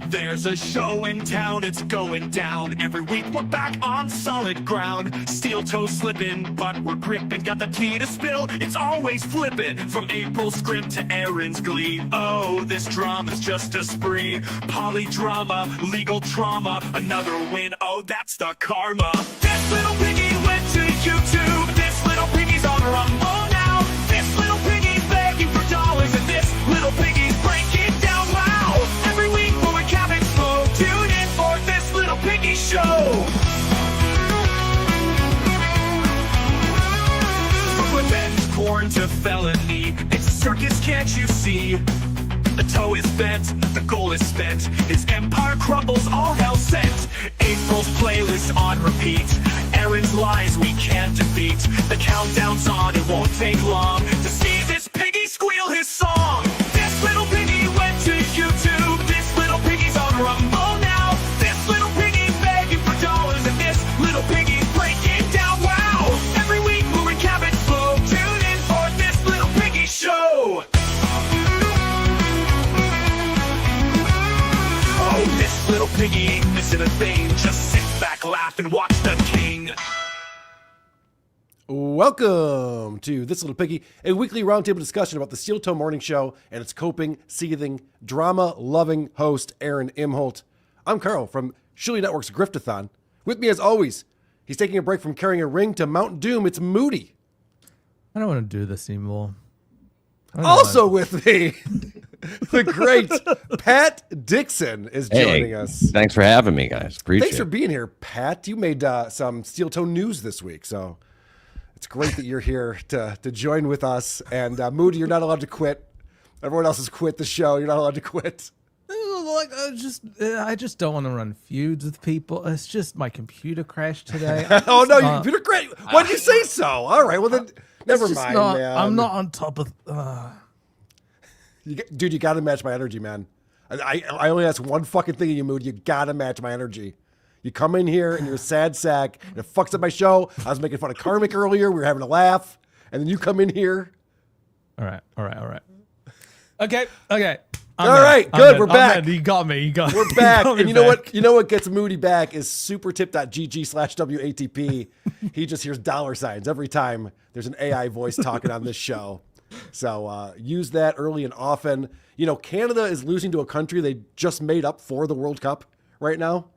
There's a show in town, it's going down. Every week we're back on solid ground. Steel toe slipping, but we're gripping. Got the tea to spill, it's always flipping. From April's script to Aaron's glee. Oh, this drama's just a spree. Polydrama, legal trauma. Another win, oh, that's the karma. This little piggy went to YouTube. This little piggy's on Rumble now. This little piggy's begging for dollars. And this little piggy's breaking down. Wow, every week we're cabbage flow. Tune in for this little piggy show. From revenge porn to felony, it's a circus, can't you see? The toe is bent, the goal is spent. His empire crumbles, all hell sent. April's playlist on repeat. Aaron's lies we can't defeat. The countdown's on, it won't take long to see this piggy squeal his song. This little piggy went to YouTube. This little piggy's on Rumble now. This little piggy's begging for dollars. And this little piggy's breaking down. Wow, every week moving cabbage flow. Tune in for this little piggy show. Oh, this little piggy ain't missing a thing. Just sit back, laugh, and watch the king. Welcome to This Little Piggy, a weekly roundtable discussion about the Steel Toe Morning Show and its coping, seething, drama-loving host, Aaron Imholt. I'm Carl from Shilly Network's Griftathon. With me, as always, he's taking a break from carrying a ring to Mount Doom. It's Moody. I don't want to do this anymore. Also with me, the great Pat Dixon is joining us. Thanks for having me, guys. Appreciate Thanks for being here, Pat. You made some Steel Toe news this week, so it's great that you're here to join with us. And Moody, you're not allowed to quit. Everyone else has quit the show. You're not allowed to quit. Like, I just don't want to run feuds with people. It's just my computer crashed today. Oh no, your computer crashed. Why'd you say so? All right, well then, never mind, man. I'm not on top of. Dude, you gotta match my energy, man. I only ask one fucking thing of you, Moody. You gotta match my energy. You come in here and you're a sad sack, and it fucks up my show. I was making fun of Karmic earlier. We were having a laugh, and then you come in here. All right. Okay. All right, good. We're back. You got me. We're back. And you know what? You know what gets Moody back is supertip.gg/WATP. He just hears dollar signs every time there's an AI voice talking on this show. So use that early and often. You know, Canada is losing to a country they just made up for the World Cup right now.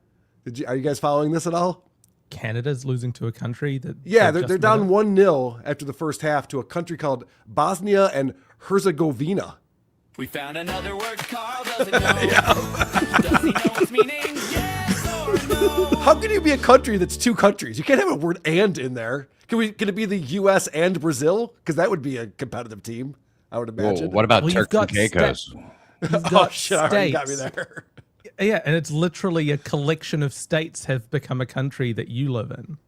Are you guys following this at all? Canada's losing to a country that. Yeah, they're down 1-0 after the first half to a country called Bosnia and Herzegovina. We found another word Carl doesn't know. Does he know its meaning? Yes or no? How can you be a country that's two countries? You can't have a word "and" in there. Can it be the U.S. and Brazil? Because that would be a competitive team, I would imagine. Whoa, what about you've Turks and got Caicos? Oh, shit, already got me there. Yeah, and it's literally a collection of states have become a country that you live in.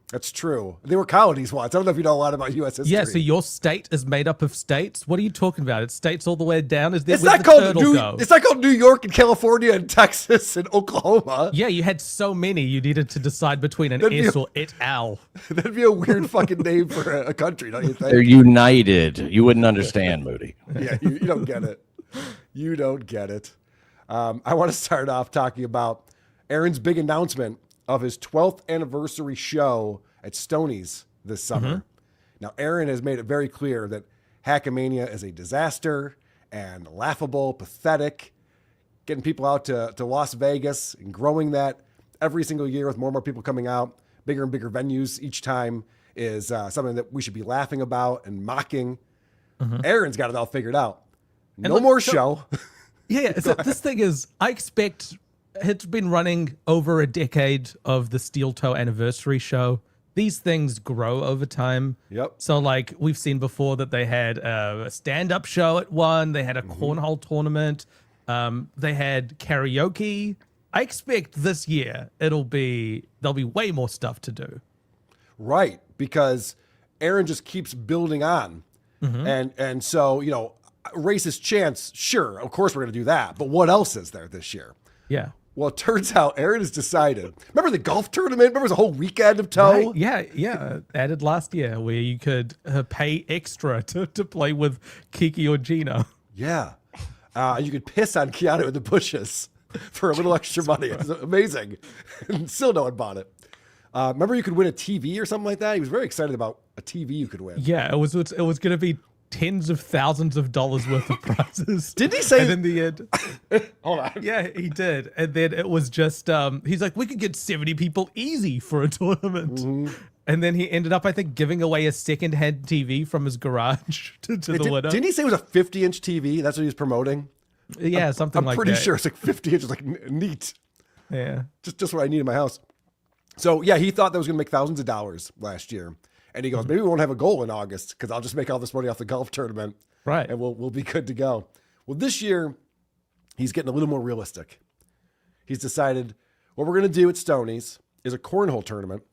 That's true. They were colonies once. I don't know if you know a lot about U.S. history. Yeah, so your state is made up of states? What are you talking about? It's states all the way down? It's not called New York and California and Texas and Oklahoma. Yeah, you had so many you needed to decide between an S or et al. That'd be a weird fucking name for a country, don't you think? They're united. You wouldn't understand, Moody. Yeah, you don't get it. You don't get it. I want to start off talking about Aaron's big announcement of his 12th anniversary show at Stoney's this summer. Now, Aaron has made it very clear that Hackamania is a disaster and laughable, pathetic. Getting people out to Las Vegas and growing that every single year with more and more people coming out, bigger and bigger venues each time is something that we should be laughing about and mocking. Aaron's got it all figured out. No more show. Yeah, so this thing is, I expect it's been running over a decade of the Steel Toe anniversary show. These things grow over time. Yep. So like we've seen before that they had a stand-up show at one. They had a cornhole tournament. They had karaoke. I expect this year there'll be way more stuff to do. Right, because Aaron just keeps building on. And so, you know, racist chants, sure, of course we're going to do that. But what else is there this year? Yeah. Well, it turns out Aaron has decided. Remember the golf tournament? Remember it was a whole weekend of toe? Right. Yeah. Added last year where you could pay extra to play with Kiki or Gino. Yeah. You could piss on Keanu in the bushes for a little extra money. It's amazing. And still no one bought it. Remember you could win a TV or something like that? He was very excited about a TV you could win. Yeah, it was going to be tens of thousands of dollars worth of prizes. Did he say? And in the end, Hold on. yeah, he did. And then it was just, he's like, we could get 70 people easy for a tournament. And then he ended up, I think, giving away a second-hand TV from his garage to the winner. Didn't he say it was a 50-inch TV? That's what he was promoting? Yeah, something like that. I'm pretty sure it's like 50 inches, like neat. Yeah. Just what I need in my house. So, yeah, he thought that was going to make thousands of dollars last year. And he goes, maybe we won't have a goal in August because I'll just make all this money off the golf tournament. Right. And we'll be good to go. Well, this year, he's getting a little more realistic. He's decided what we're going to do at Stoney's is a cornhole tournament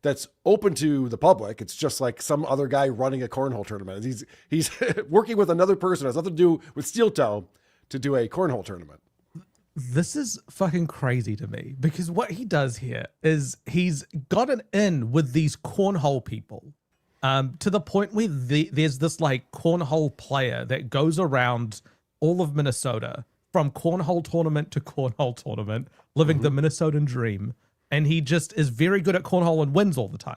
that's open to the public. It's just like some other guy running a cornhole tournament. He's working with another person who has nothing to do with Steel Toe to do a cornhole tournament. This is fucking crazy to me because what he does here is he's gotten in with these cornhole people to the point where there's this like cornhole player that goes around all of Minnesota from cornhole tournament to cornhole tournament, living the Minnesotan dream. And he just is very good at cornhole and wins all the time.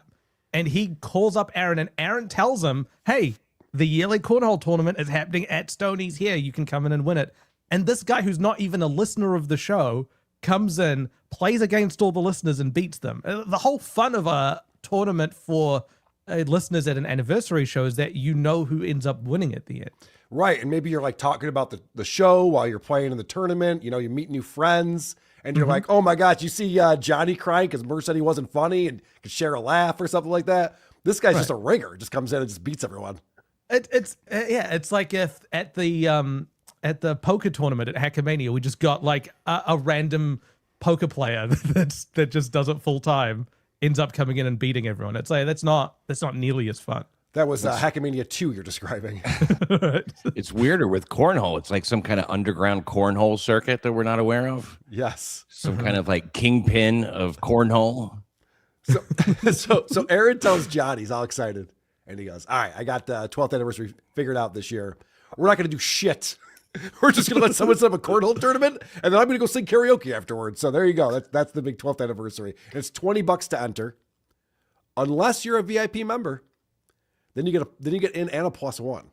And he calls up Aaron and Aaron tells him, hey, the yearly cornhole tournament is happening at Stoney's here. You can come in and win it. And this guy who's not even a listener of the show comes in, plays against all the listeners and beats them. The whole fun of a tournament for listeners at an anniversary show is that you know who ends up winning at the end. Right. And maybe you're like talking about the show while you're playing in the tournament. You know, you meet new friends and you're like, oh my gosh, you see Johnny crying because Merv said he wasn't funny and could share a laugh or something like that. This guy's just a ringer. Just comes in and just beats everyone. It's like if at the poker tournament at Hackamania, we just got like a random poker player that just does it full time, ends up coming in and beating everyone. It's like that's not nearly as fun. That was Hackamania 2 you're describing. It's weirder with cornhole. It's like some kind of underground cornhole circuit that we're not aware of. Yes. Some kind of like kingpin of cornhole. So Aaron tells John, he's all excited. And he goes, all right, I got the 12th anniversary figured out this year. We're not going to do shit. We're just going to let someone set up a cornhole tournament, and then I'm going to go sing karaoke afterwards. So there you go. That's the big 12th anniversary. It's $20 to enter. Unless you're a VIP member, then you get in and a +1.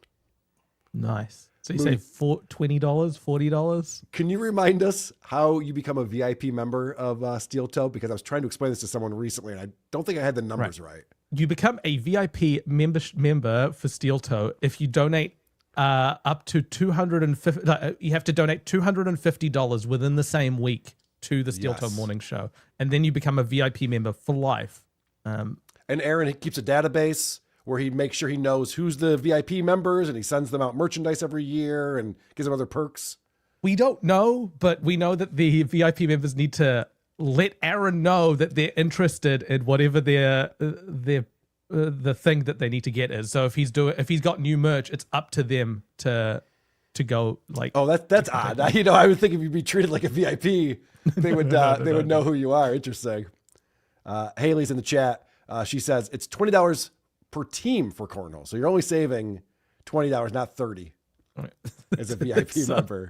Nice. So you say $20, $40? Can you remind us how you become a VIP member of Steel Toe? Because I was trying to explain this to someone recently, and I don't think I had the numbers right. You become a VIP member for Steel Toe if you donate up to $250. You have to donate $250 within the same week to the Steel Toe Morning Show, and then you become a VIP member for life. And Aaron keeps a database where he makes sure he knows who's the VIP members, and he sends them out merchandise every year and gives them other perks. We don't know, but we know that the VIP members need to let Aaron know that they're interested in whatever the thing that they need to get is. So if he's got new merch, it's up to them to go like. Oh, that's odd. You know, I would think if you'd be treated like a VIP, they would would know who you are. Interesting. Haley's in the chat. She says it's $20 per team for cornhole, so you're only saving $20, not $30, right, as a VIP member.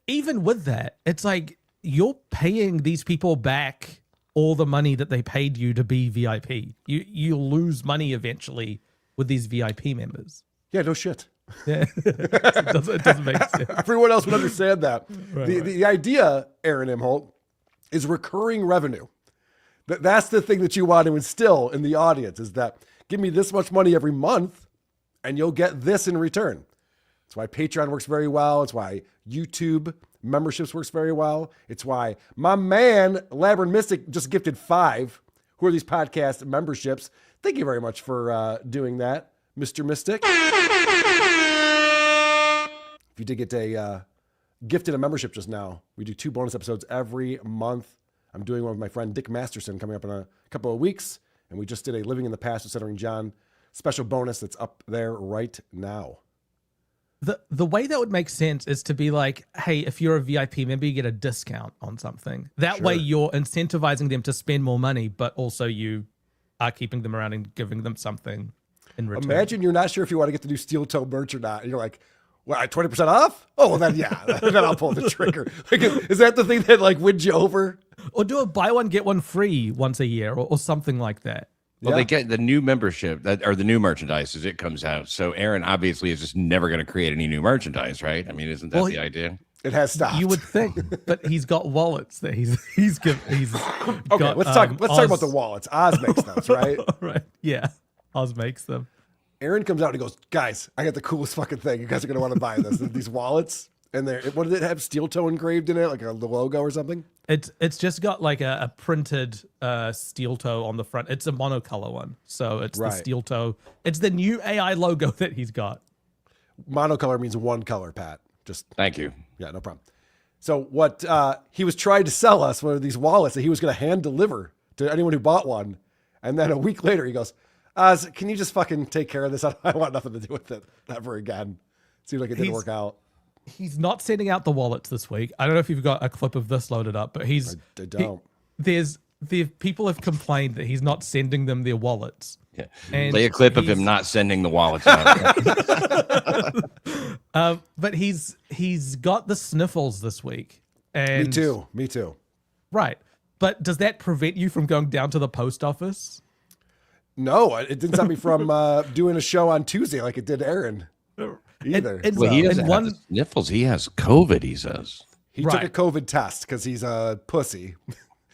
Even with that, it's like you're paying these people back all the money that they paid you to be VIP. You lose money eventually with these VIP members. Yeah, no shit. Yeah. it doesn't make sense. Everyone else would understand that. Right. The idea, Aaron Imholt, is recurring revenue. That's the thing that you want to instill in the audience, is that give me this much money every month and you'll get this in return. That's why Patreon works very well. It's why YouTube memberships works very well. It's why my man, Labyrinth Mystic, just gifted 5. Who are these podcast memberships? Thank you very much for doing that, Mr. Mystic. If you did get gifted a membership just now, we do 2 bonus episodes every month. I'm doing one with my friend Dick Masterson coming up in a couple of weeks. And we just did a Living in the Past with Stuttering John special bonus that's up there right now. The way that would make sense is to be like, hey, if you're a VIP member, you get a discount on something. That way you're incentivizing them to spend more money, but also you are keeping them around and giving them something in return. Imagine you're not sure if you want to get the new Steel Toe merch or not. And you're like, Well, 20% off? Oh, well then yeah, then I'll pull the trigger. Like, is that the thing that like wins you over? Or do a buy one get one free once a year, or something like that. Well, Yeah. they get the new membership or the new merchandise as it comes out. So Aaron obviously is just never going to create any new merchandise, right? I mean, isn't that the idea? It has stopped. You would think, but he's got wallets that he's Okay, got, let's talk about the wallets. Oz makes those, right? Right. Yeah. Oz makes them. Aaron comes out and he goes, guys, I got the coolest fucking thing. You guys are gonna want to buy this. These wallets, and what did it have? Steel toe engraved in it, like the logo or something. It's just got like a printed steel toe on the front. It's a monocolor one, so it's the steel toe. It's the new AI logo that he's got. Monocolor means one color, Pat. Just Thank you. yeah, no problem. So what he was trying to sell us were these wallets that he was going to hand deliver to anyone who bought one, and then a week later he goes, Oz, can you just fucking take care of this? I want nothing to do with it ever again. Seemed like it didn't work out. He's not sending out the wallets this week. I don't know if you've got a clip of this loaded up, but I don't. The people have complained that he's not sending them their wallets. Yeah. And Play a clip of him not sending the wallets out. But he's got the sniffles this week. And Me too. Right. But does that prevent you from going down to the post office? No, it didn't stop me from doing a show on Tuesday like it did Aaron either. And- Well, he doesn't and have the sniffles. He has COVID, he says. He took a Right. COVID test because he's a pussy.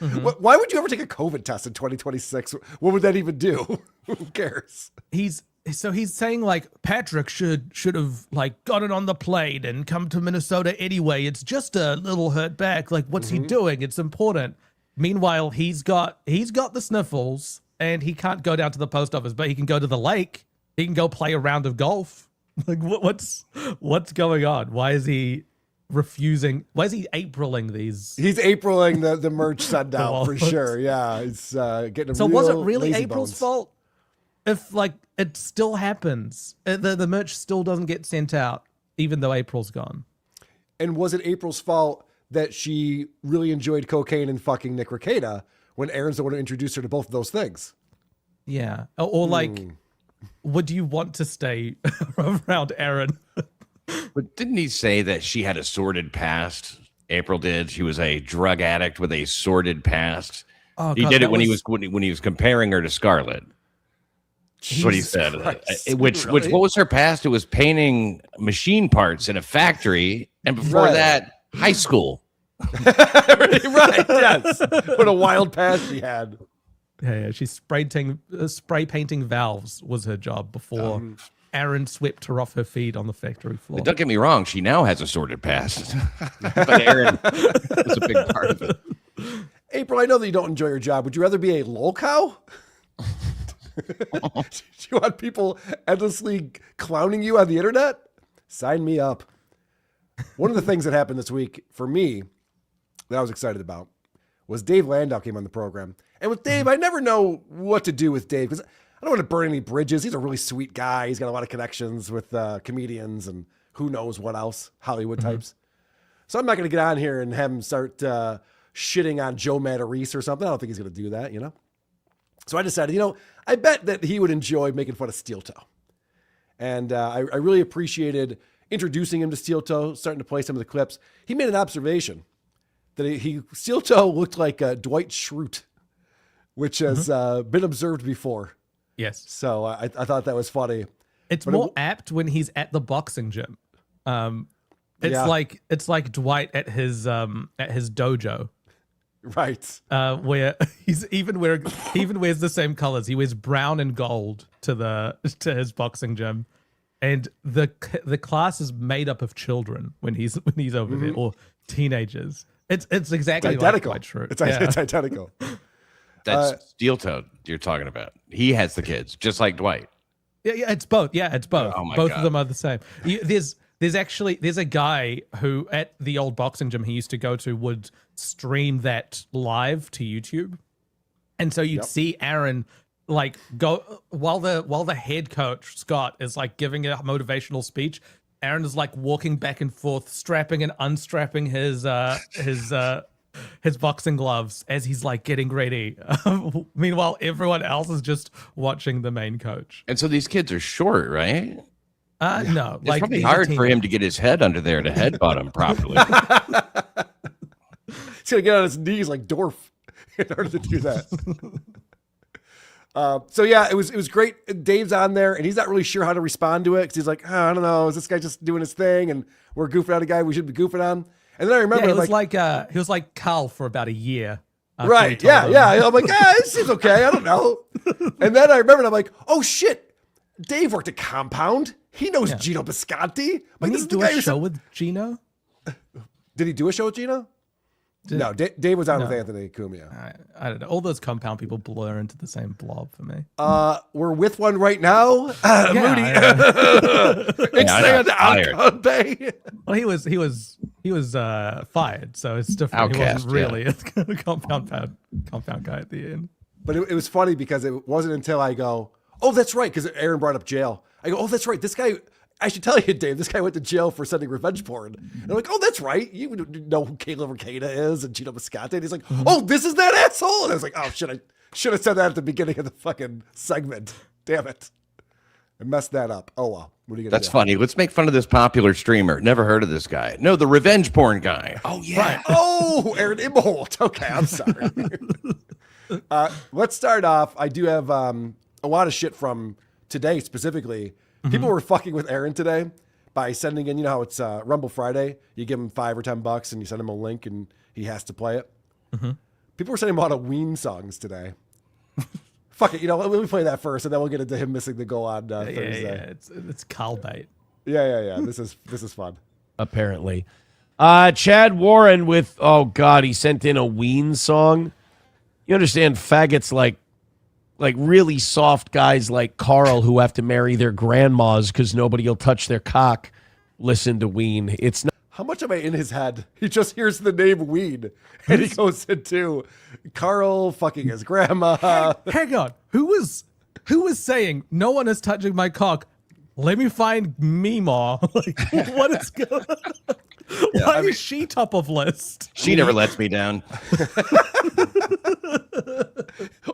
Why would you ever take a COVID test in 2026? What would that even do? Who cares? He's saying like Patrick should have like gotten on the plane and come to Minnesota anyway. It's just a little hurt back. Like, what's he doing? It's important. Meanwhile, he's got the sniffles and he can't go down to the post office, but he can go to the lake. He can go play a round of golf. Like, what's going on? Why is he refusing? Why is he Apriling these? He's Apriling the merch send out for wallets. sure. Yeah, it's getting So real was it really lazy April's bones. fault? If like it still happens, the merch still doesn't get sent out, even though April's gone. And was it April's fault that she really enjoyed cocaine and fucking Nick Rekieta when Aaron's the one who introduced her to both of those things? Yeah, or like, would you want to stay around Aaron? But didn't he say that she had a sordid past? April did. She was a drug addict with a sordid past. Oh, He God, did it that when he was comparing her to Scarlett. That's what he Jesus said. Christ. Which Really? what was her past? It was painting machine parts in a factory, and before Right. that, high school. Right, yes. What a wild past she had. Yeah, she's spray painting valves was her job before Aaron swept her off her feet on the factory floor. But don't get me wrong, she now has a sordid past. But Aaron was a big part of it. April, I know that you don't enjoy your job. Would you rather be a lol cow? Do you want people endlessly clowning you on the internet? Sign me up. One of the things that happened this week for me that I was excited about was Dave Landau came on the program. And with Dave, I never know what to do with Dave because I don't want to burn any bridges. He's a really sweet guy. He's got a lot of connections with comedians and who knows what else, Hollywood types. So I'm not going to get on here and have him start shitting on Joe Matarese or something. I don't think he's going to do that, you know? So I decided, I bet that he would enjoy making fun of Steel Toe. And I really appreciated introducing him to Steel Toe, starting to play some of the clips. He made an observation that Steel Toe looked like Dwight Schrute, which has been observed before. Yes, So I thought that was funny. it's But more apt when he's at the boxing gym. It's Yeah. like Dwight at his dojo. Right. Where he wears the same colors. He wears brown and gold to his boxing gym, and the class is made up of children when he's over there, or teenagers. It's exactly Identical. like Dwight Schrute. It's identical. That's Steel Toe you're talking about. He has the kids, just like Dwight. Yeah, it's both. Yeah, it's both. Oh my Both God. of them are the same. There's a guy who at the old boxing gym he used to go to would stream that live to YouTube, and so you'd see Aaron like go while the head coach Scott is like giving a motivational speech. Aaron is like walking back and forth, strapping and unstrapping his boxing gloves as he's like getting ready. Meanwhile, everyone else is just watching the main coach. And so these kids are short, right? No, It's like probably he's a hard for teenager. him to get his head under there to headbutt him properly. He's gonna get on his knees like Dorf in order to do that. So yeah, it was great. Dave's on there, and he's not really sure how to respond to it because he's like, I don't know, is this guy just doing his thing, and we're goofing on a guy we should be goofing on? And then I remember, Yeah, he was like Carl for about a year. after he right, told him. yeah. I'm like, this seems okay. I don't know. And then I remember, and I'm like, oh shit, Dave worked at Compound. He knows Gino Bisconti. Like, Didn't this he is the do guy a who show said- with Gino? Did he do a show with Gino? No, Dave was on with Anthony Cumia. I don't know. All those Compound people blur into the same blob for me. We're with one right now. Moody. Extend out Bay. Well, he was fired, so it's different. Outcast, he wasn't really a compound guy at the end. But it was funny because it wasn't until I go, oh, that's right, because Aaron brought up jail. I go, oh, that's right. This guy, I should tell you, Dave, this guy went to jail for sending revenge porn. And I'm like, oh, that's right. You know who Kayla Mercada is and Gino Bisconti. And he's like, oh, this is that asshole. And I was like, oh, shit, I should have said that at the beginning of the fucking segment. Damn it. I messed that up. Oh, well. What are you going to do? That's funny. Let's make fun of this popular streamer. Never heard of this guy. No, the revenge porn guy. Oh, yeah. Right. Oh, Aaron Imholt. Okay, I'm sorry. Let's start off. I do have a lot of shit from today specifically. People were fucking with Aaron today by sending in, you know how it's Rumble Friday. You give him $5 or $10 and you send him a link and he has to play it. People were sending him a lot of Ween songs today. Fuck it. You know, let me play that first and then we'll get into him missing the goal on Thursday. Yeah. It's Carl bait. Yeah. This is fun. Apparently. Chad Warren with, oh God, he sent in a Ween song. You understand faggots like really soft guys like Carl who have to marry their grandmas because nobody will touch their cock. Listen to Ween. It's not. How much am I in his head? He just hears the name Weed and he goes into Carl fucking his grandma. Hang on. Who was saying no one is touching my cock? Let me find Meemaw. Like, what is going on? Why is she top of list? She never lets me down.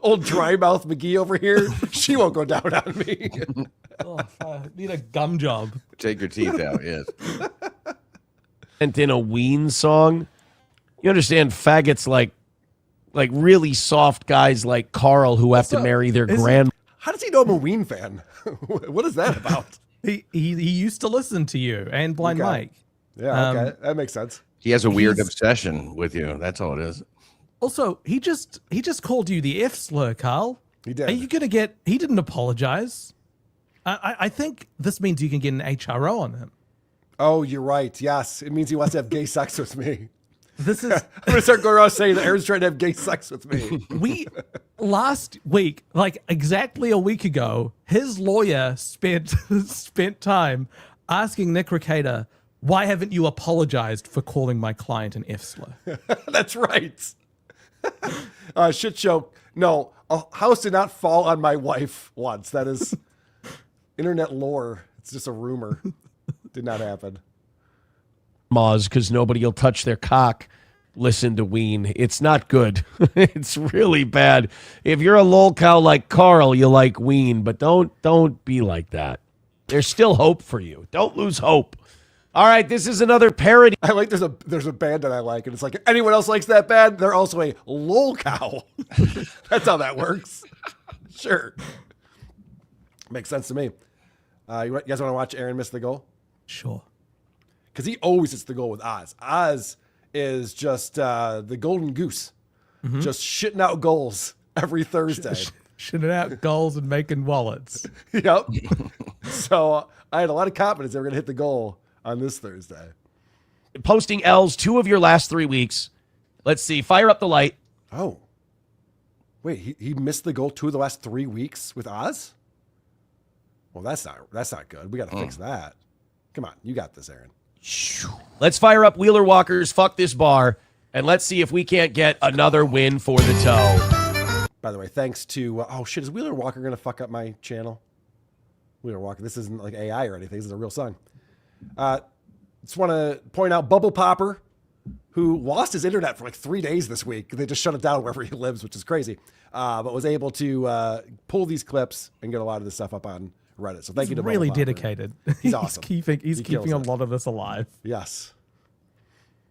Old dry mouth McGee over here. She won't go down on me. Oh, I need a gum job. Take your teeth out, yes. Sent in a Ween song. You understand faggots like really soft guys like Carl who have to marry their grandma. How does he know I'm a Ween fan? What is that about? He used to listen to you and Blind Okay. Mike. Yeah, okay. That makes sense. He has a weird obsession with you. That's all it is. Also, he just called you the F slur, Carl. He did. Are you gonna get? He didn't apologize. I think this means you can get an HRO on him. Oh, you're right. Yes. It means he wants to have gay sex with me. This is I'm going to start going around saying that Aaron's trying to have gay sex with me. we last week, like exactly a week ago, his lawyer spent time asking Nick Recader, why haven't you apologized for calling my client an F slur? That's right. Shit show. No, a house did not fall on my wife once. That is internet lore. It's just a rumor. Did not happen. Because nobody will touch their cock. Listen to Ween. It's not good. It's really bad. If you're a lol cow like Carl, you like Ween, but don't be like that. There's still hope for you. Don't lose hope. All right, this is another parody. I like there's a band that I like, and it's like anyone else likes that band, they're also a lol cow. That's how that works. Sure. Makes sense to me. You guys want to watch Aaron miss the goal? Sure. Because he always hits the goal with Oz. Oz is just the golden goose, just shitting out goals every Thursday. Shitting out goals and making wallets. Yep. So I had a lot of confidence they were going to hit the goal on this Thursday. Posting L's 2 of your last 3 weeks. Let's see. Fire up the light. Oh. Wait, he missed the goal 2 of the last 3 weeks with Oz? Well, that's not good. We got to fix that. Come on, you got this, Aaron. Let's fire up Wheeler Walker's Fuck This Bar, and let's see if we can't get another win for the toe. By the way, thanks to oh shit, is Wheeler Walker gonna fuck up my channel? Wheeler Walker, this isn't like AI or anything. This is a real song. Just want to point out Bubble Popper, who lost his internet for like 3 days this week. They just shut it down wherever he lives, which is crazy. But was able to pull these clips and get a lot of this stuff up on Reddit. So thank you to really Bubba Bob for- dedicated. He's awesome. He's He keeping kills a it. lot of us alive. Yes.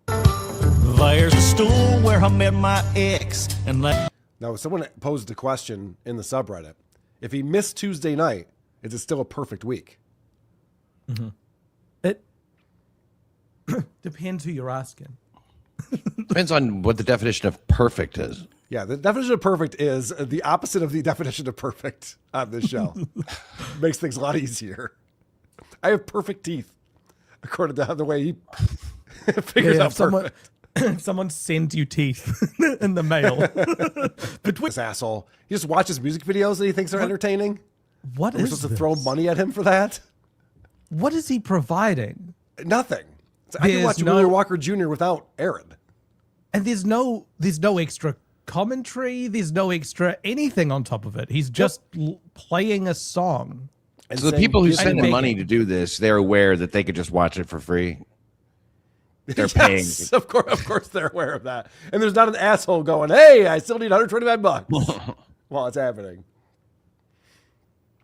There's a stool where I met my ex, and Now, someone posed a question in the subreddit. If he missed Tuesday night, is it still a perfect week? It depends who you're asking. Depends on what the definition of perfect is. Yeah, the definition of perfect is the opposite of the definition of perfect on this show. Makes things a lot easier. I have perfect teeth, according to the way he figures out perfect. If someone sends you teeth in the mail. Between This asshole. He just watches music videos that he thinks are entertaining. what Are we is supposed to this? throw money at him for that? What is he providing? Nothing. I can There's watch no- Willie Walker Jr. without Aaron. And there's no extra commentary. There's no extra anything on top of it. He's just playing a song. And So the saying, people who "Give send me him begging. money to do this, they're aware that they could just watch it for free. They're paying. Yes, of course they're aware of that. And there's not an asshole going, hey, I still need $125 while it's happening.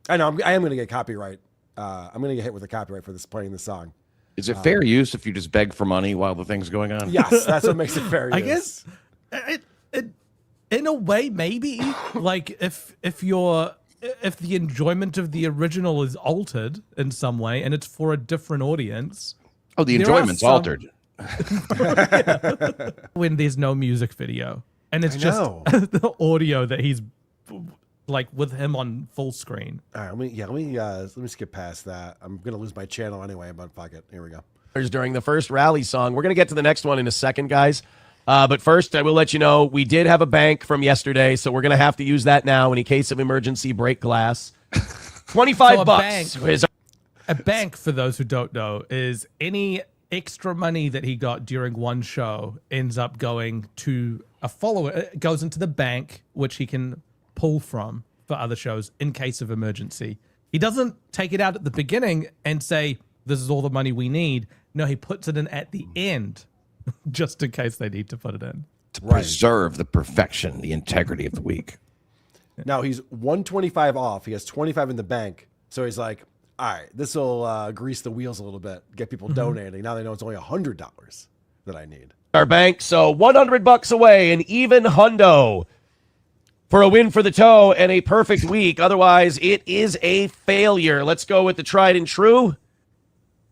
I know, I am going to get copyright. I'm going to get hit with a copyright for this playing this song. Is it fair use if you just beg for money while the thing's going on? Yes, that's what makes it fair. I use. guess it in a way maybe like if the enjoyment of the original is altered in some way and it's for a different audience. Oh, the There are enjoyment's some- altered. When there's no music video and it's I just know. the audio that he's like with him on full screen. All right, let me skip past that. I'm going to lose my channel anyway, but fuck it. Here we go. During the first rally song. We're going to get to the next one in a second, guys. But first, I will let you know we did have a bank from yesterday, so we're going to have to use that now in case of emergency. Break glass. $25 So a bucks. bank- A bank, for those who don't know, is any extra money that he got during one show ends up going to a follower. It goes into the bank, which he can pull from for other shows in case of emergency. He doesn't take it out at the beginning and say, this is all the money we need. No, he puts it in at the end just in case they need to put it in. To preserve the perfection, the integrity of the week. Now he's 125 off. He has 25 in the bank. So he's like, all right, this will grease the wheels a little bit, get people donating. Now they know it's only $100 that I need. Our bank, so $100 away, an even hundo for a win for the toe and a perfect week. Otherwise, it is a failure. Let's go with the tried and true.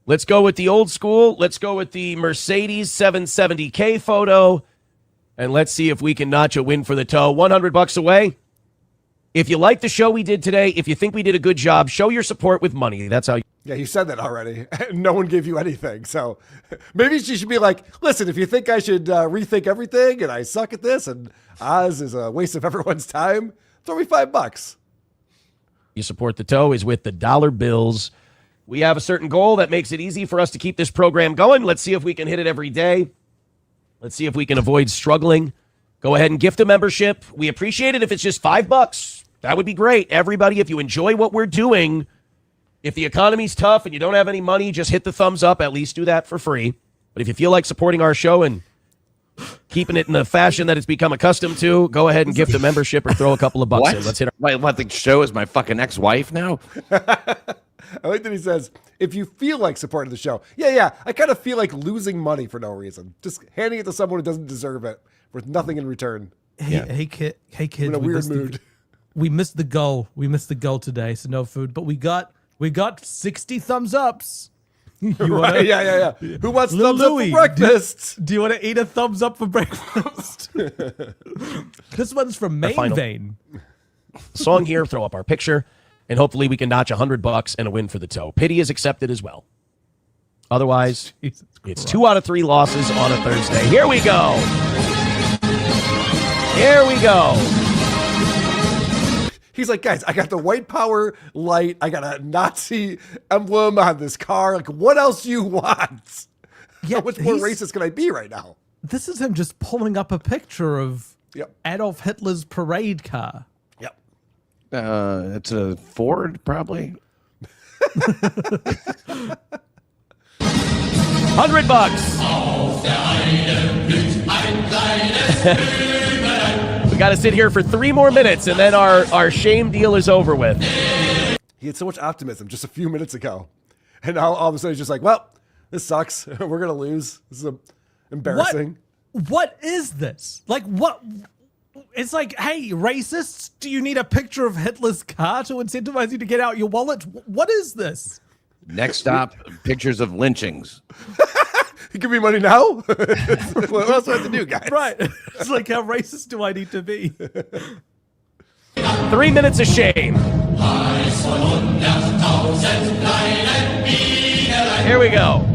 Let's go with the old school. Let's go with the Mercedes 770K photo. And let's see if we can notch a win for the toe. $100 away. If you like the show we did today, if you think we did a good job, show your support with money. That's how you. Yeah, you said that already. No one gave you anything. So maybe she should be like, listen, if you think I should rethink everything and I suck at this and Oz is a waste of everyone's time, throw me $5. You support the toe is with the dollar bills. We have a certain goal that makes it easy for us to keep this program going. Let's see if we can hit it every day. Let's see if we can avoid struggling. Go ahead and gift a membership. We appreciate it if it's just $5. That would be great. Everybody, if you enjoy what we're doing, if the economy's tough and you don't have any money, just hit the thumbs up. At least do that for free. But if you feel like supporting our show and keeping it in the fashion that it's become accustomed to, go ahead and gift a membership or throw a couple of bucks What? in. Let's hit our. Wait, what, the show is my fucking ex-wife now? I like that he says, if you feel like supporting the show. Yeah. I kind of feel like losing money for no reason. Just handing it to someone who doesn't deserve it with nothing in return. Hey kids, In a we weird missed the- mood. we missed the goal. We missed the goal today, so no food. But we got 60 thumbs ups. You wanna, Right? Yeah. Who wants Little thumbs up Louie, for breakfast? Do you want to eat a thumbs up for breakfast? This one's from Main final- Vein. Song here, throw up our picture, and hopefully we can notch $100 and a win for the toe. Pity is accepted as well. Otherwise, Jesus it's Christ. 2 out of 3 losses on a Thursday. Here we go. Here we go. He's like, guys, I got the white power light. I got a Nazi emblem on this car. Like, what else do you want? Yeah, How much more he's- racist can I be right now? This is him just pulling up a picture of Yep. Adolf Hitler's parade car. Yep. It's a Ford, probably. $100. We got to sit here for 3 more minutes, and then our shame deal is over with. He had so much optimism just a few minutes ago. And now all of a sudden he's just like, well, this sucks. We're going to lose. This is embarrassing. What is this? Like, what? It's like, hey, racists, do you need a picture of Hitler's car to incentivize you to get out your wallet? What is this? Next stop, pictures of lynchings. You give me money now? What else do I have to do, guys? Right. It's like, how racist do I need to be? 3 minutes of shame. Here we go.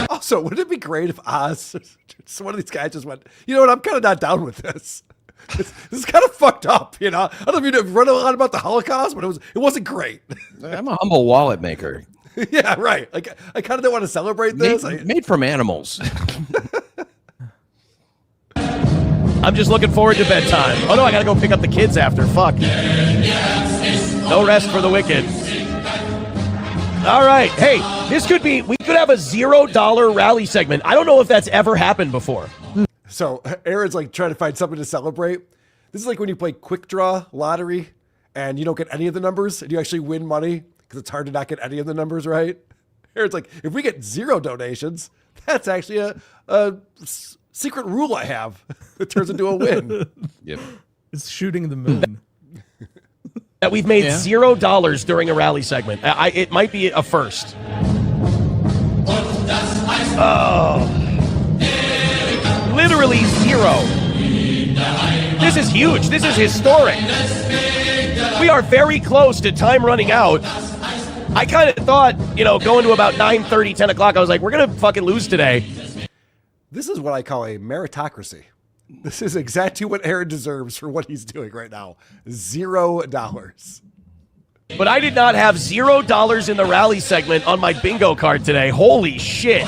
Also, wouldn't it be great if Oz, just one of these guys just went, you know what, I'm kind of not down with this. This is kind of fucked up, you know? I don't know if you've read a lot about the Holocaust, but it wasn't great. I'm a humble wallet maker. Yeah, right. Like, I kind of don't want to celebrate this. Made from animals. I'm just looking forward to bedtime. Oh no, I gotta go pick up the kids after. Fuck. No rest for the wicked. All right. Hey, we could have a $0 rally segment. I don't know if that's ever happened before. So Aaron's like trying to find something to celebrate. This is like when you play quick draw lottery and you don't get any of the numbers and you actually win money because it's hard to not get any of the numbers right. Aaron's like, if we get 0 donations, that's actually a secret rule I have that turns into a win. Yep. It's shooting the moon. That we've made $0 during a rally segment. It might be a first. Oh. Literally 0. This is huge. This is historic. We are very close to time running out. I kind of thought, going to about 9:30, 10 o'clock, I was like, we're going to fucking lose today. This is what I call a meritocracy. This is exactly what Aaron deserves for what he's doing right now. $0. But I did not have $0 in the rally segment on my bingo card today. Holy shit.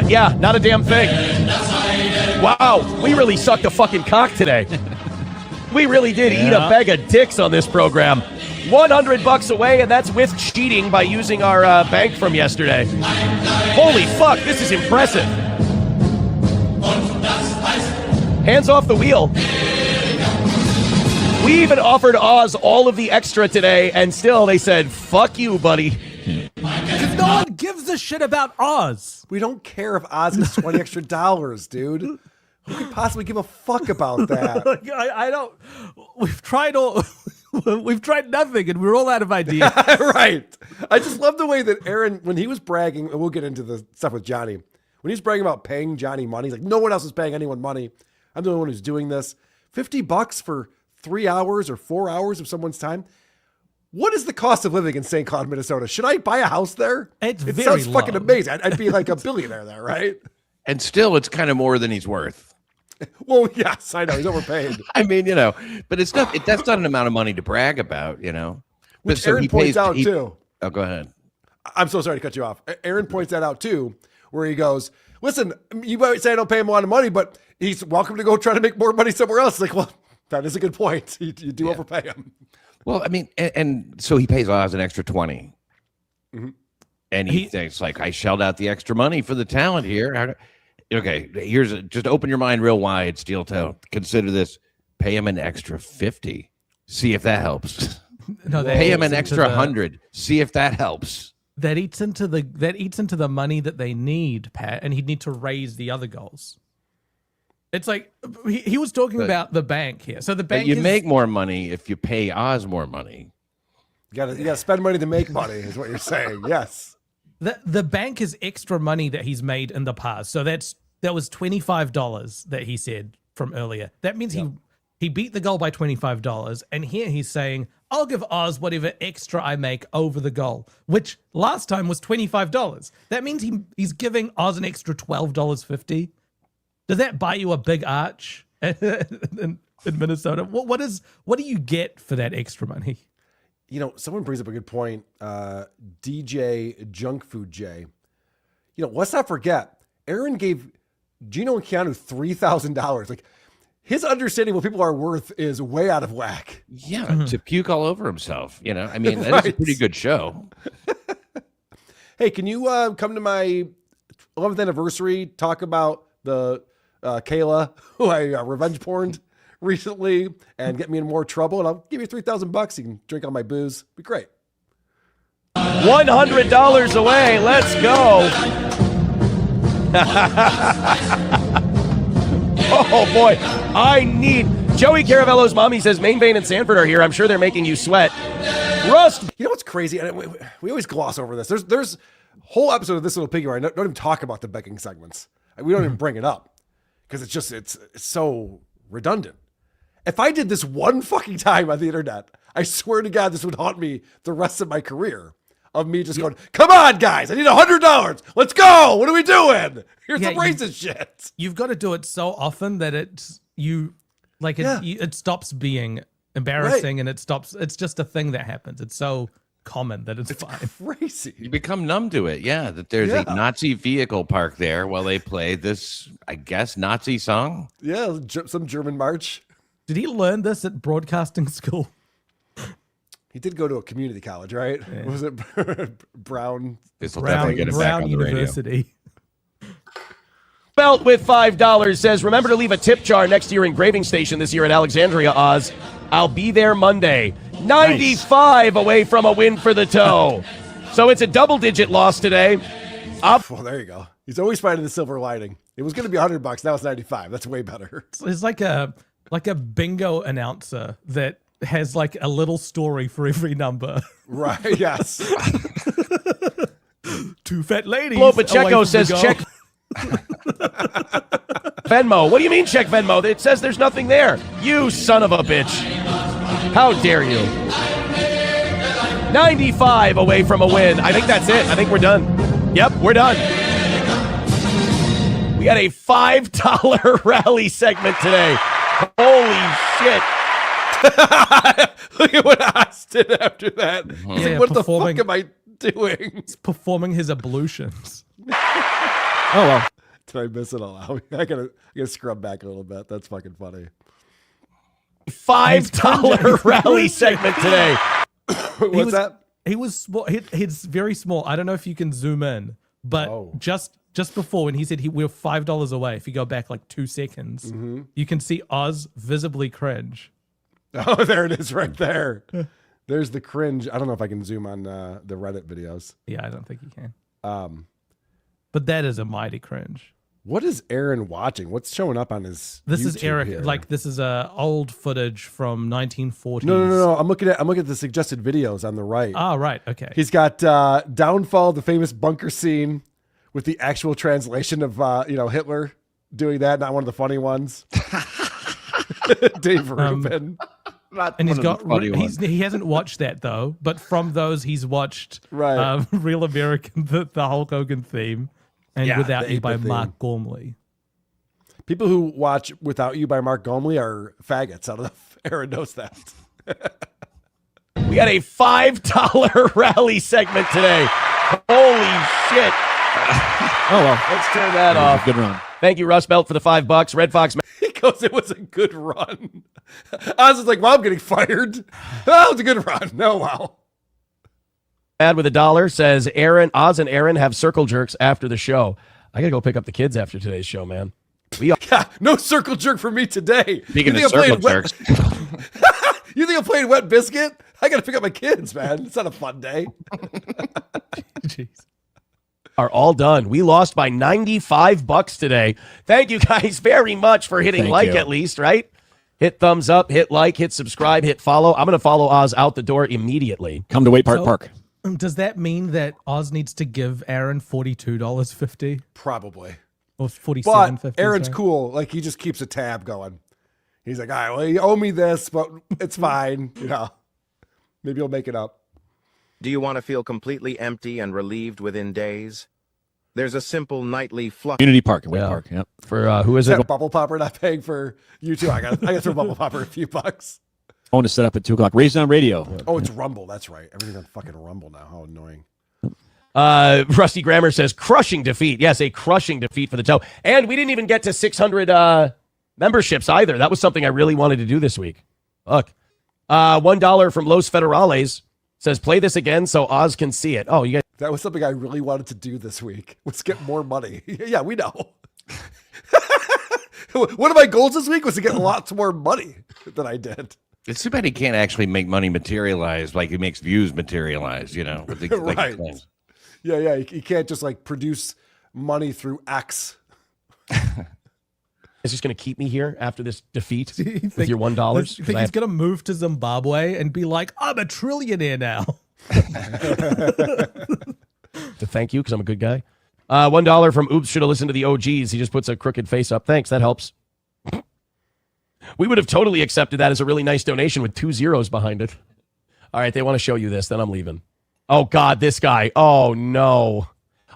Yeah, not a damn thing. Wow, we really sucked a fucking cock today. We really did eat a bag of dicks on this program. $100 away, and that's with cheating by using our bank from yesterday. Holy fuck, this is impressive. Hands off the wheel. We even offered Oz all of the extra today, and still they said, fuck you, buddy. Because no one gives a shit about Oz. We don't care if Oz gets $20 extra, dude. Who could possibly give a fuck about that? Like, I don't. We've tried nothing, and we're all out of ideas. Right. I just love the way that Aaron, when he was bragging, and we'll get into the stuff with Johnny, when he's bragging about paying Johnny money, he's like, no one else is paying anyone money. I'm the only one who's doing this. $50 for 3 hours or 4 hours of someone's time. What is the cost of living in St. Cloud, Minnesota? Should I buy a house there? It sounds fucking amazing. I'd be like a billionaire there, right? And still, it's kind of more than he's worth. Well, yes, I know. He's overpaid. I mean, but it's not. That's not an amount of money to brag about, Which so Aaron points out, too. Oh, go ahead. I'm so sorry to cut you off. Aaron points that out, too, where he goes, listen, you might say I don't pay him a lot of money, but he's welcome to go try to make more money somewhere else. It's like, well, that is a good point. You do overpay him. Well, I mean, and so he pays Oz an extra 20. Mm-hmm. And he thinks, like, I shelled out the extra money for the talent here. Okay, just open your mind real wide, Steel Toe. Consider this. Pay him an extra 50. See if that helps. No, pay him an extra 100. See if that helps. That eats into the money that they need, Pat, and he'd need to raise the other goals. It's like he was talking about the bank here. So the bank make more money if you pay Oz more money. You gotta spend money to make money, is what you're saying. Yes. The bank is extra money that he's made in the past. So that was $25 that he said from earlier. That means he beat the goal by $25. And here he's saying, I'll give Oz whatever extra I make over the goal, which last time was $25. That means he's giving Oz an extra $12.50. Does that buy you a big arch in Minnesota? What do you get for that extra money? Someone brings up a good point. DJ Junk Food J. Let's not forget, Aaron gave Gino and Keanu $3,000. Like, his understanding of what people are worth is way out of whack. Yeah, to puke all over himself. I mean, that's a pretty good show. Hey, can you come to my 11th anniversary, talk about the Kayla, who I revenge porned recently and get me in more trouble, and I'll give you $3,000. You can drink all my booze. Be great. $100 away. Let's go. Oh, boy. I need... Joey Caravello's mommy says Main Vein and Sanford are here. I'm sure they're making you sweat. Rust. You know what's crazy? And we always gloss over this. There's a whole episode of This Little Piggy where I don't even talk about the begging segments. We don't even bring it up because it's so redundant. If I did this one fucking time on the internet, I swear to God, this would haunt me the rest of my career. Of me just going, come on, guys, I need $100. Let's go. What are we doing? Here's some racist shit. You've got to do it so often that it stops being embarrassing, and it's just a thing that happens. It's so common that it's fine. Crazy. You become numb to it. Yeah, that there's a Nazi vehicle parked there while they play this, I guess, Nazi song. Yeah, some German march. Did he learn this at broadcasting school? He did go to a community college, right? Yeah. Was it Brown? This will definitely get it back on the radio. University. Belt with $5 says, remember to leave a tip jar next to your engraving station this year in Alexandria, Oz. I'll be there Monday. 95 away from a win for the toe. So it's a double-digit loss today. Well, there you go. He's always finding the silver lining. It was going to be $100. Now it's 95. That's way better. It's like a bingo announcer that has like a little story for every number. Right, yes. Two fat ladies. Flo Pacheco says, go. check Venmo. What do you mean check Venmo? It says there's nothing there. You son of a bitch. How dare you? 95 away from a win. I think that's it. I think we're done. Yep, we're done. We got a $5 rally segment today. Holy shit. Look at what Oz did after that. He's like, what the fuck am I doing? He's performing his ablutions. Oh, well. Did I miss it all? I gotta scrub back a little bit. That's fucking funny. $5 rally segment today. What's that? He was small. He's very small. I don't know if you can zoom in, but just before when he said we're $5 away, if you go back like 2 seconds, you can see Oz visibly cringe. Oh, there it is right there. There's the cringe. I don't know if I can zoom on the Reddit videos. Yeah, I don't think you can. But that is a mighty cringe. What is Aaron watching? What's showing up on his This YouTube is Eric. here? Like this is old footage from 1940s. No. I'm looking at the suggested videos on the right. Ah, right. Okay. He's got Downfall, the famous bunker scene with the actual translation of Hitler doing that, not one of the funny ones. Dave Rubin. And he hasn't watched that though, but from those he's watched Right. Real American, the Hulk Hogan theme, and Without the You by Ape Mark theme. Gormley. People who watch Without You by Mark Gormley are faggots. I don't know if Aaron knows that. We got a $5 rally segment today. Holy shit. Oh, well. Let's turn that off. Good run. Thank you, Russ Belt, for the $5. Red Fox. He goes, it was a good run. Oz is like, well, I'm getting fired. That was a good run. No, wow. Mad with $1 says Oz and Aaron have circle jerks after the show. I gotta go pick up the kids after today's show, man. Yeah, no circle jerk for me today. Speaking of circle jerks. You think I'm playing Wet Biscuit? I got to pick up my kids, man. It's not a fun day. Jeez. Are all done. We lost by $95 today. Thank you guys very much for hitting Thank like you. at least, right? Hit thumbs up, hit like, hit subscribe, hit follow. I'm going to follow Oz out the door immediately. Come to Wait Park. Does that mean that Oz needs to give Aaron $42.50 Probably. or But $47.50? Aaron's cool. Like, he just keeps a tab going. He's like, all right, well, you owe me this, but it's fine. Maybe you'll make it up. Do you want to feel completely empty and relieved within days? There's a simple nightly flush. Community Park at Wait Yeah. Park. Yep. For who is Is it? that Bubble Popper not paying for you too? I got to throw Bubble Popper a few bucks. Phone is set up at 2 o'clock. Raised on radio. Oh, it's Rumble. That's right. Everything's on fucking Rumble now. How annoying. Rusty Grammar says crushing defeat. Yes, a crushing defeat for the toe. And we didn't even get to 600 memberships either. That was something I really wanted to do this week. Look, $1 from Los Federales says play this again so Oz can see it. Oh, you guys. That was something I really wanted to do this week. Was get more money. Yeah, we know. One of my goals this week was to get lots more money than I did. It's too bad he can't actually make money materialize like he makes views materialize, with the, like Right. he claims. Yeah. You can't just like produce money through X. Is this going to keep me here after this defeat You with think- your $1? You think he's going to move to Zimbabwe and be like, I'm a trillionaire now? To thank you because I'm a good guy. $1 from Oops should have listened to the OGs. He just puts a crooked face up. Thanks, that helps. We would have totally accepted that as a really nice donation with 2 zeros behind it. All right, they want to show you this, then I'm leaving. Oh, God, this guy. Oh, no.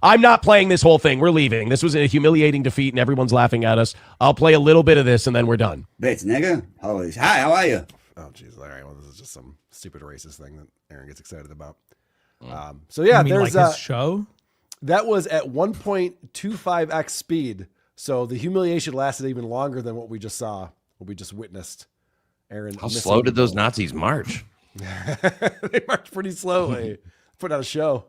I'm not playing this whole thing. We're leaving. This was a humiliating defeat, and everyone's laughing at us. I'll play a little bit of this, and then we're done. Bitch, nigga. Hi, how are you? Oh, jeez. All right. Well, this is just some stupid racist thing that Aaron gets excited about. So, yeah, You mean there's like his show? that was at 1.25x speed. So the humiliation lasted even longer than what we just saw, what we just witnessed. Aaron, How slow did those Nazis march? They march pretty slowly. Put out a show.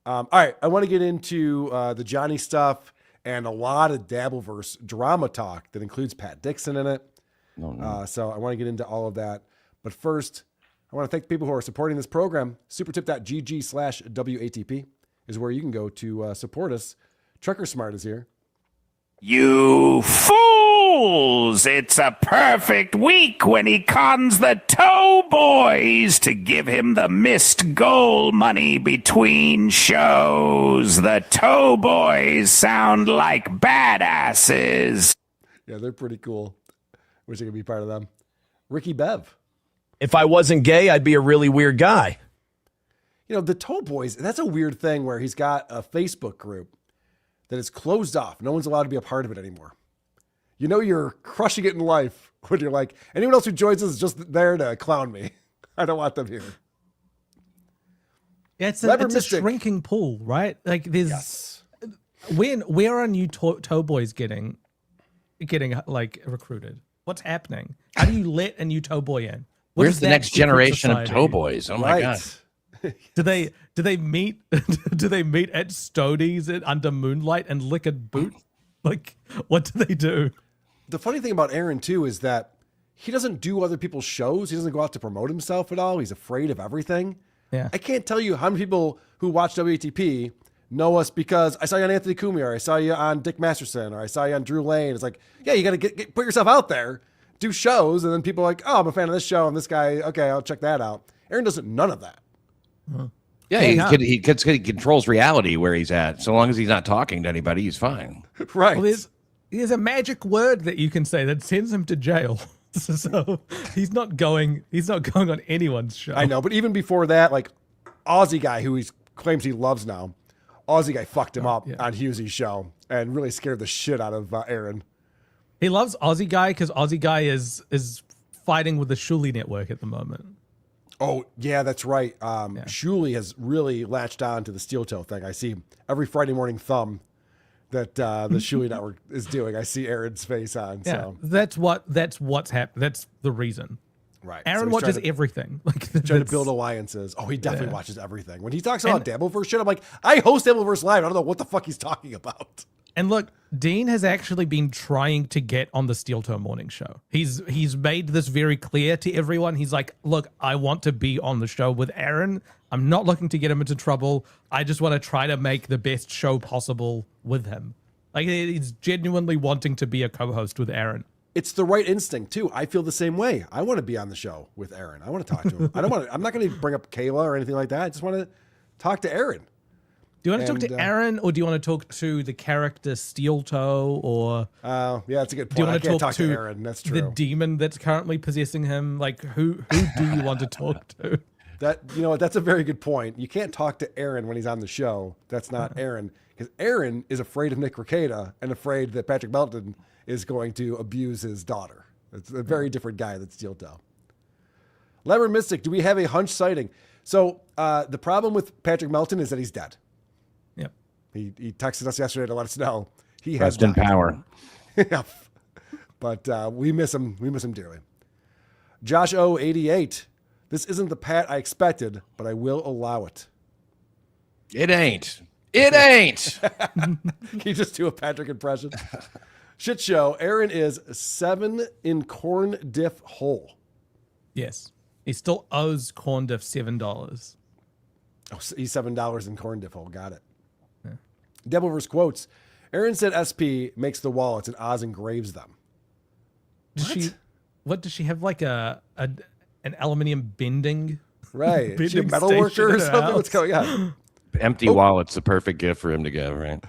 All right, I want to get into the Johnny stuff and a lot of Dabbleverse drama talk that includes Pat Dixon in it. So I want to get into all of that. But first, I want to thank the people who are supporting this program. Supertip.gg/WATP is where you can go to support us. Trucker Smart is here. You fools! It's a perfect week when he cons the Toe Boys to give him the missed goal money between shows. The Toe Boys sound like badasses. Yeah, they're pretty cool. Wish I could be part of them. Ricky Bev. If I wasn't gay, I'd be a really weird guy. The Toe Boys, that's a weird thing where he's got a Facebook group that is closed off. No one's allowed to be a part of it anymore. You're crushing it in life when you're like, anyone else who joins us is just there to clown me. I don't want them here. Yeah, it's a shrinking pool, right? Like there's where are new toe boys getting like recruited? What's happening? How do you let a new toe boy in? What Where's is the that next secret generation of society? toe boys? Oh my God. Do they meet do they meet at Stonies under moonlight and lick a boot? Like what do they do? The funny thing about Aaron too is that he doesn't do other people's shows. He doesn't go out to promote himself at all. He's afraid of everything. Yeah. I can't tell you how many people who watch WATP know us because I saw you on Anthony Cumia, or I saw you on Dick Masterson, or I saw you on Drew Lane. It's like, yeah, you got to put yourself out there, do shows, and then people are like, oh, I'm a fan of this show and this guy. Okay, I'll check that out. Aaron does none of that. Yeah, he controls reality where he's at. So long as he's not talking to anybody, he's fine. Right. Well, there's a magic word that you can say that sends him to jail. So he's not going on anyone's show. I know, but even before that, like Aussie guy who he claims he loves now, Aussie guy fucked him up on Hughesy's show and really scared the shit out of Aaron. He loves Aussie guy because Aussie guy is fighting with the Shuli network at the moment. Oh, yeah, that's right. Shuli has really latched on to the steel toe thing. I see every Friday morning thumb that the Shuli network is doing. I see Aaron's face on. Yeah, So that's what's happened. That's the reason. right. Aaron he's watches trying to, everything. Like trying to build alliances. Oh, he definitely watches everything. When he talks about Dabbleverse shit, I'm like, I host Dabbleverse Live. I don't know what the fuck he's talking about. And look, Dean has actually been trying to get on the Steel Toe Morning Show. He's made this very clear to everyone. He's like, look, I want to be on the show with Aaron. I'm not looking to get him into trouble. I just want to try to make the best show possible with him. Like he's genuinely wanting to be a co-host with Aaron. It's the right instinct too. I feel the same way. I want to be on the show with Aaron. I want to talk to him. I'm not going to bring up Kayla or anything like that. I just want to talk to Aaron. Do you want to talk to Aaron, or do you want to talk to the character Steel Toe, or yeah, that's a good point. do you want I to can't talk talk to Aaron. That's true. the demon that's currently possessing him? Like who do you want to talk to? That's a very good point. You can't talk to Aaron when he's on the show. That's not Aaron, because Aaron is afraid of Nick Rekieta and afraid that Patrick Melton is going to abuse his daughter. It's a very different guy than Steel Toe. Lever Mystic, do we have a hunch sighting? So the problem with Patrick Melton is that he's dead. Yep. He texted us yesterday to let us know he has Rest in died. power. Yeah. But we miss him. We miss him dearly. Josh O 88. This isn't the Pat I expected, but I will allow it. It ain't. It ain't. Can you just do a Patrick impression? Shit show. Aaron is 7 in corn diff hole. Yes. He still owes corn diff $7. Oh, so he's $7 in corn diff hole. Got it. Yeah. Dabbleverse quotes. Aaron said SP makes the wallets and Oz engraves them. What does she have, like an aluminium bending? Right. Is she a bending metal station worker or in her something? house? What's going on? Empty wallet's the perfect gift for him to give, right?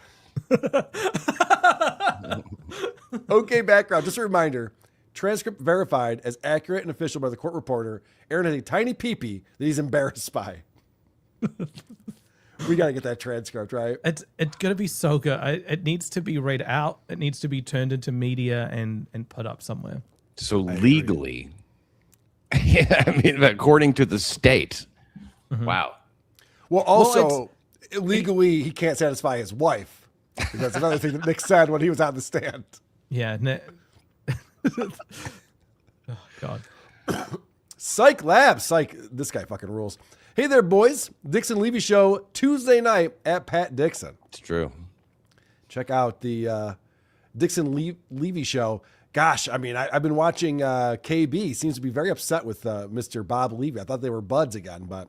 Okay, background. Just a reminder. Transcript verified as accurate and official by the court reporter. Aaron has a tiny peepee that he's embarrassed by. We got to get that transcript, right? It's going to be so good. It needs to be read out. It needs to be turned into media and put up somewhere. So legally, yeah, I mean, according to the state. Wow. Well, also, legally, he can't satisfy his wife. That's another thing that Nick said when he was on the stand. Yeah. Oh, God. Psych Labs. Psych. This guy fucking rules. Hey there, boys. Dixon Levy Show Tuesday night at Pat Dixon. It's true. Check out the Dixon Levy Show. Gosh, I mean, I've been watching KB. He seems to be very upset with Mr. Bob Levy. I thought they were buds again, but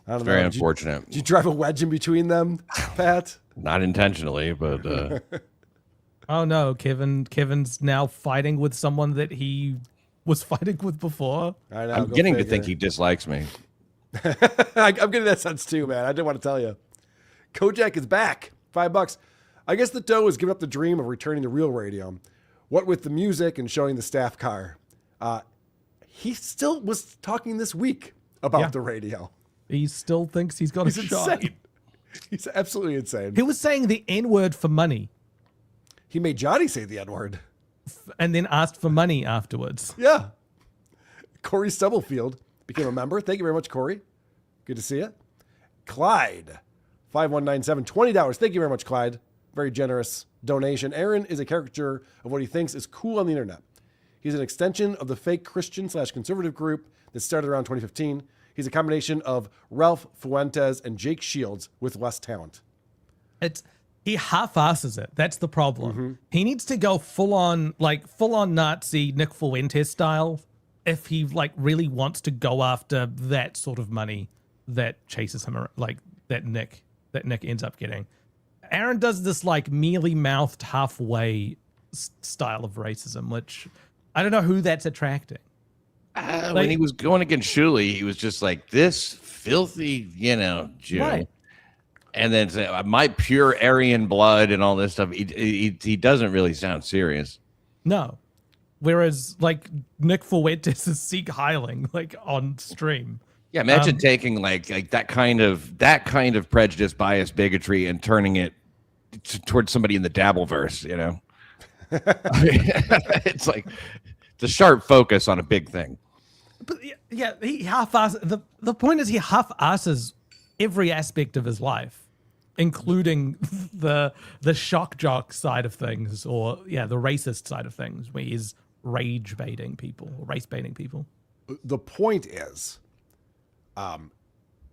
I don't know. Very unfortunate. Did you drive a wedge in between them, Pat? Not intentionally, but Oh no, Kevin's now fighting with someone that he was fighting with before. I know, I'm beginning to think he dislikes me. I'm getting that sense too, man. I didn't want to tell you. Kojak is back. $5. I guess the dough has given up the dream of returning to real radio. What with the music and showing the staff car. He still was talking this week about the radio. He still thinks he's got a shot. Insane. He's absolutely insane. He was saying the N-word for money. He made Johnny say the N-word. And then asked for money afterwards. Yeah. Corey Stubblefield became a member. Thank you very much, Corey. Good to see you. Clyde, 5197, $20. Thank you very much, Clyde. Very generous donation. Aaron is a caricature of what he thinks is cool on the internet. He's an extension of the fake Christian/conservative group that started around 2015. He's a combination of Ralph Fuentes and Jake Shields with less talent. He half-asses it. That's the problem. He needs to go full-on Nazi Nick Fuentes style if he really wants to go after that sort of money that chases him, that Nick ends up getting. Aaron does this mealy-mouthed halfway style of racism, which I don't know who that's attracting. When he was going against Shuley, he was just like this filthy, Jew. Right. And then my pure Aryan blood and all this stuff. He doesn't really sound serious. No. Whereas Nick Fuentes is Sieg Heiling on stream. Yeah, imagine taking like that kind of prejudice, bias, bigotry, and turning it towards somebody in the Dabbleverse. It's like the sharp focus on a big thing. But yeah, he half-asses. The point is he half-asses every aspect of his life, including the shock jock side of things, or the racist side of things, where he's rage baiting people or race baiting people. The point is, and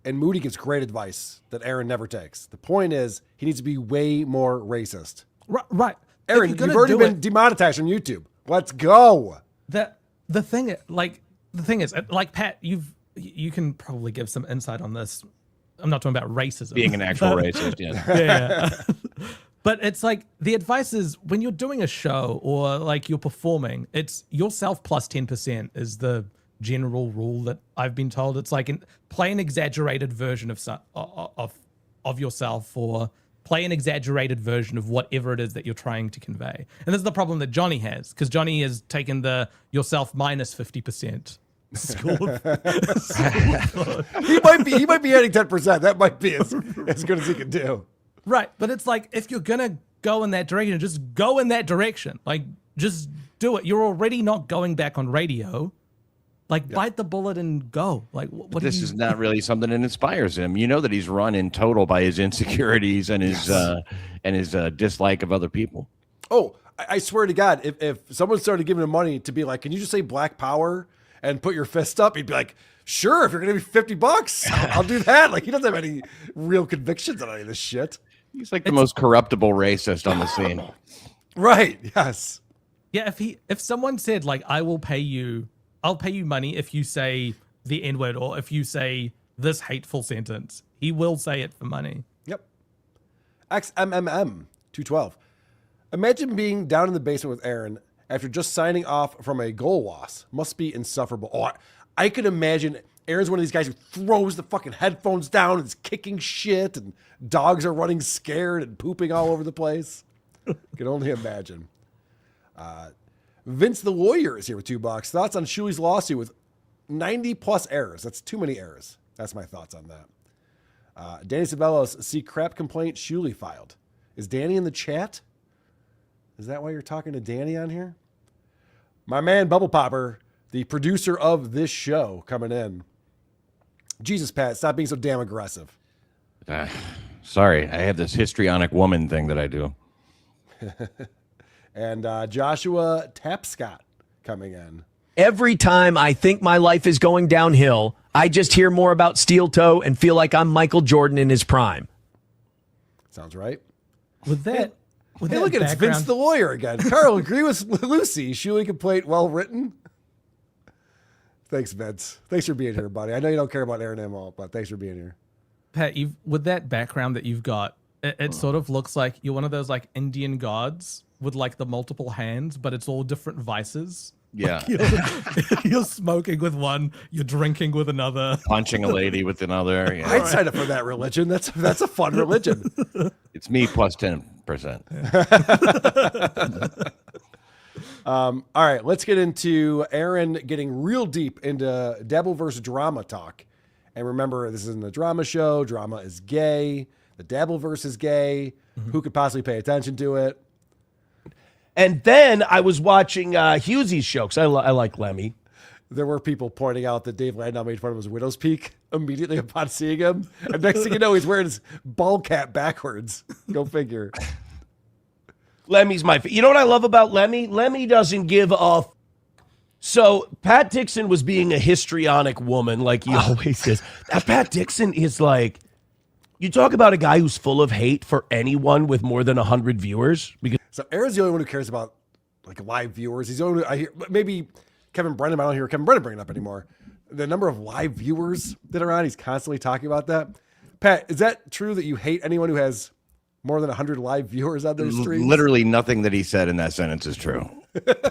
Moody gives great advice that Aaron never takes. The point is he needs to be way more racist. Right. Aaron, you've already been demonetized from YouTube. Let's go. The thing is, Pat, you can probably give some insight on this. I'm not talking about racism. Being an actual racist, yeah. Yeah. But it's the advice is when you're doing a show or you're performing, it's yourself plus 10% is the general rule that I've been told. It's play an exaggerated version of yourself, or play an exaggerated version of whatever it is that you're trying to convey. And this is the problem that Johnny has, because Johnny has taken the yourself minus 50% school. He might be adding 10%. That might be as good as he can do. Right. But it's if you're gonna go in that direction, just go in that direction. Just do it. You're already not going back on radio. Bite the bullet and go. What This is not really something that inspires him. You know that he's run in total by his insecurities and his dislike of other people. Oh, I swear to God, if someone started giving him money to be can you just say Black Power and put your fist up? He'd be like, sure, if you're going to be $50, I'll do that. He doesn't have any real convictions on any of this shit. He's the most corruptible racist on the scene. Right. Yes. Yeah, if someone said like I'll pay you money if you say the N-word or if you say this hateful sentence, he will say it for money. Yep. XMMM 212. Imagine being down in the basement with Aaron after just signing off from a goal loss. Must be insufferable. Oh, I could imagine Aaron's one of these guys who throws the fucking headphones down and is kicking shit, and dogs are running scared and pooping all over the place. Can only imagine. Vince the Lawyer is here with $2. Thoughts on Shuey's lawsuit with 90 plus errors? That's too many errors. That's my thoughts on that. Danny Sabelos, see crap complaint Shuley filed. Is Danny in the chat? Is that why you're talking to Danny on here? My man Bubble Popper, the producer of this show, coming in. Jesus, Pat, stop being so damn aggressive. Sorry, I have this histrionic woman thing that I do. And Joshua Tapscott coming in. Every time I think my life is going downhill, I just hear more about steel toe and feel like I'm Michael Jordan in his prime. Sounds right. With that, Hey, look at it. It's Vince the Lawyer again. Carl, agree with Lucy. Shuley complaint well written. Thanks, Vince. Thanks for being here, buddy. I know you don't care about Aaron Amall, but thanks for being here. Pat, with that background that you've got, it sort of looks like you're one of those like Indian gods with like the multiple hands, but it's all different vices. Yeah. Like you're smoking with one, you're drinking with another, Punching a lady with another. Yeah. I'd sign up for that religion. That's a fun religion. It's me plus 10%. All right, let's get into Aaron getting real deep into Dabbleverse drama talk. And remember, this isn't a drama show. Drama is gay. The Dabbleverse is gay. Who could possibly pay attention to it? And then I was watching Hughesy's show because I like Lemmy. There were people pointing out that Dave Landau made fun of his widow's peak immediately upon seeing him. And next thing you know, he's wearing his ball cap backwards. Go figure. Lemmy's my favorite. You know what I love about Lemmy? Lemmy doesn't give a So Pat Dixon was being a histrionic woman like he always is. Pat Dixon is like, you talk about a guy who's full of hate for anyone with more than 100 viewers. Because So Aaron's the only one who cares about like live viewers. He's the only I hear. Maybe Kevin Brennan. I don't hear Kevin Brennan bring it up anymore. The number of live viewers that are on, he's constantly talking about that. Pat, is that true that you hate anyone who has more than 100 live viewers on their streams? Literally nothing that he said in that sentence is true.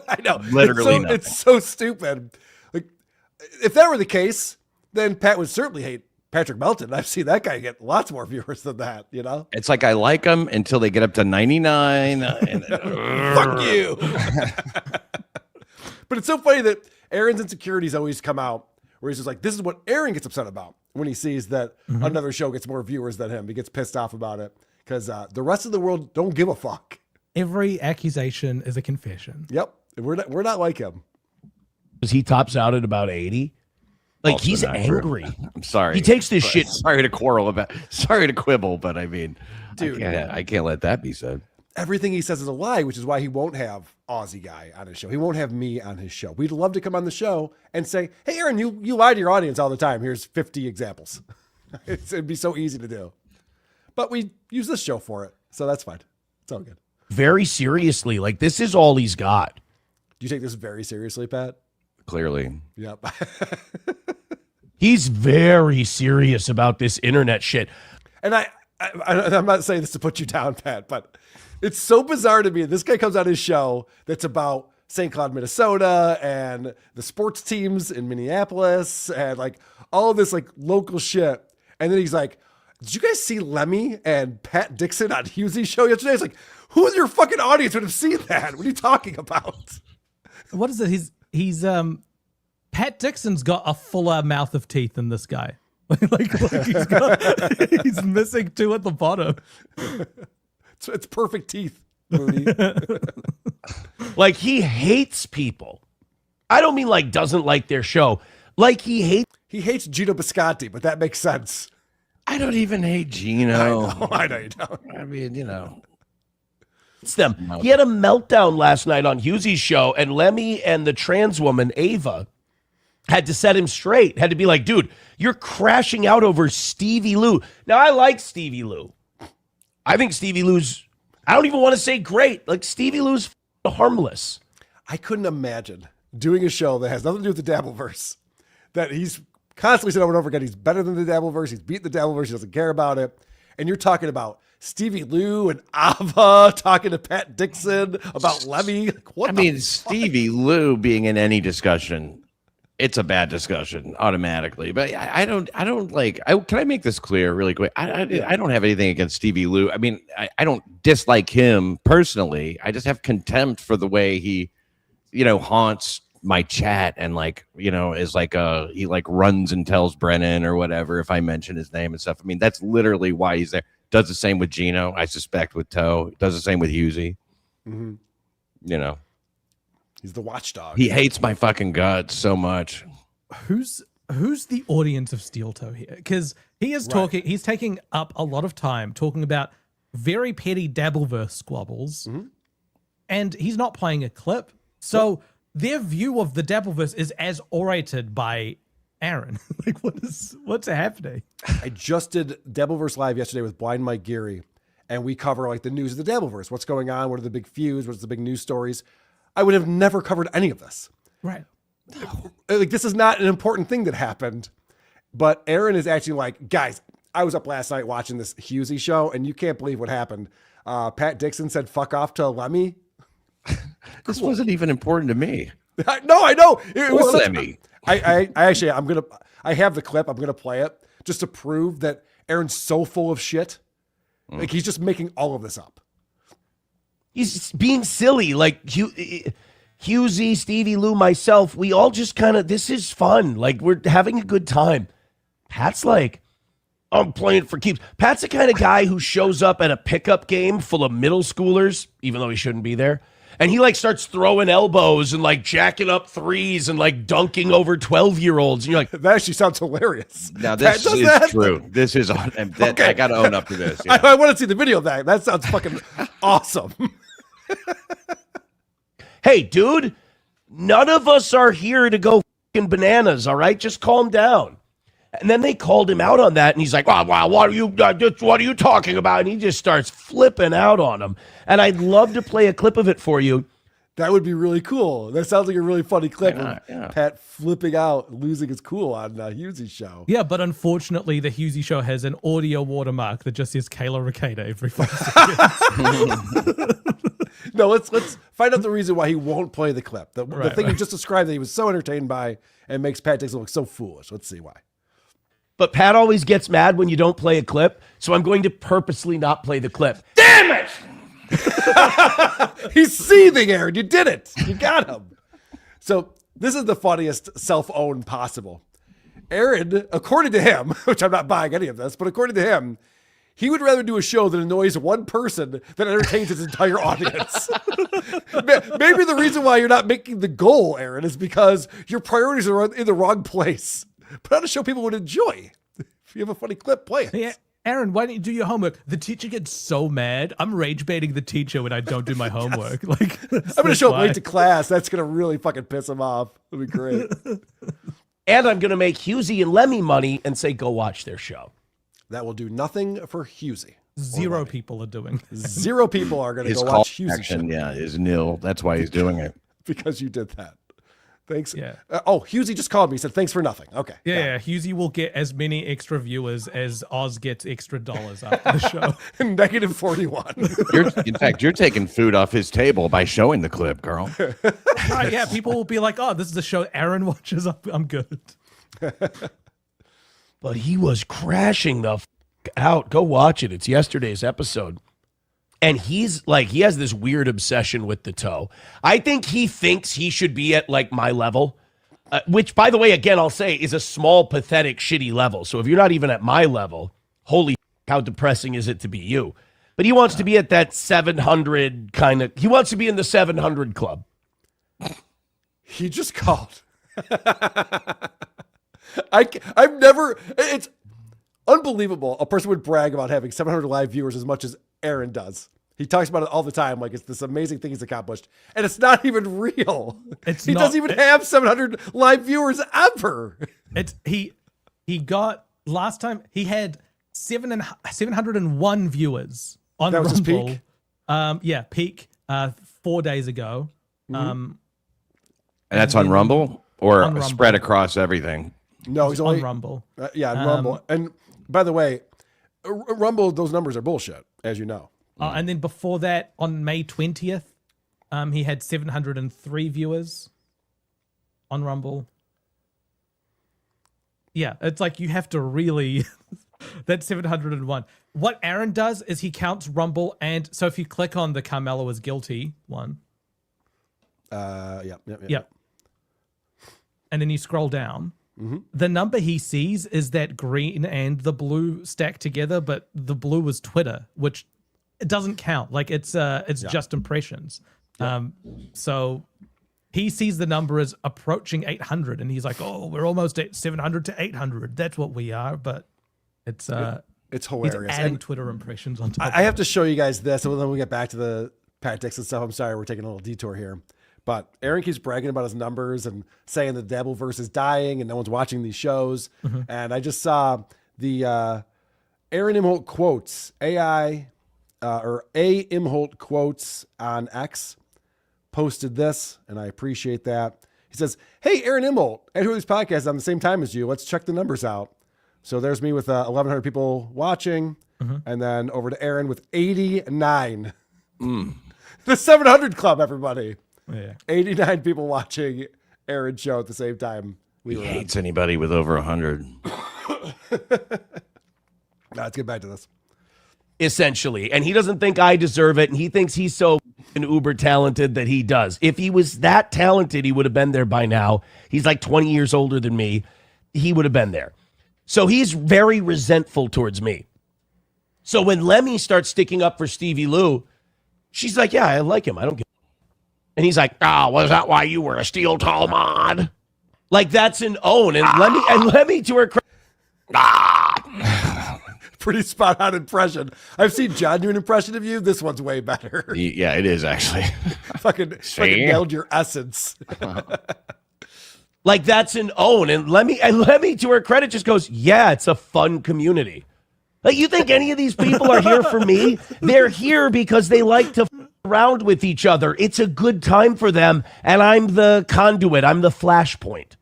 I know. Literally nothing. It's so stupid. Like, if that were the case, then Pat would certainly hate Patrick Melton. I've seen that guy get lots more viewers than that, you know? It's like I like them until they get up to 99. And Fuck you. But it's so funny that Aaron's insecurities always come out where he's just like, this is what Aaron gets upset about when he sees that another show gets more viewers than him. He gets pissed off about it because the rest of the world don't give a fuck. every accusation is a confession. Yep. We're not like him. Because he tops out at about 80. Like, Also he's not angry. true. I'm sorry. He takes this shit. Sorry to quibble, but I mean, Dude. I can't let that be said. Everything he says is a lie, which is why he won't have Aussie Guy on his show. He won't have me on his show. We'd love to come on the show and say, hey, Aaron, you lie to your audience all the time. Here's 50 examples. It'd be so easy to do. But we use this show for it. So that's fine. It's all good. Very seriously. Like, this is all he's got. Do you take this very seriously, Pat? Clearly. Yep. He's very serious about this internet shit. And I'm not saying this to put you down, Pat, but it's so bizarre to me. This guy comes on his show that's about St. Cloud, Minnesota, and the sports teams in Minneapolis, and like all this like local shit. And then he's like, did you guys see Lemmy and Pat Dixon on Hughesy's show yesterday? It's like, who in your fucking audience would have seen that? What are you talking about? What is it? He's Pat Dixon's got a fuller mouth of teeth than this guy. like he's missing two at the bottom. It's perfect teeth, Moody. Like, he hates people. I don't mean like doesn't like their show. Like, he hates Gino Bisconti, but that makes sense. I don't even hate Gino. I know you don't. I mean, you know. It's them. He had a meltdown last night on Hughesy's show, and Lemmy and the trans woman, Ava, had to set him straight. Had to be like, dude, you're crashing out over Stevie Lou. Now, I like Stevie Lou. I think Stevie Lou's I don't even want to say great. Like Stevie Lou's harmless. I couldn't imagine doing a show that has nothing to do with the Dabbleverse, that he's constantly saying over and over again, he's better than the Dabbleverse, he's beaten the Dabbleverse, he doesn't care about it. And you're talking about Stevie Lou and Ava talking to Pat Dixon about Lemmy. Like, what Stevie Lou being in any discussion, it's a bad discussion automatically. But I don't like. Can I make this clear really quick? I don't have anything against Stevie Lou. I mean, I don't dislike him personally. I just have contempt for the way he, haunts my chat and is like he like runs and tells Brennan or whatever if I mention his name and stuff. I mean, that's literally why he's there. Does the same with Gino, I suspect, with Toe. Does the same with Husey. Mm-hmm. He's the watchdog. He hates my fucking guts so much. Who's the audience of Steel Toe here? Because he is talking. He's taking up a lot of time talking about very petty Dabbleverse squabbles, and he's not playing a clip. So their view of the Dabbleverse is as orated by Aaron. Like, what's happening? I just did Dabbleverse Live yesterday with Blind Mike Geary, and we cover like the news of the Dabbleverse. What's going on? What are the big feuds? What's the big news stories? I would have never covered any of this. Right. Like, this is not an important thing that happened. But Aaron is actually like, guys, I was up last night watching this Husey show, and you can't believe what happened. Pat Dixon said, fuck off to Lemmy. This wasn't even important to me. No, I know. It was such, Lemmy. I have the clip. I'm going to play it just to prove that Aaron's so full of shit. Like, he's just making all of this up. He's being silly. Like Husey, Stevie Lou, myself, we all just kind of, this is fun. Like, we're having a good time. Pat's like, I'm playing for keeps. Pat's the kind of guy who shows up at a pickup game full of middle schoolers, even though he shouldn't be there. And he like starts throwing elbows and like jacking up threes and like dunking over 12-year-olds. And you're like, that actually sounds hilarious. Now this is true. This is okay. I got to own up to this. Yeah. I want to see the video of that. That sounds fucking awesome. Hey, dude, none of us are here to go fucking bananas. All right, just calm down. And then they called him out on that, and he's like, "Wow, what are you talking about?" And he just starts flipping out on him. And I'd love to play a clip of it for you. That would be really cool. That sounds like a really funny clip. Yeah. Pat flipping out, losing his cool on Husey's show. Yeah, but unfortunately, the Husey show has an audio watermark that just says Kayla Ricada every 5 seconds. No, let's find out the reason why he won't play the clip. The thing you just described that he was so entertained by and makes Pat Dixon look so foolish. Let's see why. But Pat always gets mad when you don't play a clip, so I'm going to purposely not play the clip. Damn it! He's seething, Aaron. You did it. You got him. So this is the funniest self-own possible. Aaron, according to him, which I'm not buying any of this, but according to him, he would rather do a show that annoys one person than entertains his entire audience. Maybe the reason why you're not making the goal, Aaron, is because your priorities are in the wrong place. Put on a show people would enjoy. If you have a funny clip, play it. Yeah, Aaron, why don't you do your homework? The teacher gets so mad. I'm rage baiting the teacher when I don't do my homework. Like, I'm going to show up late to class. That's going to really fucking piss him off. It'll be great. And I'm going to make Husey and Lemmy money and say, go watch their show. That will do nothing for Husey. Zero people are doing it. 0 people are going to go call watch Husey action, show. yeah, is nil. That's why he's doing it. Because you did that. Thanks. Yeah. Husey just called me. He said, thanks for nothing. Okay. Yeah, Husey will get as many extra viewers as Oz gets extra dollars after the show. Negative 41. In fact, you're taking food off his table by showing the clip, girl. Right, yeah, people will be like, oh, this is a show Aaron watches. I'm good. But he was crashing the out. Go watch it. It's yesterday's episode. And he's like, he has this weird obsession with the toe. I think he thinks he should be at like my level, which, by the way, again, I'll say is a small, pathetic, shitty level. So if you're not even at my level, holy, how depressing is it to be you? But he wants to be at that 700 kind of, he wants to be in the 700 club. He just called. I've never, it's unbelievable. A person would brag about having 700 live viewers as much as Aaron does. He talks about it all the time, like it's this amazing thing he's accomplished, and it's not even real. He doesn't even have 700 live viewers ever. He got last time he had 701 viewers on that was Rumble. his peak? Yeah, peak 4 days ago. And that's on Rumble or on Rumble. spread across everything? No, he's only on Rumble. Yeah, on Rumble. And by the way, Rumble, those numbers are bullshit, as you know. And then before that, on May 20th, he had 703 viewers on Rumble. Yeah, it's like you have to really... That's 701. What Aaron does is he counts Rumble, and so if you click on the Carmelo is guilty one. Yeah. And then you scroll down. The number he sees is that green and the blue stacked together, but the blue was Twitter, which it doesn't count. Like it's just impressions. So he sees the number as approaching 800, and he's like, "Oh, we're almost at 700 to 800. That's what we are." But it's hilarious. He's adding And Twitter impressions on top. I have to show you guys this, and then we'll get back to the Pat Dixon stuff. I'm sorry, we're taking a little detour here. But Aaron keeps bragging about his numbers and saying the Dabbleverse is dying and no one's watching these shows. And I just saw the Aaron Imholt quotes, or A. Imholt quotes on X posted this, and I appreciate that. He says, "Hey, Aaron Imholt, I hear these podcasts on the same time as you. Let's check the numbers out." So there's me with 1,100 people watching, and then over to Aaron with 89. The 700 Club, everybody. Yeah. 89 people watching Aaron's show at the same time. He hates anybody with over 100. Let's get back to this. Essentially. And he doesn't think I deserve it. And he thinks he's so uber talented that he does. If he was that talented, he would have been there by now. He's like 20 years older than me. He would have been there. So he's very resentful towards me. So when Lemmy starts sticking up for Stevie Lou, she's like, "Yeah, I like him. I don't get." And he's like, "Was that why you were a Steel Toe mod?" Like that's an own. And Lemmy to her credit. Pretty spot on impression. I've seen John do an impression of you. This one's way better. Yeah, it is actually. fucking nailed your essence. Like that's an own. And Lemmy to her credit just goes, "Yeah, it's a fun community." Like you think any of these people are here for me? They're here because they like to around with each other. It's a good time for them, and I'm the conduit. I'm the flashpoint.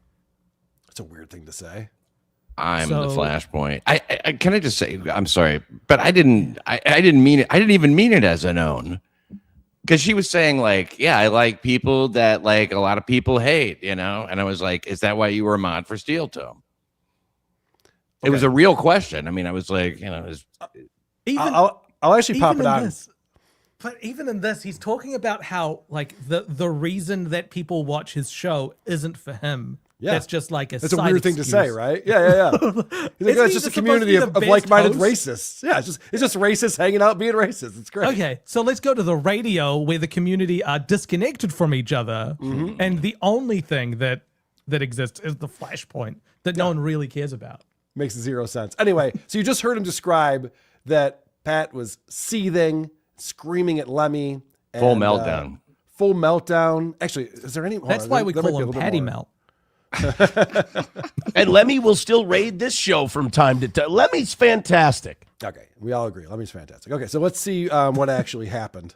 That's a weird thing to say. I'm the flashpoint. I can I just say I'm sorry, but I didn't mean it. I didn't even mean it as an own. Because she was saying like, yeah, I like people that like a lot of people hate, And I was like, is that why you were a mod for Steel Toe? It was a real question. I mean, I was like, I'll actually pop it on. But even in this, he's talking about how like the reason that people watch his show isn't for him. Yeah. That's just like It's a weird thing to say, right? Yeah. It's just a community of like-minded racists. Yeah, it's just racists hanging out being racist. It's great. Okay, so let's go to the radio where the community are disconnected from each other, and the only thing that exists is the flashpoint that no one really cares about. Makes zero sense. Anyway, so you just heard him describe that Pat was seething, screaming at Lemmy. And, full meltdown. Full meltdown. Actually, is there any? That's why we call him Patty Melt. And Lemmy will still raid this show from time to time. Lemmy's fantastic. Okay, we all agree. Lemmy's fantastic. Okay, so let's see what actually happened.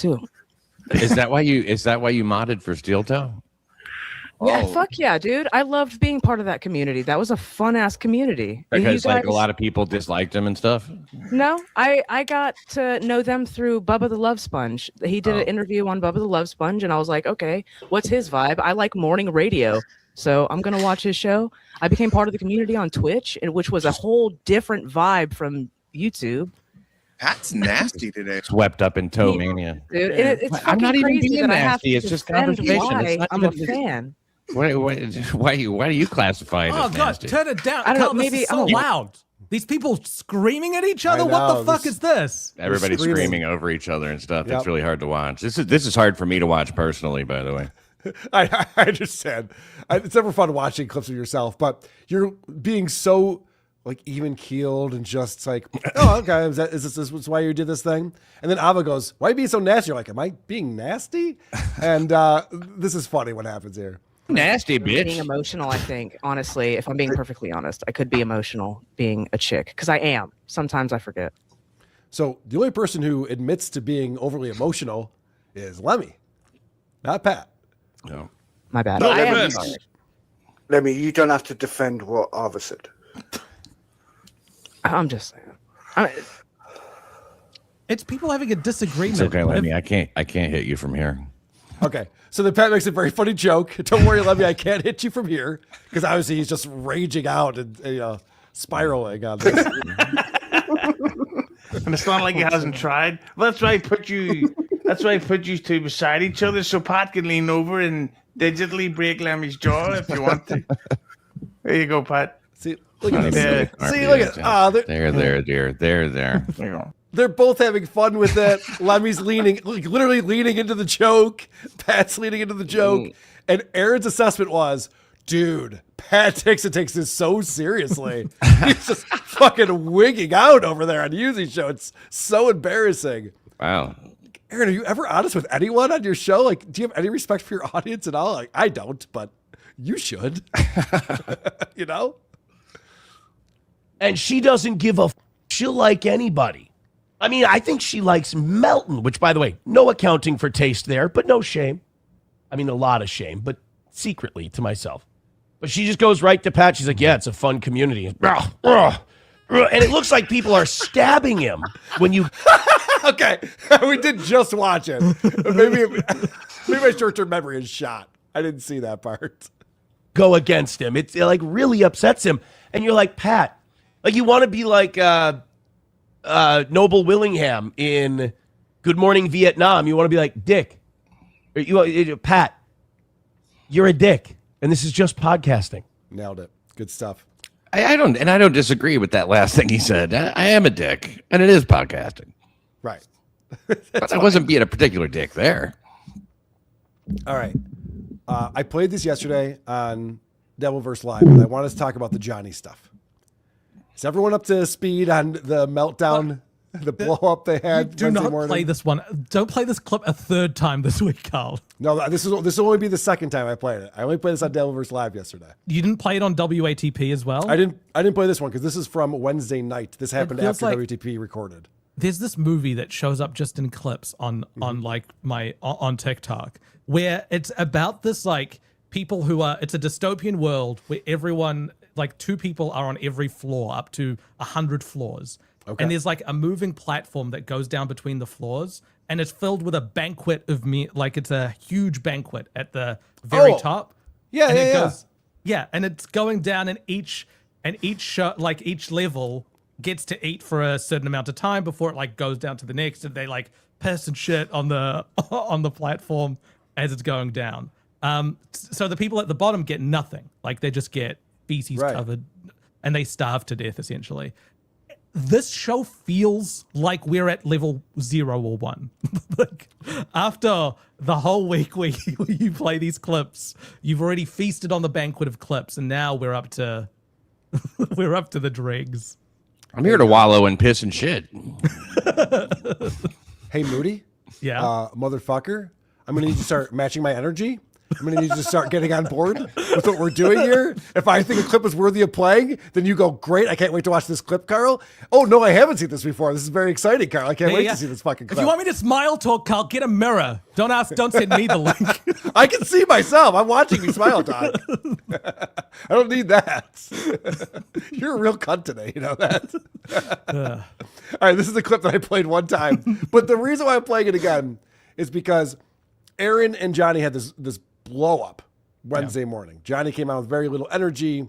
Is that why you modded for Steel Toe? Yeah, fuck yeah, dude. I loved being part of that community. That was a fun ass community. Because like a lot of people disliked him and stuff? No, I got to know them through Bubba the Love Sponge. He did an interview on Bubba the Love Sponge, and I was like, okay, what's his vibe? I like morning radio, so I'm going to watch his show. I became part of the community on Twitch, which was a whole different vibe from YouTube. Pat's nasty today. Swept up in toe mania. Dude, it's I'm not even crazy being that I have nasty. to It's just defend conversation. why I'm a fan. Why do you classify it Oh as God, nasty? turn it down. I don't know, Carl, this maybe is so loud. These people screaming at each other. What the fuck is this? Everybody's screaming over each other and stuff. It's really hard to watch. This is hard for me to watch personally, by the way. I understand. It's never fun watching clips of yourself, but you're being so like even keeled and just like, oh, okay, is this why you did this thing? And then Ava goes, "Why are you being so nasty?" You're like, "Am I being nasty?" And this is funny what happens here. Nasty bitch. Being emotional, I think, honestly, if I'm being perfectly honest, I could be emotional being a chick because I am. Sometimes I forget. So the only person who admits to being overly emotional is Lemmy, not Pat. No. My bad. No, I am Lemmy. sorry. Lemmy, you don't have to defend what Ava said. I'm just saying. It's people having a disagreement. It's okay, Lemmy. I can't hit you from here. Okay, so then Pat makes a very funny joke. Don't worry, Lemmy, I can't hit you from here, because obviously he's just raging out and spiraling on this. And it's not like he hasn't tried. Well, that's why I put you. That's why I put you two beside each other so Pat can lean over and digitally break Lemmy's jaw if you want to. There you go, Pat. See, look at this. See, look at There, dear. There. There you go. They're both having fun with it. Lemmy's literally leaning into the joke. Pat's leaning into the joke. And Aaron's assessment was, dude, Pat Dixon takes this so seriously. He's just fucking wigging out over there on Yuzi's show. It's so embarrassing. Wow. Aaron, are you ever honest with anyone on your show? Like, do you have any respect for your audience at all? Like, I don't, but you should. You know? And she doesn't give a she'll like anybody. I mean, I think she likes Melton, which, by the way, no accounting for taste there, but no shame. I mean, a lot of shame, but secretly to myself. But she just goes right to Pat. She's like, yeah, it's a fun community. And it looks like people are stabbing him when you... Okay, we did just watch it. Maybe my short-term memory is shot. I didn't see that part. Go against him. It like really upsets him. And you're like, Pat, like you want to be like Noble Willingham in Good Morning Vietnam. You want to be like Dick. Pat, you're a dick. And this is just podcasting. Nailed it. Good stuff. I don't disagree with that last thing he said. I am a dick, and it is podcasting. Right. But I wasn't being a particular dick there. All right. I played this yesterday on Dabbleverse Live, and I wanted to talk about the Johnny stuff. Is everyone up to speed on the meltdown, the blow up they had? Do not play this one. Don't play this clip a third time this week, Carl. No, this will only be the second time I played it. I only played this on Dabbleverse Live yesterday. You didn't play it on WATP as well? I didn't play this one because this is from Wednesday night. This happened after WATP recorded. There's this movie that shows up just in clips on TikTok where it's about this like people who are, it's a dystopian world where everyone, like 2 people are on every floor up to 100 floors. Okay. And there's like a moving platform that goes down between the floors and it's filled with a banquet of like it's a huge banquet at the very top. Yeah, yeah. And it's going down and each show, like each level gets to eat for a certain amount of time before it like goes down to the next, and they like piss and shit on the platform as it's going down. So the people at the bottom get nothing. Like they just get feces covered and they starve to death essentially. This show feels like we're at level 0 or 1. Like after the whole week where you play these clips, you've already feasted on the banquet of clips, and now we're up to the dregs. I'm here to wallow in piss and shit. Hey, Moody. Yeah. Motherfucker. I'm going to need you to start matching my energy. I'm going to need you to start getting on board with what we're doing here. If I think a clip is worthy of playing, then you go, great. I can't wait to watch this clip, Carl. Oh, no, I haven't seen this before. This is very exciting, Carl. I can't wait to see this fucking clip. If you want me to smile talk, Carl, get a mirror. Don't send me the link. I can see myself. I'm watching me smile talk. I don't need that. You're a real cunt today. You know that? All right, this is a clip that I played one time. But the reason why I'm playing it again is because Aaron and Johnny had this blow up Wednesday morning. Johnny came out with very little energy.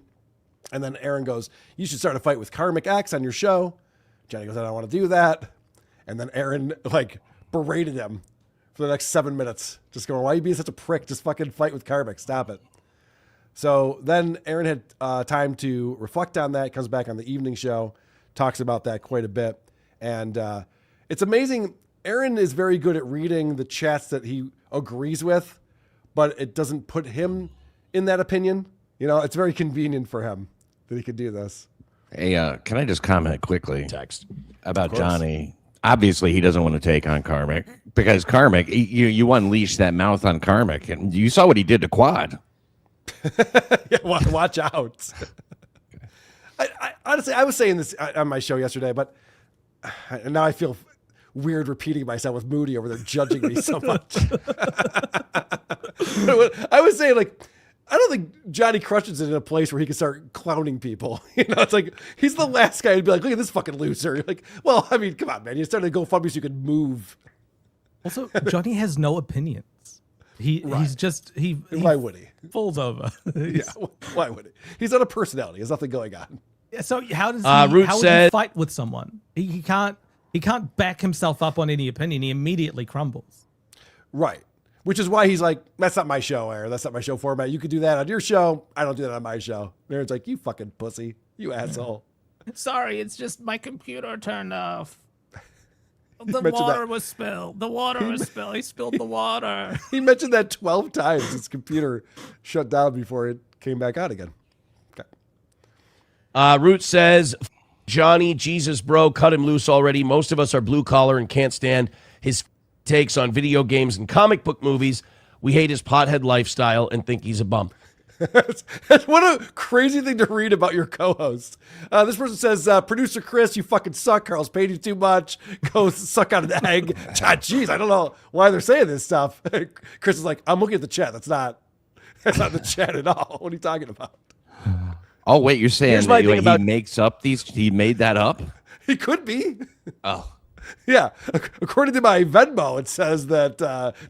And then Aaron goes, you should start a fight with Karmic X on your show. Johnny goes, I don't want to do that. And then Aaron like berated him for the next 7 minutes. Just going, why are you being such a prick? Just fucking fight with Karmic. Stop it. So then Aaron had time to reflect on that. Comes back on the evening show. Talks about that quite a bit. And it's amazing. Aaron is very good at reading the chats that he agrees with, but it doesn't put him in that opinion. You know, it's very convenient for him that he could do this. Hey, can I just comment quickly? Text about Johnny. Obviously, he doesn't want to take on Karmic because Karmic, you unleashed that mouth on Karmic, and you saw what he did to Quad. Yeah, watch out. I honestly, I was saying this on my show yesterday, but And now I feel weird repeating myself with Moody over there judging me so much. I was saying, like, I don't think Johnny Crutch is in a place where he can start clowning people. You know, it's like he's the last guy to be like, look at this fucking loser. You're like, well, I mean, come on, man. You started to GoFundMe so you could move. Also, Johnny has no opinions. He's just why would he? Falls over. Yeah, why would he? He's not a personality. There's nothing going on. Yeah, so how does he would he fight with someone? He can't back himself up on any opinion. He immediately crumbles. Right. Which is why he's like, that's not my show, Aaron. That's not my show format. You could do that on your show. I don't do that on my show. And Aaron's like, you fucking pussy. You asshole. Sorry, it's just my computer turned off. The mentioned water that. was spilled. The water was spilled. He spilled the water. He mentioned that 12 times. His computer shut down before it came back on again. Okay. Root says, Johnny, Jesus, bro, cut him loose already. Most of us are blue collar and can't stand his takes on video games and comic book movies. We hate his pothead lifestyle and think he's a bum. What a crazy thing to read about your co-host. This person says, producer Chris, you fucking suck. Carl's paid you too much. Go suck on an egg. Jeez, I don't know why they're saying this stuff. Chris is like, I'm looking at the chat. That's not the chat at all. What are you talking about? Oh, wait, you're saying Here's my that thing about- he makes up these? He made that up? He could be. Oh. Yeah, according to my Venmo, it says that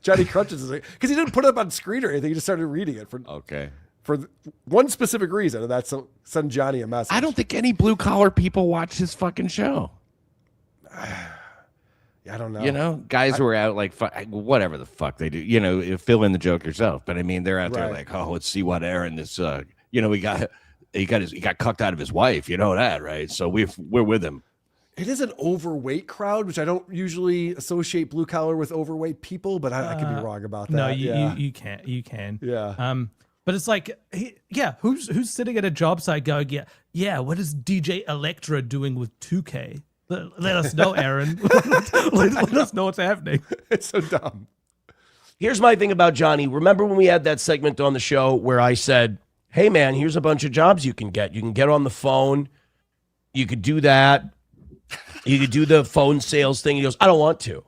Johnny Crutches is because he didn't put it up on screen or anything. He just started reading it for one specific reason, and that's to send Johnny a message. I don't think any blue collar people watch his fucking show. I don't know. You know, guys who are out like whatever the fuck they do. You know, fill in the joke yourself. But I mean, they're out there like, oh, let's see what Aaron this. You know, he got cucked out of his wife. You know that, right? So we're with him. It is an overweight crowd, which I don't usually associate blue collar with overweight people, but I could be wrong about that. No, you can. Yeah. But it's like, who's sitting at a job site going, yeah, what is DJ Electra doing with 2K? Let us know, Aaron. let us know what's happening. It's so dumb. Here's my thing about Johnny. Remember when we had that segment on the show where I said, hey, man, here's a bunch of jobs you can get. You can get on the phone. You could do that. You could do the phone sales thing. He goes, I don't want to.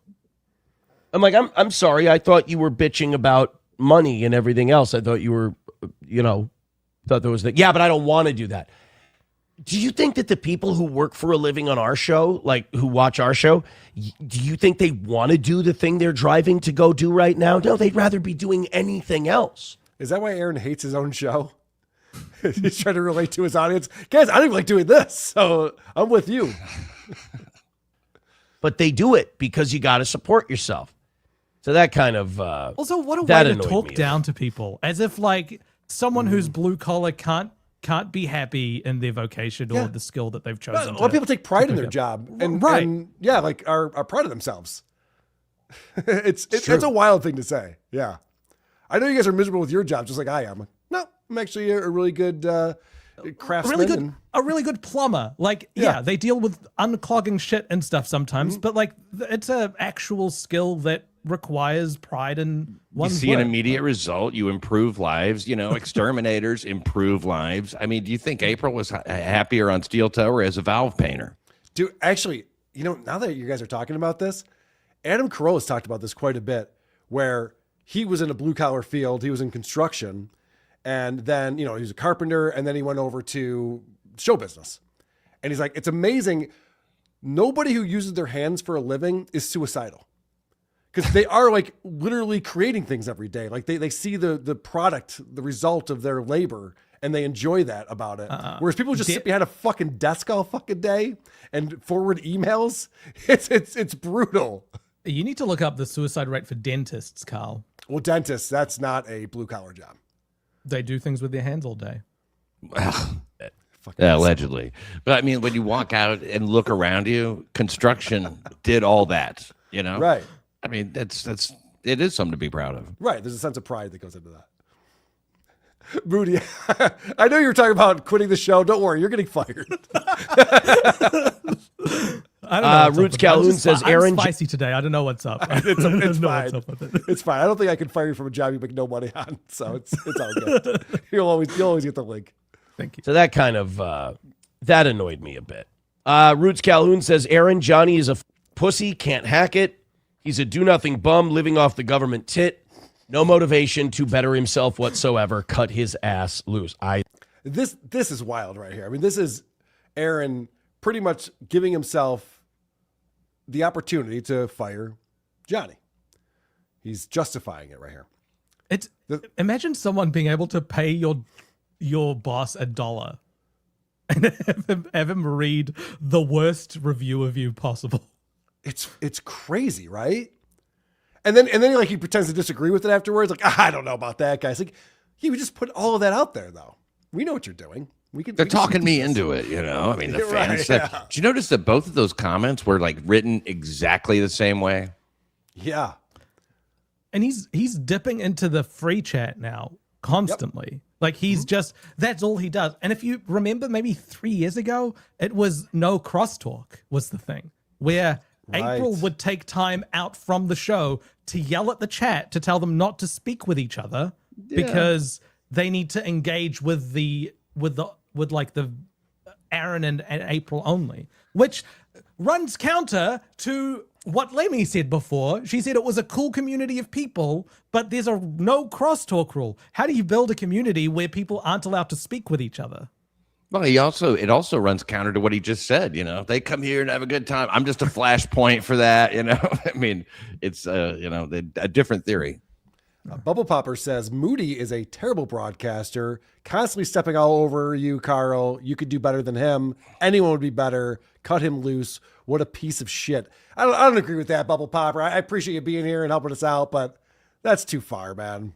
I'm like, I'm sorry. I thought you were bitching about money and everything else. I thought you were, thought there was that. Yeah, but I don't want to do that. Do you think that the people who work for a living on our show, like who watch our show, do you think they want to do the thing they're driving to go do right now? No, they'd rather be doing anything else. Is that why Aaron hates his own show? He's trying to relate to his audience. Guys, I don't even like doing this, so I'm with you. But they do it because you got to support yourself. So that kind of also, what a way to talk down to people, as if like someone who's blue collar can't be happy in their vocation or the skill that they've chosen. A lot of people take pride in their job, and like are proud of themselves. It's a wild thing to say. Yeah, I know you guys are miserable with your job, just like I am. No, I'm actually a really good craftsman. A really good plumber. Like, they deal with unclogging shit and stuff sometimes, but like it's a actual skill that requires pride in one's You see an immediate result. You improve lives. You know, exterminators improve lives. I mean, do you think April was happier on Steel Toe or as a valve painter? Dude, actually, now that you guys are talking about this, Adam Carolla has talked about this quite a bit, where he was in a blue collar field. He was in construction. And then, he was a carpenter, and then he went over to show business. And he's like, it's amazing. Nobody who uses their hands for a living is suicidal. Because they are like literally creating things every day. Like they see the product, the result of their labor, and they enjoy that about it. Whereas people just sit behind a fucking desk all fucking day and forward emails. It's brutal. You need to look up the suicide rate for dentists, Carl. Well, dentists, that's not a blue collar job. They do things with their hands all day. Well, allegedly. But I mean, when you walk out and look around you, construction did all that, Right. I mean, it is something to be proud of. Right. There's a sense of pride that goes into that. Moody, I know you were talking about quitting the show. Don't worry, you're getting fired. I don't know. Roots Calhoun says, Aaron. I'm spicy today. I don't know what's up. It's fine. It's fine. I don't think I can fire you from a job you make no money on. So it's all good. You'll always get the link. Thank you. So that kind of, that annoyed me a bit. Roots Calhoun says, Aaron, Johnny is a pussy, can't hack it. He's a do-nothing bum living off the government tit. No motivation to better himself whatsoever. Cut his ass loose. This is wild right here. I mean, this is Aaron pretty much giving himself the opportunity to fire Johnny. He's justifying it right here. Imagine someone being able to pay your boss $1 and have him read the worst review of you possible. It's crazy, right? And then he pretends to disagree with it afterwards. Like, I don't know about that, guys. Like, he would just put all of that out there, though. We know what you're doing. They're talking me into it, I mean, the fans. Did you notice that both of those comments were like written exactly the same way? Yeah. And he's dipping into the free chat now constantly. Yep. Like he's just, that's all he does. And if you remember maybe 3 years ago, it was no crosstalk was the thing where April would take time out from the show to yell at the chat to tell them not to speak with each other because they need to engage with the Aaron and April only, which runs counter to what Lemmy said before. She said it was a cool community of people, but there's a no crosstalk rule. How do you build a community where people aren't allowed to speak with each other? Well, it also runs counter to what he just said. They come here and have a good time. I'm just a flashpoint for that. I mean, it's a different theory. Bubble Popper says Moody is a terrible broadcaster, constantly stepping all over you, Carl. You could do better than him. Anyone would be better. Cut him loose. What a piece of shit. I don't agree with that, Bubble Popper. I appreciate you being here and helping us out, but that's too far, man.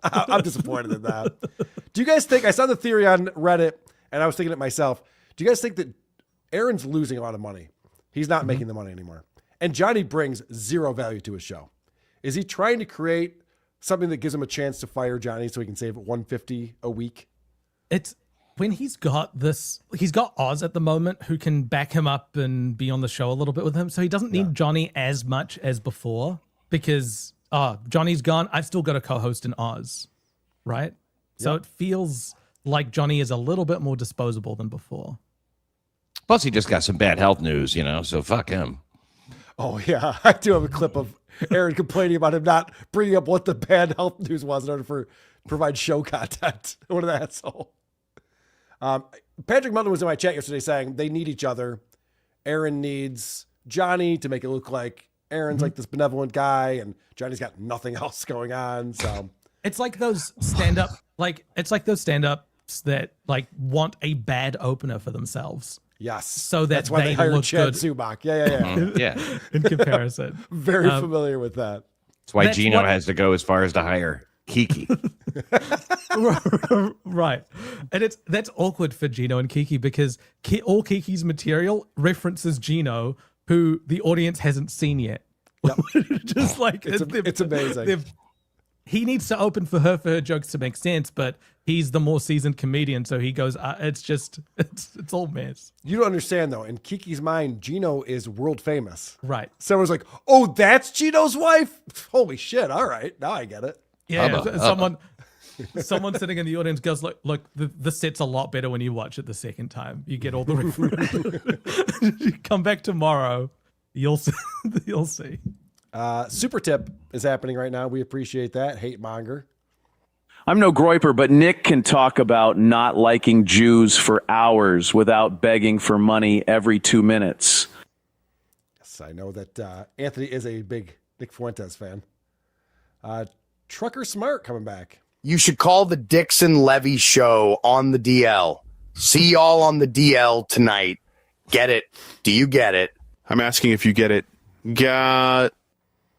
I'm disappointed in that. Do you guys think, I saw the theory on Reddit and I was thinking it myself. Do you guys think that Aaron's losing a lot of money? He's not making the money anymore. And Johnny brings zero value to his show. Is he trying to create something that gives him a chance to fire Johnny so he can save $150 a week? It's when he's got Oz at the moment who can back him up and be on the show a little bit with him. So he doesn't need Johnny as much as before because Johnny's gone. I've still got a co-host in Oz, right? So it feels like Johnny is a little bit more disposable than before. Plus, he just got some bad health news, so fuck him. Oh, yeah. I do have a clip of Aaron complaining about him not bringing up what the bad health news was in order to provide show content. What an asshole. Patrick Mullen was in my chat yesterday saying they need each other. Aaron needs Johnny to make it look like Aaron's like this benevolent guy and Johnny's got nothing else going on. So it's like those stand-up, that want a bad opener for themselves. Yes. So that's why they hired Chad Zubak. Yeah. Yeah. In comparison. Very familiar with that. That's why Gino has to go as far as to hire Kiki. Right. And that's awkward for Gino and Kiki because all Kiki's material references Gino, who the audience hasn't seen yet. Yep. Just like it's amazing. He needs to open for her jokes to make sense, but he's the more seasoned comedian, so he goes, it's all mess. You don't understand, though. In Kiki's mind, Gino is world famous. Right. Someone's like, oh, that's Gino's wife? Holy shit. All right. Now I get it. Yeah. Someone sitting in the audience goes, look, the set's a lot better when you watch it the second time. You get all the references. You come back tomorrow, you'll see. Super tip is happening right now. We appreciate that. Hate monger. I'm no Groiper, but Nick can talk about not liking Jews for hours without begging for money every 2 minutes. Yes, I know that Anthony is a big Nick Fuentes fan. Trucker Smart coming back. You should call the Dixon Levy show on the DL. See y'all on the DL tonight. Get it? Do you get it? I'm asking if you get it.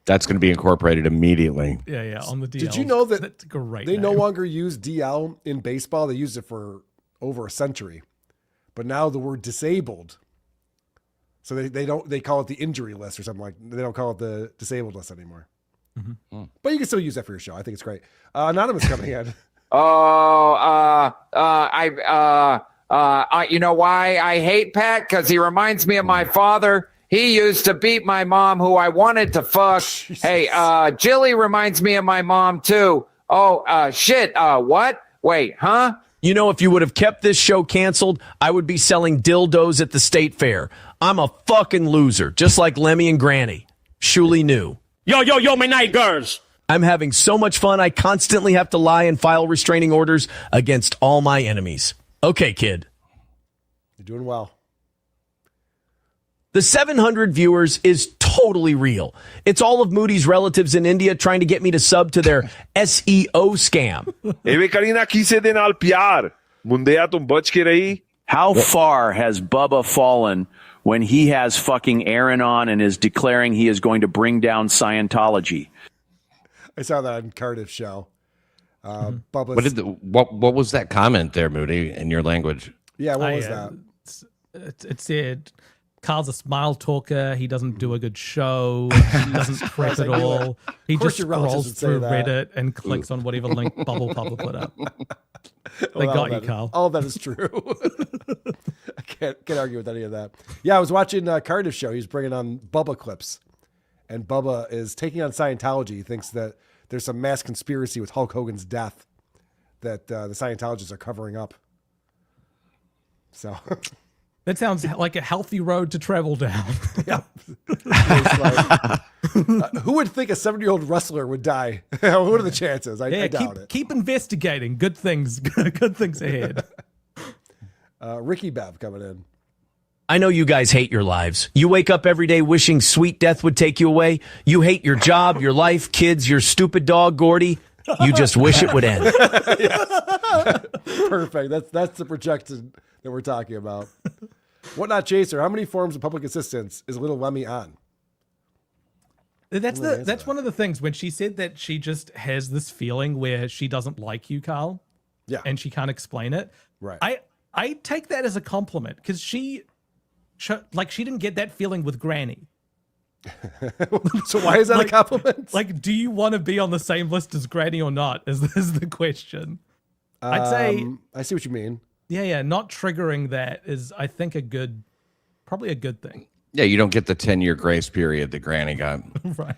That's going to be incorporated immediately. Yeah, on the DL. Did you know that that's great? They no longer use DL in baseball? They used it for over a century, but now the word disabled. So they call it the injury list or something like. They don't call it the disabled list anymore. Mm-hmm. But you can still use that for your show. I think it's great. Anonymous coming in. You know why I hate Pat? Because he reminds me of my father. He used to beat my mom, who I wanted to fuck. Jesus. Hey, Jilly reminds me of my mom, too. Oh, shit. What? Wait, huh? You know, if you would have kept this show canceled, I would be selling dildos at the state fair. I'm a fucking loser, just like Lemmy and Granny. Shuli knew. Yo, my night girls. I'm having so much fun, I constantly have to lie and file restraining orders against all my enemies. Okay, kid. You're doing well. The 700 viewers is totally real. It's all of Moody's relatives in India trying to get me to sub to their SEO scam. How far has Bubba fallen when he has fucking Aaron on and is declaring he is going to bring down Scientology? I saw that on Cardiff's show. What was that comment there, Moody, in your language? Yeah, what was that? It said, Carl's a smile talker. He doesn't do a good show. He doesn't prep at all. He just scrolls through Reddit and clicks on whatever link Bubble Papa put up. They got you, Carl. All that is true. I can't argue with any of that. Yeah, I was watching Cardiff's show. He's bringing on Bubba clips. And Bubba is taking on Scientology. He thinks that there's some mass conspiracy with Hulk Hogan's death that the Scientologists are covering up. So... That sounds like a healthy road to travel down. Yeah. Who would think a 7-year-old wrestler would die? What are the chances? I doubt it. Keep investigating. Good things. Good things ahead. Ricky Bev coming in. I know you guys hate your lives. You wake up every day wishing sweet death would take you away. You hate your job, your life, kids, your stupid dog, Gordy. You just wish it would end. Perfect. That's the projection that we're talking about. Whatnot Chaser, how many forms of public assistance is little Lemmy on? That's one of the things when she said that she just has this feeling where she doesn't like you, Carl. Yeah. And she can't explain it. Right. I take that as a compliment because she didn't get that feeling with Granny. So why is that a compliment? Like, do you want to be on the same list as Granny or not? Is the question. I'd say I see what you mean. Yeah. Not triggering that is, I think, probably a good thing. Yeah, you don't get the 10-year grace period that Granny got. Right.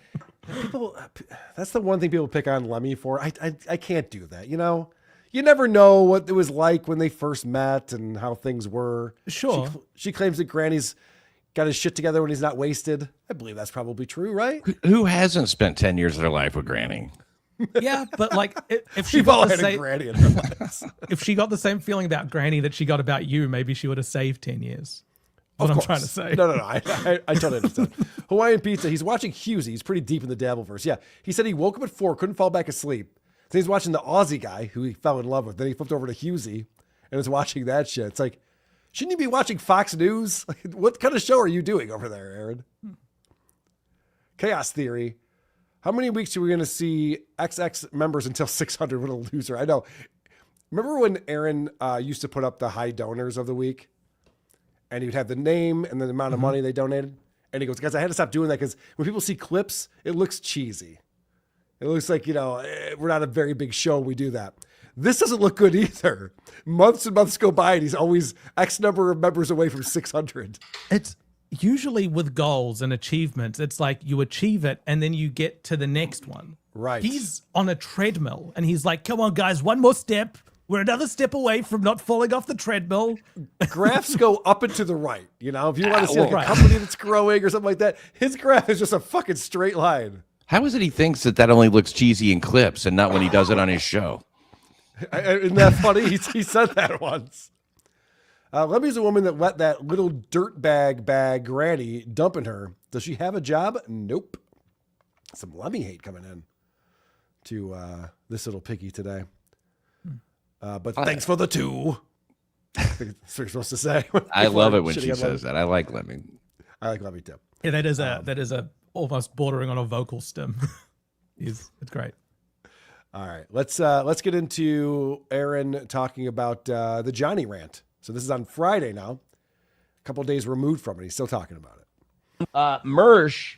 That's the one thing people pick on Lemmy for. I can't do that. You know, you never know what it was like when they first met and how things were. Sure. She claims that Granny's got his shit together when he's not wasted. I believe that's probably true, right? Who hasn't spent 10 years of their life with Granny? Yeah, but like if she We've all had a Granny in our lives. If she got the same feeling about Granny that she got about you, maybe she would have saved 10 years. Of What I'm course. trying to say. No. I totally understand. Hawaiian Pizza. He's watching Husey. He's pretty deep in the Dabbleverse. Yeah. He said he woke up at 4, couldn't fall back asleep. So he's watching the Aussie guy who he fell in love with. Then he flipped over to Husey and was watching that shit. It's like, shouldn't you be watching Fox News? Like, what kind of show are you doing over there, Aaron? Chaos Theory. How many weeks are we going to see XX members until 600? What a loser. I know. Remember when Aaron used to put up the high donors of the week? And he would have the name and the amount of money they donated. And he goes, guys, I had to stop doing that because when people see clips, it looks cheesy. It looks like, we're not a very big show when we do that. This doesn't look good either. Months and months go by and he's always X number of members away from 600. It's usually with goals and achievements. It's like you achieve it and then you get to the next one. Right. He's on a treadmill and he's like, come on, guys, one more step. We're another step away from not falling off the treadmill. Graphs go up and to the right. If you want to see like a company that's growing or something like that, his graph is just a fucking straight line. How is it he thinks that only looks cheesy in clips and not when he does it on his show? Isn't that funny? He said that once. Lemmy's a woman that let that little dirtbag Granny dump in her. Does she have a job? Nope. Some Lemmy hate coming in to this little Piggy today. But thanks for the 2. I think that's what you're supposed to say. I love it when she says that. I like Lemmy. I like Lemmy too. Yeah, that is a almost bordering on a vocal stem. It's great. All right, let's get into Aaron talking about the Johnny rant. So this is on Friday now, a couple of days removed from it. He's still talking about it. Mersh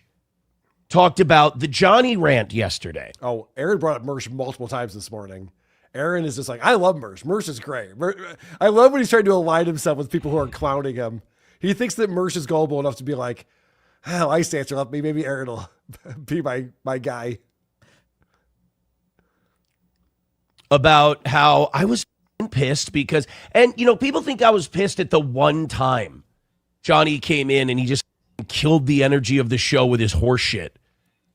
talked about the Johnny rant yesterday. Oh, Aaron brought up Mersh multiple times this morning. Aaron is just like, I love Mersh. Mersh is great. I love when he's trying to align himself with people who are clowning him. He thinks that Mersh is gullible enough to be like, hell, Ice Dancer left me. Maybe Aaron will be my guy. About how I was pissed because, and people think I was pissed at the one time Johnny came in and he just killed the energy of the show with his horse shit.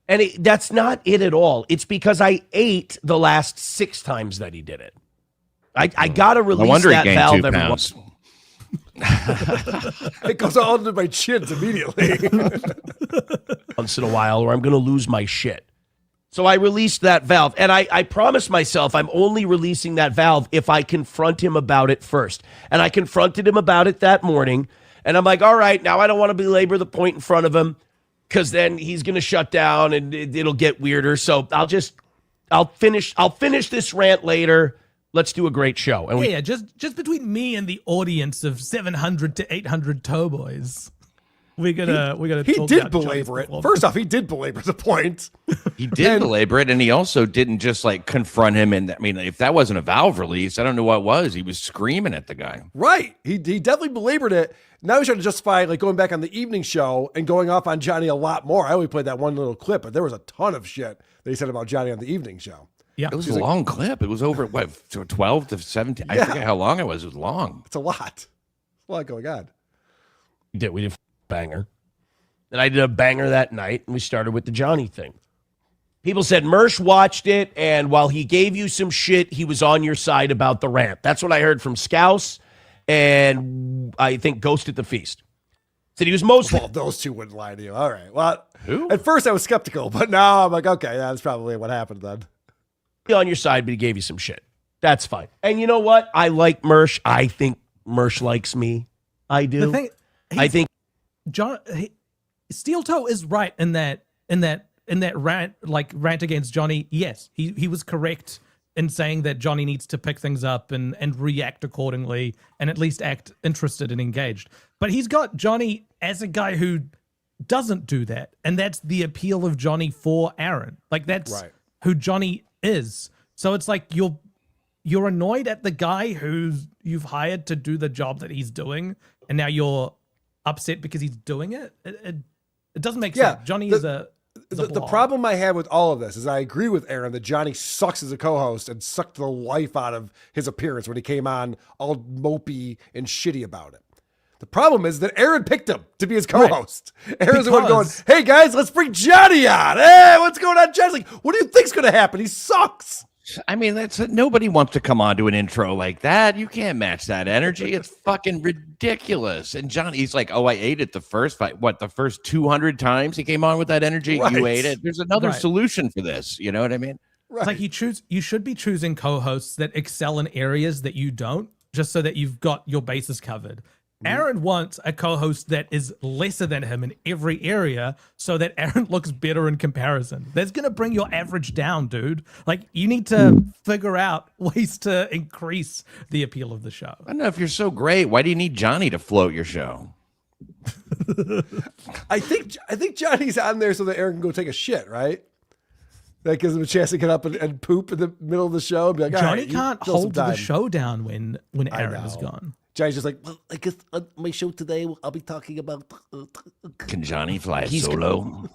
And that's not it at all. It's because I ate the last 6 times that he did it. I got to release that valve every once. It goes all into my chins immediately. Once in a while, or I'm going to lose my shit. So I released that valve. And I promised myself I'm only releasing that valve if I confront him about it first. And I confronted him about it that morning. And I'm like, all right, now I don't want to belabor the point in front of him because then he's going to shut down and it'll get weirder. So I'll finish this rant later. Let's do a great show. And just between me and the audience of 700 to 800 Towboys, we're gonna. He did belabor it. First off, he did belabor the point. He did belabor it, and he also didn't just like confront him. And I mean, if that wasn't a valve release, I don't know what was. He was screaming at the guy. Right. He definitely belabored it. Now he's trying to justify like going back on the evening show and going off on Johnny a lot more. I only played that one little clip, but there was a ton of shit that he said about Johnny on the evening show. Yeah, it was a long clip. It was over 12 to 17. Yeah. I forget how long it was. It was long. It's a lot. A lot going on. We did a banger. And I did a banger that night, and we started with the Johnny thing. People said Mersh watched it, and while he gave you some shit, he was on your side about the rant. That's what I heard from Scouse, and I think Ghost at the Feast. Said he was mostly. Well, those two wouldn't lie to you. All right. Well, who? At first I was skeptical, but now I'm like, okay, that's probably what happened then. On your side, but he gave you some shit. That's fine. And you know what? I like Mersh. I think Mersh likes me. I do. I think Steel Toe is right in that rant against Johnny. Yes, he was correct in saying that Johnny needs to pick things up and react accordingly and at least act interested and engaged. But he's got Johnny as a guy who doesn't do that, and that's the appeal of Johnny for Aaron. Like that's who Johnny is. So it's like you're annoyed at the guy who you've hired to do the job that he's doing, and now you're upset because he's doing it. It doesn't make sense. Johnny is a the problem I have with all of this is I agree with Aaron that Johnny sucks as a co-host and sucked the life out of his appearance when he came on all mopey and shitty about it. The problem is that Aaron picked him to be his co-host. Right. Aaron's the one going, hey guys, let's bring Johnny on. Hey, what's going on? Johnny's like, what do you think's going to happen? He sucks. I mean, nobody wants to come on to an intro like that. You can't match that energy. It's fucking ridiculous. And Johnny's like, oh, I ate it the first fight. What, the first 200 times he came on with that energy? Right. You ate it. There's another solution for this. You know what I mean? Right. It's like you should be choosing co-hosts that excel in areas that you don't, just so that you've got your bases covered. Aaron wants a co-host that is lesser than him in every area so that Aaron looks better in comparison. That's going to bring your average down, dude. Like, you need to figure out ways to increase the appeal of the show. I don't know, if you're so great, why do you need Johnny to float your show? I think Johnny's on there so that Aaron can go take a shit, right? That gives him a chance to get up and poop in the middle of the show and be like, Johnny can't hold the show down when Aaron is gone. Johnny's just like, well, I guess on my show today, I'll be talking about. Can Johnny fly solo?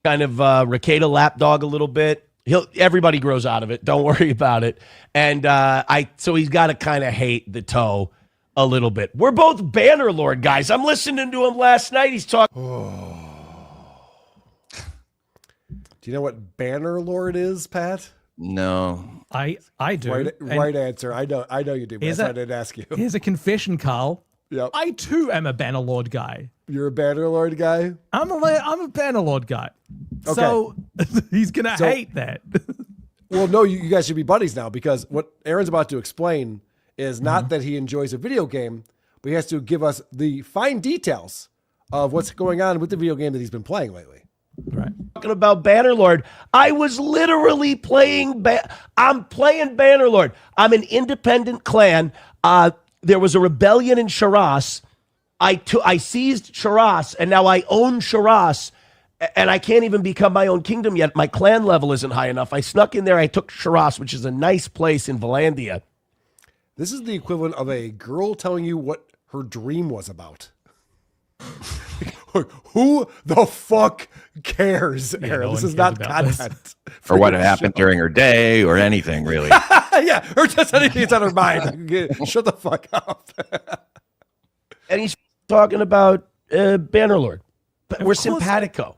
Kind of Ricada lapdog a little bit. Everybody grows out of it. Don't worry about it. And so he's got to kind of hate the toe a little bit. We're both Bannerlord guys. I'm listening to him last night. He's talking. Do you know what Bannerlord is, Pat? No, I do. Right answer. I know you do. But I didn't ask you. Here's a confession, Carl. Yep. I too am a Bannerlord guy. You're a Bannerlord guy? I'm a Bannerlord guy. Okay. So he's gonna hate that. Well, no, you guys should be buddies now, because what Aaron's about to explain is not that he enjoys a video game, but he has to give us the fine details of what's going on with the video game that he's been playing lately. Right. Talking about Bannerlord, I was literally playing. I'm playing Bannerlord. I'm an independent clan. There was a rebellion in Shiraz. I seized Shiraz, and now I own Shiraz, and I can't even become my own kingdom yet. My clan level isn't high enough. I snuck in there. I took Shiraz, which is a nice place in Valandia. This is the equivalent of a girl telling you what her dream was about. Who the fuck cares, Aaron? No this is not content. Or what happened during her day or anything, really. Yeah, or just anything that's on her mind. Shut the fuck up. And he's talking about Bannerlord. But we're simpatico.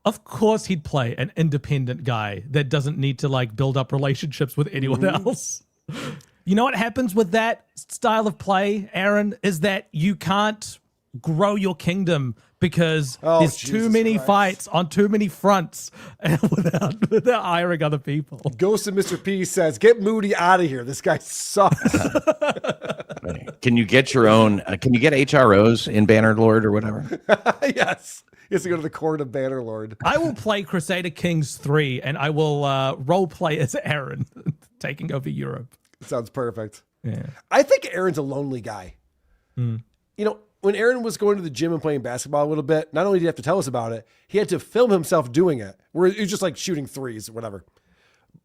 Of course he'd play an independent guy that doesn't need to like build up relationships with anyone else. You know what happens with that style of play, Aaron, is that you can't grow your kingdom because there's too many fights on too many fronts without hiring other people. Ghost of Mr. P says, get Moody out of here. This guy sucks. Can you get your own, can you get HROs in Bannerlord or whatever? Yes. He has to go to the court of Bannerlord. I will play Crusader Kings 3 and I will role play as Aaron taking over Europe. Sounds perfect. Yeah. I think Aaron's a lonely guy. You know, when Aaron was going to the gym and playing basketball a little bit, not only did he have to tell us about it, he had to film himself doing it, where he was just like shooting threes or whatever.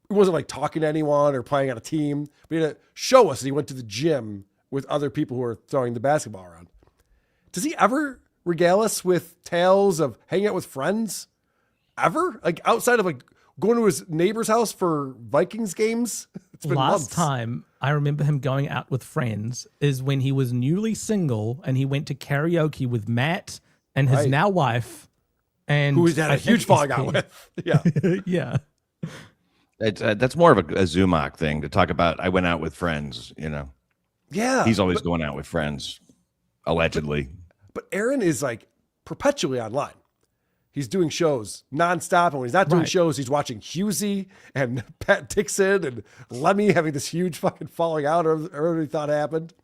He wasn't like talking to anyone or playing on a team, but he had to show us that he went to the gym with other people who were throwing the basketball around. Does he ever regale us with tales of hanging out with friends? Ever? Like outside of like going to his neighbor's house for Vikings games? It's been Last months. time I remember him going out with friends is when he was newly single and he went to karaoke with Matt and his now wife, and who he's had a huge falling out with. Yeah. Yeah. That's more of a Zumock thing to talk about. I went out with friends, you know. Yeah. He's always going out with friends, allegedly. But Aaron is like perpetually online. He's doing shows nonstop. And when he's not doing shows, he's watching Husey and Pat Dixon and Lemmy having this huge fucking falling out or everybody thought happened.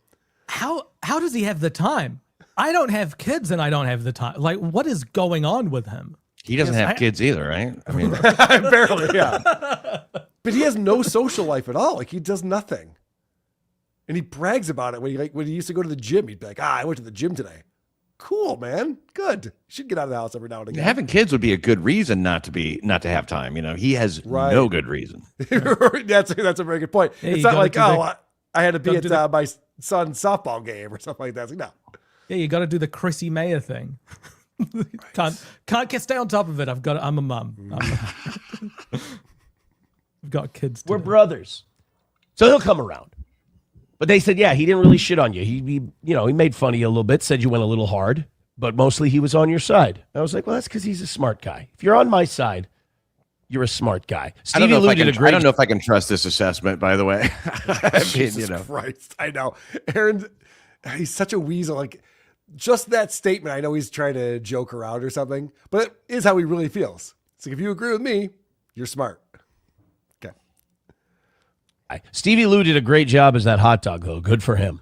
How does he have the time? I don't have kids and I don't have the time. Like, what is going on with him? He doesn't have kids either, right? I mean, barely, yeah. But he has no social life at all. Like he does nothing. And he brags about it when he used to go to the gym. He'd be like, I went to the gym today. Cool, man. Good. You should get out of the house every now and again. having kids would be a good reason not to have time. You know, he has no good reason. That's a very good point. Yeah, it's not like, I had to be at my son's softball game or something like that. It's like, no. Yeah, you got to do the Chrissy Mayer thing. Can't stay on top of it. I'm a mum. I've got kids. We're brothers. So he'll come around. But they said, yeah, he didn't really shit on you. He made fun of you a little bit, said you went a little hard, but mostly he was on your side. I was like, well, that's because he's a smart guy. If you're on my side, you're a smart guy. I don't know if I can trust this assessment, by the way. Jesus Christ. I know. Aaron, he's such a weasel. Like, just that statement, I know he's trying to joke around or something, but it is how he really feels. It's like, if you agree with me, you're smart. Stevie Lou did a great job as that hot dog, though. Good for him.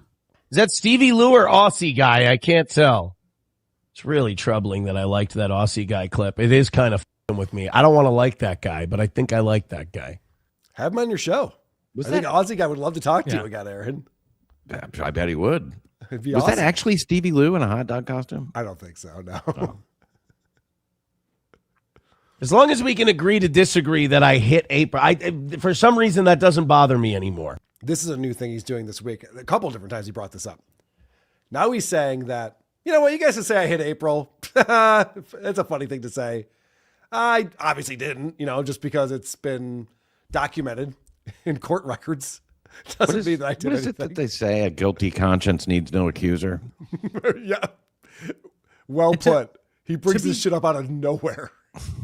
Is that Stevie Lou or Aussie guy? I can't tell. It's really troubling that I liked that Aussie guy clip. It is kind of f***ing with me. I don't want to like that guy, but I think I like that guy. Have him on your show. I think Aussie guy would love to talk to you again, Aaron. I bet he would. It'd be Was awesome. that actually Stevie Lou in a hot dog costume? I don't think so, no. Oh. As long as we can agree to disagree that I hit April, for some reason that doesn't bother me anymore. This is a new thing he's doing this week. A couple of different times he brought this up. Now he's saying that, you know what, you guys can say I hit April. It's a funny thing to say. I obviously didn't, just because it's been documented in court records. Doesn't mean that I did What is anything. it that they say? A guilty conscience needs no accuser. Yeah. Well put. He brings this shit up out of nowhere.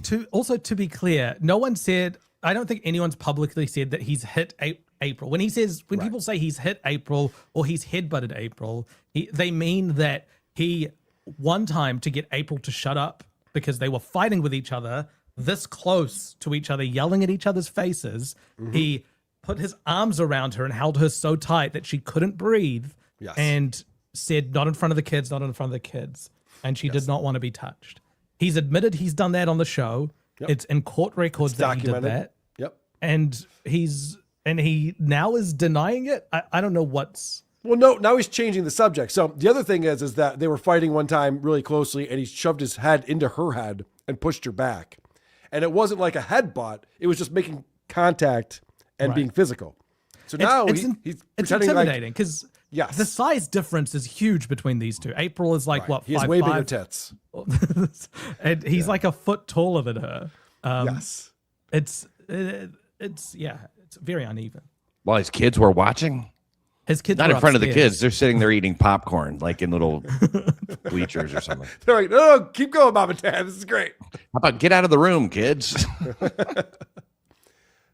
To be clear, no one said, I don't think anyone's publicly said that he's hit April. When people say he's hit April or he's headbutted April, they mean that he one time to get April to shut up because they were fighting with each other this close to each other, yelling at each other's faces. He put his arms around her and held her so tight that she couldn't breathe and said, not in front of the kids, not in front of the kids. And she did not want to be touched. He's admitted he's done that on the show. Yep. It's in court records that he did that. Yep. And he now is denying it. I don't know what's. Well, no, now he's changing the subject. So the other thing is that they were fighting one time really closely and he shoved his head into her head and pushed her back. And it wasn't like a headbutt. It was just making contact and being physical. So now he's it's pretending intimidating because the size difference is huge between these two. April is like what? He has 5'5"? way bigger tits. And he's like a foot taller than her. Yes. It's very uneven. While his kids were watching? His kids not were in front of the upstairs. kids. They're sitting there eating popcorn, like in little bleachers or something. They're like, no, keep going, Mom and Dad. This is great. How about get out of the room, kids?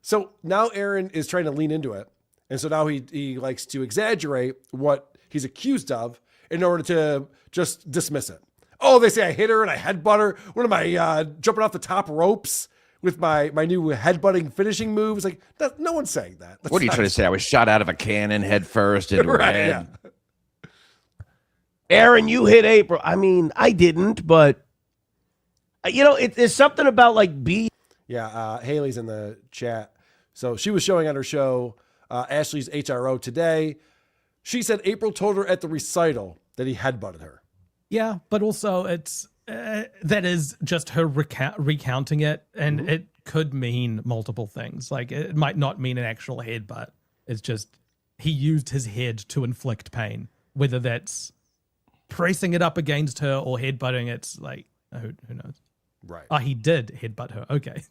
So now Aaron is trying to lean into it. And so now he likes to exaggerate what he's accused of in order to just dismiss it. Oh, they say I hit her and I headbutt her. What am I, jumping off the top ropes with my new headbutting finishing moves? Like, no one's saying that. That's What are you not- trying to say? I was shot out of a cannon head first into her Right, head. yeah. Aaron, you hit April. I mean, I didn't, but there's something about like Yeah, Haley's in the chat. So she was showing on her show, Ashley's HRO today. She said April told her at the recital that he headbutted her. Yeah, but also it's that is just her recounting it, and it could mean multiple things. Like it might not mean an actual headbutt. It's just he used his head to inflict pain. Whether that's pressing it up against her or headbutting, it's like who knows? Right. Oh, he did headbutt her. Okay.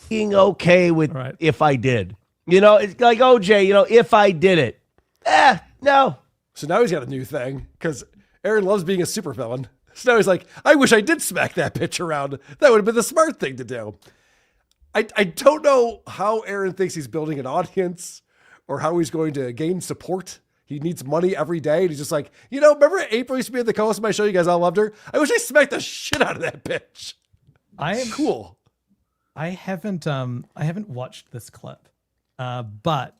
being okay with if I did. It's like OJ, if I did it. No. So now he's got a new thing because Aaron loves being a supervillain. So now he's like, I wish I did smack that bitch around. That would have been the smart thing to do. I don't know how Aaron thinks he's building an audience or how he's going to gain support. He needs money every day. And he's just like, remember April used to be at the co-host of my show? You guys all loved her. I wish I smacked the shit out of that bitch. I am cool. I haven't watched this clip, but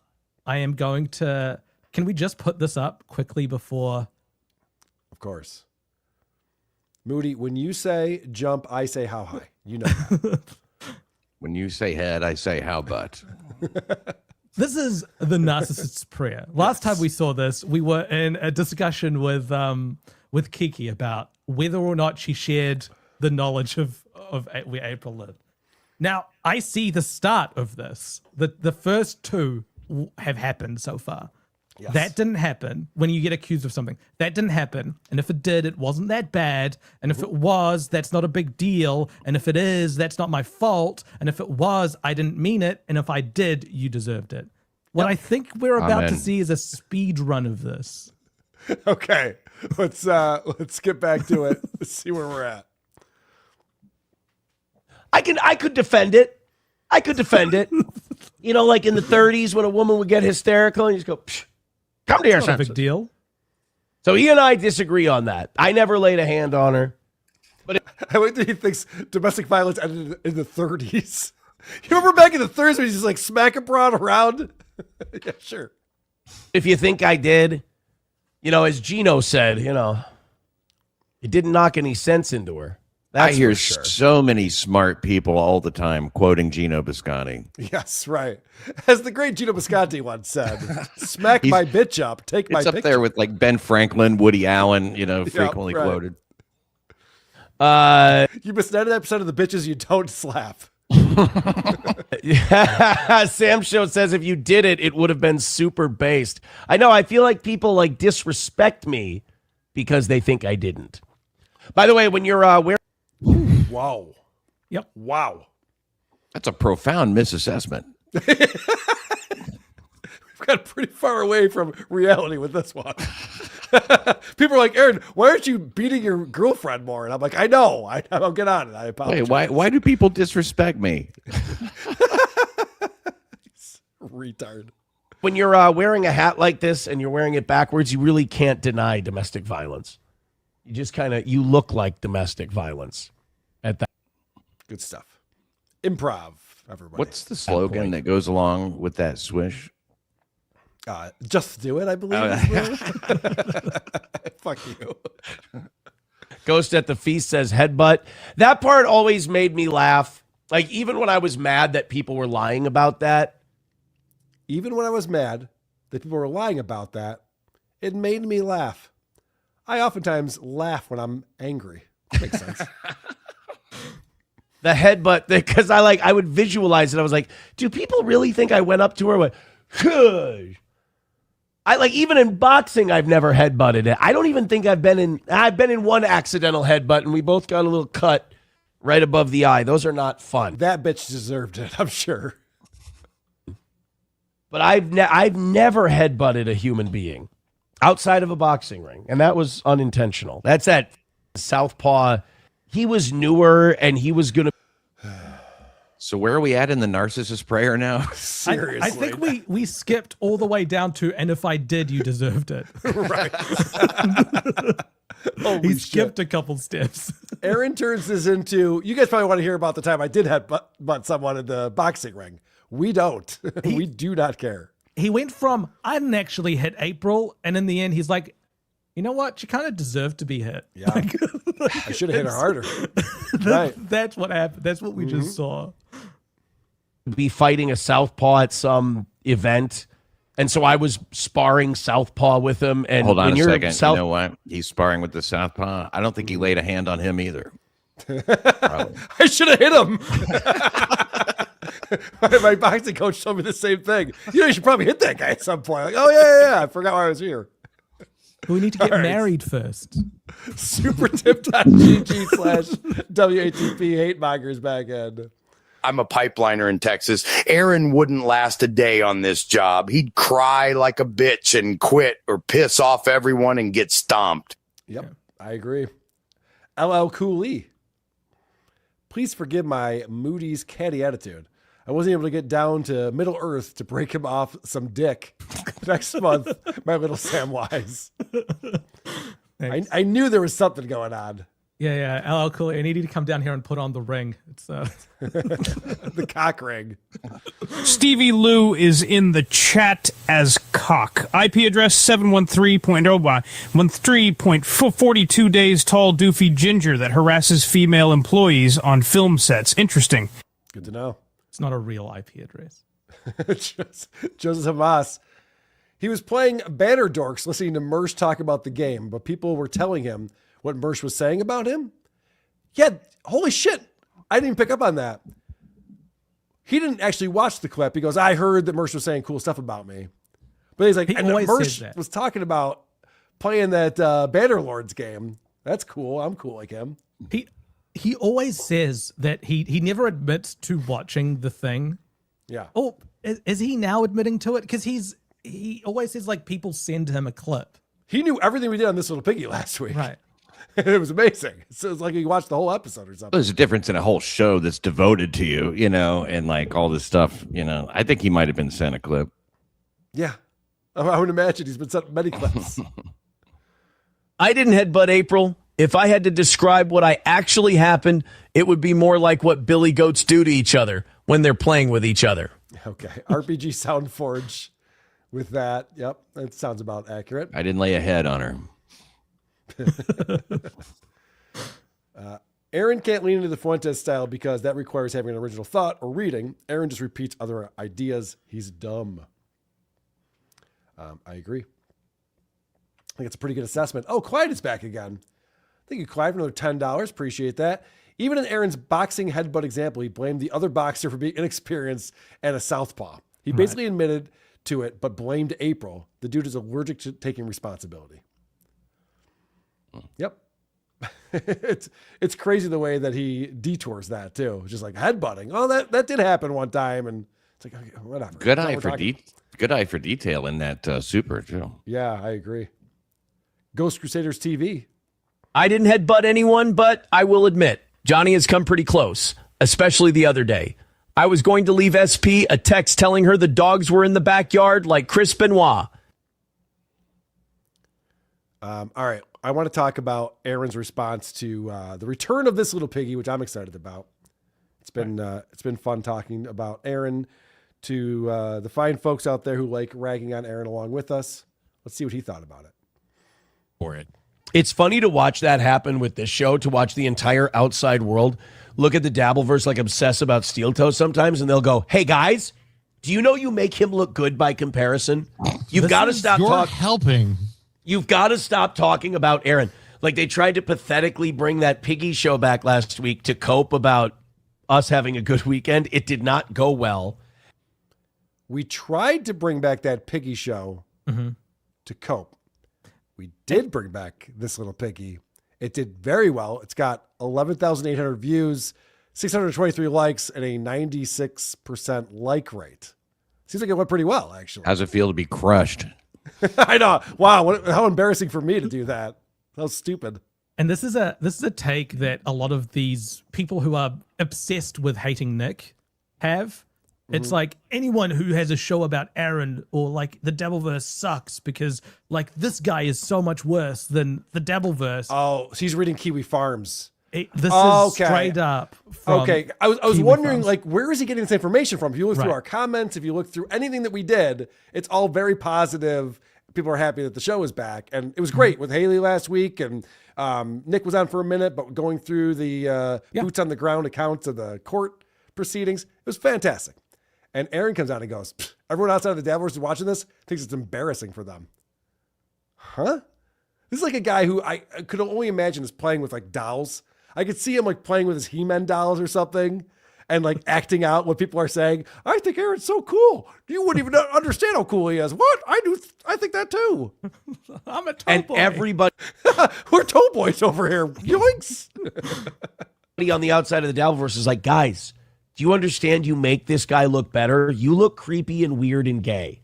I am going to. Can we just put this up quickly before? Of course. Moody, when you say jump, I say how high. You know that. When you say head, I say how butt. This is the narcissist's prayer. Last time we saw this, we were in a discussion with Kiki about whether or not she shared the knowledge of where April lived. Now, I see the start of this. The first two have happened so far. Yes. That didn't happen when you get accused of something. That didn't happen. And if it did, it wasn't that bad. And if it was, that's not a big deal. And if it is, that's not my fault. And if it was, I didn't mean it. And if I did, you deserved it. What I think we're about to Amen. see is a speed run of this. Okay. Let's get back to it. Let's see where we're at. I could defend it. I could defend it. Like in the 30s when a woman would get hysterical and you just go, Psh, come to your It's not a senses. big deal. So he and I disagree on that. I never laid a hand on her. But I like that he thinks domestic violence ended in the 30s. You remember back in the 30s when he's just like smacking broad around? Yeah, sure. if you think I did, as Gino said, it didn't knock any sense into her. That's I hear for sure. so many smart people all the time quoting Gino Biscotti. Yes, right. As the great Gino Bisconti once said, smack my bitch up, take my It's up picture. there with like Ben Franklin, Woody Allen, frequently right. quoted. You miss 99% of the bitches you don't slap. Sam Show says if you did it, it would have been super based. I know. I feel like people like disrespect me because they think I didn't. By the way, when you're wearing. Wow. Yep. Wow. That's a profound misassessment. We've got pretty far away from reality with this one. People are like, Aaron, why aren't you beating your girlfriend more? And I'm like, I know. I'll get on it. I apologize. Wait, why do people disrespect me? Retard. When you're wearing a hat like this and you're wearing it backwards, you really can't deny domestic violence. You just you look like domestic violence at that. Good stuff. Improv, everybody. What's the slogan that goes along with that swish? Just do it, I believe. Oh, Fuck you. Ghost at the Feast says headbutt. That part always made me laugh. Like, even when I was mad that people were lying about that. Even when I was mad that people were lying about that, it made me laugh. I oftentimes laugh when I'm angry. Makes sense. The headbutt, because I would visualize it. I was like, do people really think I went up to her and went, Hush. Even in boxing, I've never headbutted it. I don't even think I've been in one accidental headbutt, and we both got a little cut right above the eye. Those are not fun. That bitch deserved it, I'm sure. but I've never headbutted a human being outside of a boxing ring, and that was unintentional. That's that southpaw. He was newer, and he was going to. So where are we at in the narcissist prayer now? Seriously. I think we skipped all the way down to, and if I did, you deserved it. Right. He skipped a couple steps. Aaron turns this into, you guys probably want to hear about the time I did headbutt someone in the boxing ring. We don't. We do not care. He went from, I didn't actually hit April, and in the end, he's like, you know what? She kind of deserved to be hit. Yeah. I should have hit her harder. Right. That's what happened. That's what we just saw. Be fighting a southpaw at some event, and so I was sparring southpaw with him. And hold on when a you're second. You know what? He's sparring with the southpaw. I don't think he laid a hand on him either. I should have hit him. My boxing coach told me the same thing. You should probably hit that guy at some point. Like, oh yeah. I forgot why I was here. We need to get All right. married first. Supertip.gg/WATP Hatemongers back in. I'm a pipeliner in Texas. Aaron wouldn't last a day on this job. He'd cry like a bitch and quit or piss off everyone and get stomped. Yep, I agree. LL Cooley. Please forgive my Moody's catty attitude. I wasn't able to get down to Middle Earth to break him off some dick next month, my little Samwise. I knew there was something going on. Yeah. LL Cool. I need you to come down here and put on the ring. It's the cock ring. Stevie Lou is in the chat as cock. IP address 713.42 days tall doofy ginger that harasses female employees on film sets. Interesting. Good to know. It's not a real IP address. Joseph Hamas. He was playing Banner Dorks listening to Mersh talk about the game, but people were telling him what Mersh was saying about him. Yeah, holy shit. I didn't even pick up on that. He didn't actually watch the clip. He goes, I heard that Mersh was saying cool stuff about me. But he's like, and Mersh was talking about playing that Banner Lords game. That's cool. I'm cool like him. He always says that he never admits to watching the thing. Yeah. Oh, is he now admitting to it? Because he always says like people send him a clip. He knew everything we did on This Little Piggy last week. Right. It was amazing. So it's like you watched the whole episode or something. There's a difference in a whole show that's devoted to you, and like all this stuff, I think he might have been sent a clip. Yeah. I would imagine he's been sent many clips. I didn't headbutt April. If I had to describe what I actually happened, it would be more like what Billy Goats do to each other when they're playing with each other. Okay. RPG Soundforge with that. Yep. That sounds about accurate. I didn't lay a head on her. Aaron can't lean into the Fuentes style because that requires having an original thought or reading. Aaron just repeats other ideas. He's dumb. I agree. I think it's a pretty good assessment. Oh, Clyde is back again. Thank you, Clyde, for another $10. Appreciate that. Even in Aaron's boxing headbutt example, he blamed the other boxer for being inexperienced and a southpaw. He basically admitted to it, but blamed April. The dude is allergic to taking responsibility. Yep. It's crazy the way that he detours that too. It's just like headbutting. Oh, that did happen one time, and it's like, okay, whatever. Good eye for detail in that super too. Yeah, I agree. Ghost Crusaders TV. I didn't headbutt anyone, but I will admit, Johnny has come pretty close, especially the other day. I was going to leave SP a text telling her the dogs were in the backyard like Chris Benoit. All right. I want to talk about Aaron's response to the return of This Little Piggy, which I'm excited about. It's been fun talking about Aaron to the fine folks out there who like ragging on Aaron along with us. Let's see what he thought about it. For it. It's funny to watch that happen with this show, to watch the entire outside world look at the Dabbleverse, like obsess about Steel Toe sometimes, and they'll go, hey guys, do you know you make him look good by comparison? You've got to stop talking. You've got to stop talking about Aaron. Like they tried to pathetically bring that Piggy show back last week to cope about us having a good weekend. It did not go well. We tried to bring back that Piggy show to cope. We did bring back This Little Piggy. It did very well. It's got 11,800 views, 623 likes, and a 96% like rate. Seems like it went pretty well, actually. How's it feel to be crushed? I know. Wow, how embarrassing for me to do that. How stupid. And this is a take that a lot of these people who are obsessed with hating Nick have. It's like anyone who has a show about Aaron or like the Dabbleverse sucks because like this guy is so much worse than the Dabbleverse. Oh, so he's reading Kiwi Farms. This is straight up. From I was Kiwi wondering, Farms. like, where is he getting this information from? If you look through our comments, if you look through anything that we did, it's all very positive. People are happy that the show is back. And it was great with Haley last week. And Nick was on for a minute, but going through the boots on the ground accounts of the court proceedings, it was fantastic. And Aaron comes out and goes, everyone outside of the Dabbleverse is watching this thinks it's embarrassing for them. Huh? This is like a guy who I could only imagine is playing with like dolls. I could see him like playing with his He-Man dolls or something and like acting out what people are saying. I think Aaron's so cool. You wouldn't even understand how cool he is. What? I think that too. I'm a toe And boy. everybody We're toe boys over here. Yoinks. on the outside of the Dabbleverse is like, guys, do you understand you make this guy look better? You look creepy and weird and gay.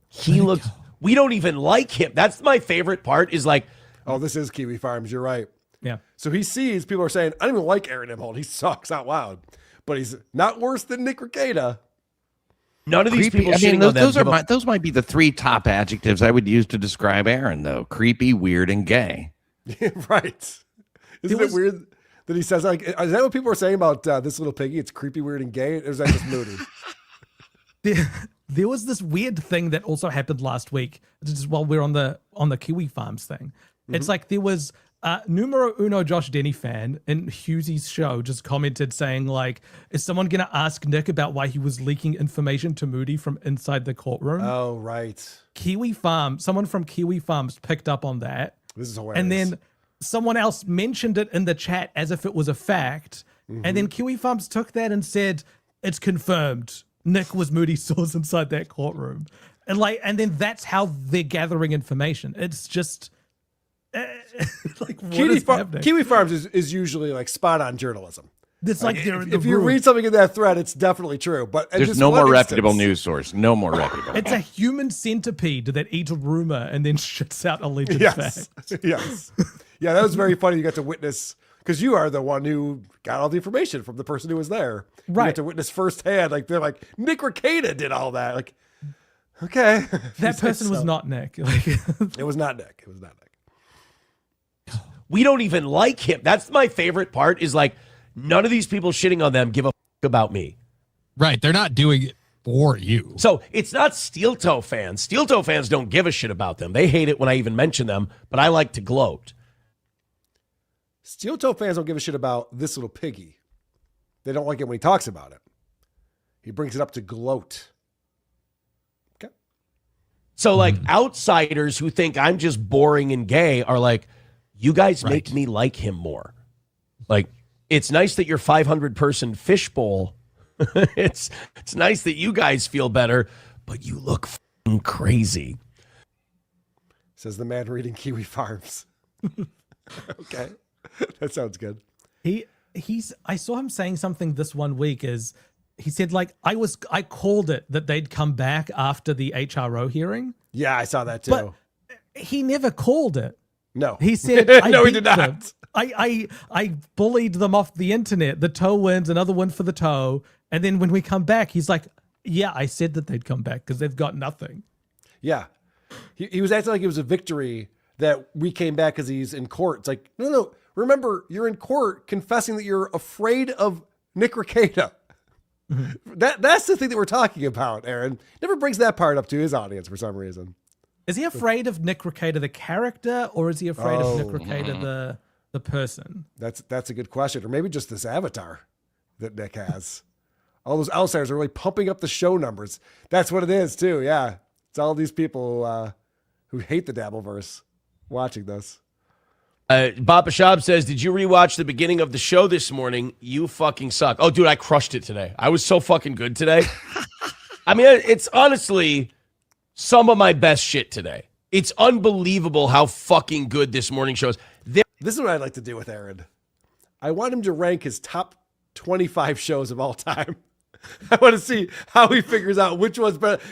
He looks, we don't even like him. That's my favorite part is like, oh, this is Kiwi Farms. You're right. Yeah. So he sees people are saying, I don't even like Aaron Imholt. He sucks out loud, but he's not worse than Nick Rekieta. None of these Creepy. people I mean, shitting on those them. those might be the 3 top adjectives I would use to describe Aaron, though: creepy, weird, and gay. Right. Isn't it weird that he says, like, is that what people are saying about this little piggy? It's creepy, weird, and gay? Or is that just Moody? There was this weird thing that also happened last week, just while we're on the Kiwi Farms thing. It's like there was numero uno Josh Denny fan in Hughesy's show just commented saying like, is someone going to ask Nick about why he was leaking information to Moody from inside the courtroom? Oh, right. Someone from Kiwi Farms picked up on that. This is hilarious. And then someone else mentioned it in the chat as if it was a fact. And then Kiwi Farms took that and said, it's confirmed. Nick was Moody's source inside that courtroom. And then that's how they're gathering information. It's just like, what is happening? Kiwi Farms is usually like spot on journalism. It's like they're in the if you room. read something in that thread, it's definitely true. But in There's this no one more instance- reputable news source. No more reputable. It's a human centipede that eats a rumor and then shits out alleged Yes. facts. Yes. Yeah, that was very funny. You got to witness, because you are the one who got all the information from the person who was there. You Right. got to witness firsthand. Like, they're like, Nick Rekieta did all that. Like, okay. That person was not Nick. Like, It was not Nick. It was not Nick. we don't even like him. That's my favorite part is like, none of these people shitting on them give a fuck about me. Right. They're not doing it for you. So it's not Steel Toe fans. Steel Toe fans don't give a shit about them. They hate it when I even mention them, but I like to gloat. Steel Toe fans don't give a shit about this little piggy. They don't like it when he talks about it. He brings it up to gloat. Okay. So like outsiders who think I'm just boring and gay are like, you guys make me like him more. Like, it's nice that your 500 person fishbowl. it's nice that you guys feel better, but you look f***ing crazy. Says the man reading Kiwi Farms. Okay. That sounds good. I saw him saying something this one week is he said like I called it that they'd come back after the HRO hearing. Yeah, I saw that too. But he never called it. No. He said No, he beat did not. them. I bullied them off the internet. The toe wins, another win for the toe. And then when we come back, he's like, yeah, I said that they'd come back because they've got nothing. Yeah. He was acting like it was a victory that we came back because he's in court. It's like, no. Remember, you're in court confessing that you're afraid of Nick Rekieta. That's the thing that we're talking about, Aaron. Never brings that part up to his audience for some reason. Is he afraid of Nick Rekieta, the character, or is he afraid of Nick Rekieta, the person? That's a good question. Or maybe just this avatar that Nick has. All those outsiders are really pumping up the show numbers. That's what it is, too. Yeah. It's all these people who hate the Dabbleverse watching this. Bob Bashab says, did you rewatch the beginning of the show this morning? You fucking suck. Oh, dude, I crushed it today. I was so fucking good today. I mean, it's honestly some of my best shit today. It's unbelievable how fucking good this morning show is. This is what I'd like to do with Aaron. I want him to rank his top 25 shows of all time. I want to see how he figures out which one's better.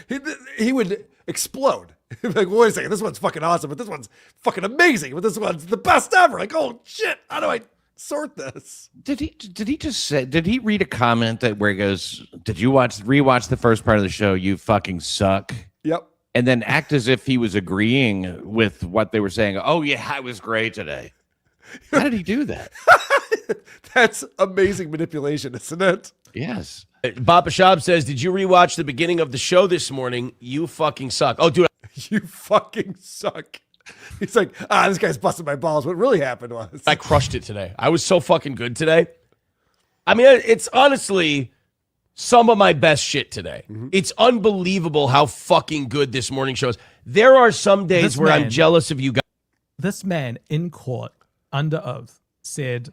He would explode. He'd be like, wait a second, this one's fucking awesome, but this one's fucking amazing, but this one's the best ever. Like, oh shit, how do I sort this? Did he just say? Did he read a comment where he goes, "Did you rewatch the first part of the show? You fucking suck." Yep. And then act as if he was agreeing with what they were saying. Oh yeah, I was great today. How did he do that? That's amazing manipulation, isn't it? Yes. Bob Bashab says, "Did you rewatch the beginning of the show this morning? You fucking suck." Oh, dude, you fucking suck. He's like, this guy's busting my balls. What really happened was I crushed it today. I was so fucking good today. I mean, it's honestly some of my best shit today. It's unbelievable how fucking good this morning show is. There are some days where I'm jealous of you guys. This man in court under oath said,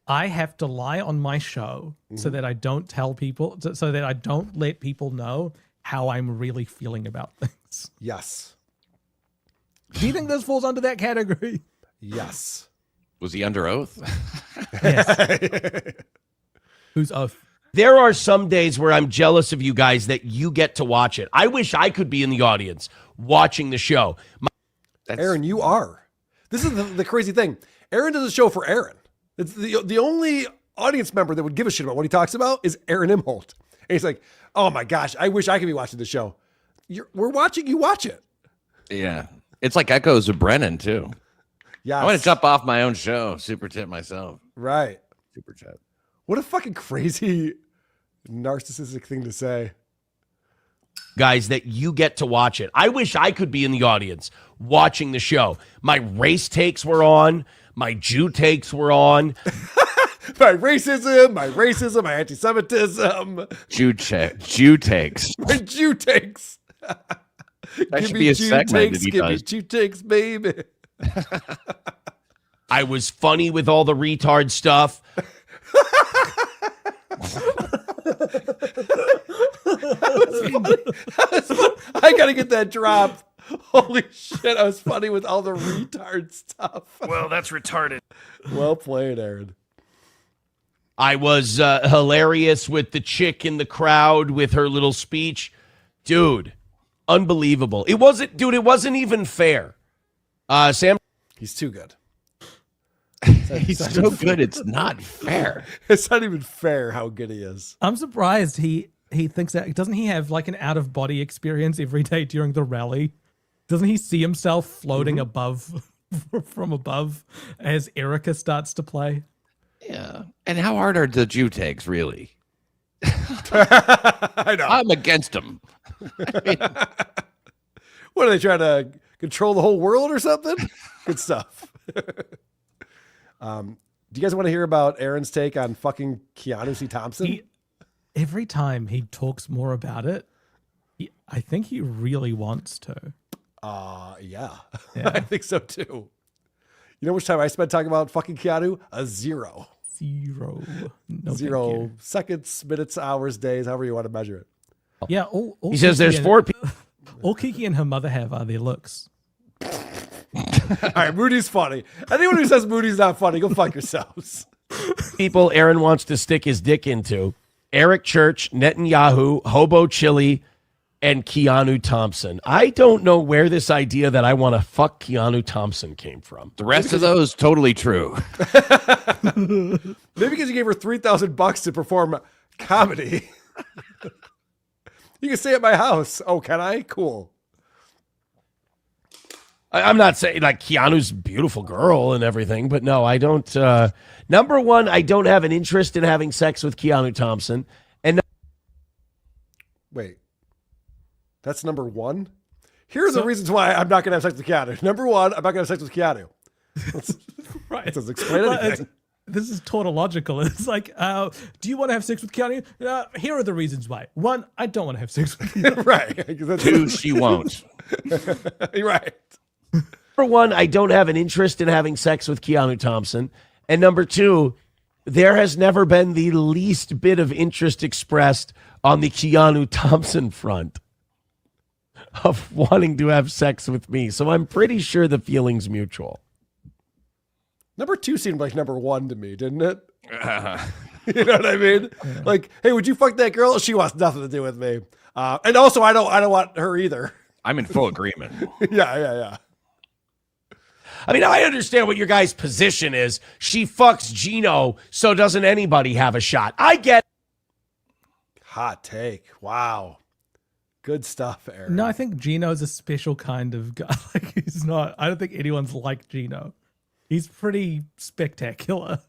I have to lie on my show so that I don't tell people, so that I don't let people know how I'm really feeling about things. Yes. Do you think this falls under that category? Yes. Was he under oath? Yes. Whose oath? There are some days where I'm jealous of you guys that you get to watch it. I wish I could be in the audience watching the show. Aaron, you are. This is the crazy thing. Aaron does a show for Aaron. It's the only audience member that would give a shit about what he talks about is Aaron Imholt. And he's like, oh my gosh, I wish I could be watching the show. We're watching you watch it. Yeah. It's like echoes of Brennan, too. Yeah. I want to jump off my own show. Super tip myself. Right. Super chat. What a fucking crazy narcissistic thing to say. Guys, that you get to watch it. I wish I could be in the audience watching the show. My race takes were on. My Jew takes were on. my racism, my anti-Semitism. Jew takes. My Jew takes. That should be a segment that he give me does. Jew takes, baby. I was funny with all the retard stuff. I gotta get that drop. Holy shit, I was funny with all the retard stuff. Well, that's retarded. Well played, Aaron. I was hilarious with the chick in the crowd with her little speech. Dude, unbelievable. It wasn't even fair. Sam. He's too good. He's so good, it's not fair. It's not even fair how good he is. I'm surprised he thinks that. Doesn't he have like an out-of-body experience every day during the rally? Doesn't he see himself floating above, from above, as Erica starts to play? Yeah. And how hard are the Jew takes, really? I know. I'm against them. What are they trying to control the whole world or something? Good stuff. Do you guys want to hear about Aaron's take on fucking Keanu C. Thompson? Every time he talks more about it, I think he really wants to. Yeah. I think so too. You know how much time I spent talking about fucking Keanu? A zero. Zero. No, zero seconds, minutes, hours, days, however you want to measure it. Yeah. All He says there's four people. All Kiki and her mother have are their looks. All right, Moody's funny. Anyone who says Moody's not funny, go fuck yourselves. People Aaron wants to stick his dick into: Eric Church, Netanyahu, Hobo Chili, and Keanu Thompson. I don't know where this idea that I want to fuck Keanu Thompson came from. The rest of those, totally true. Maybe because you gave her $3,000 to perform comedy. You can stay at my house. Oh, can I? Cool. I'm not saying like Keanu's a beautiful girl and everything, but no, I don't. Number one, I don't have an interest in having sex with Keanu Thompson. And wait, that's number one? Here are the reasons why I'm not going to have sex with Keanu. Number one, I'm not going to have sex with Keanu. Right. That doesn't explain anything. This is tautological. It's like, do you want to have sex with Keanu? Here are the reasons why. One, I don't want to have sex with Keanu. Right. Two, she won't. You're right. Number one, I don't have an interest in having sex with Keanu Thompson. And number two, there has never been the least bit of interest expressed on the Keanu Thompson front of wanting to have sex with me. So I'm pretty sure the feeling's mutual. Number two seemed like number one to me, didn't it? You know what I mean? Like, hey, would you fuck that girl? She wants nothing to do with me. And also, I don't want her either. I'm in full agreement. Yeah. I mean, I understand what your guy's position is. She fucks Gino, so doesn't anybody have a shot. I get. Hot take. Wow. Good stuff, Aaron. No, I think Gino's a special kind of guy. Like, he's not. I don't think anyone's like Gino. He's pretty spectacular.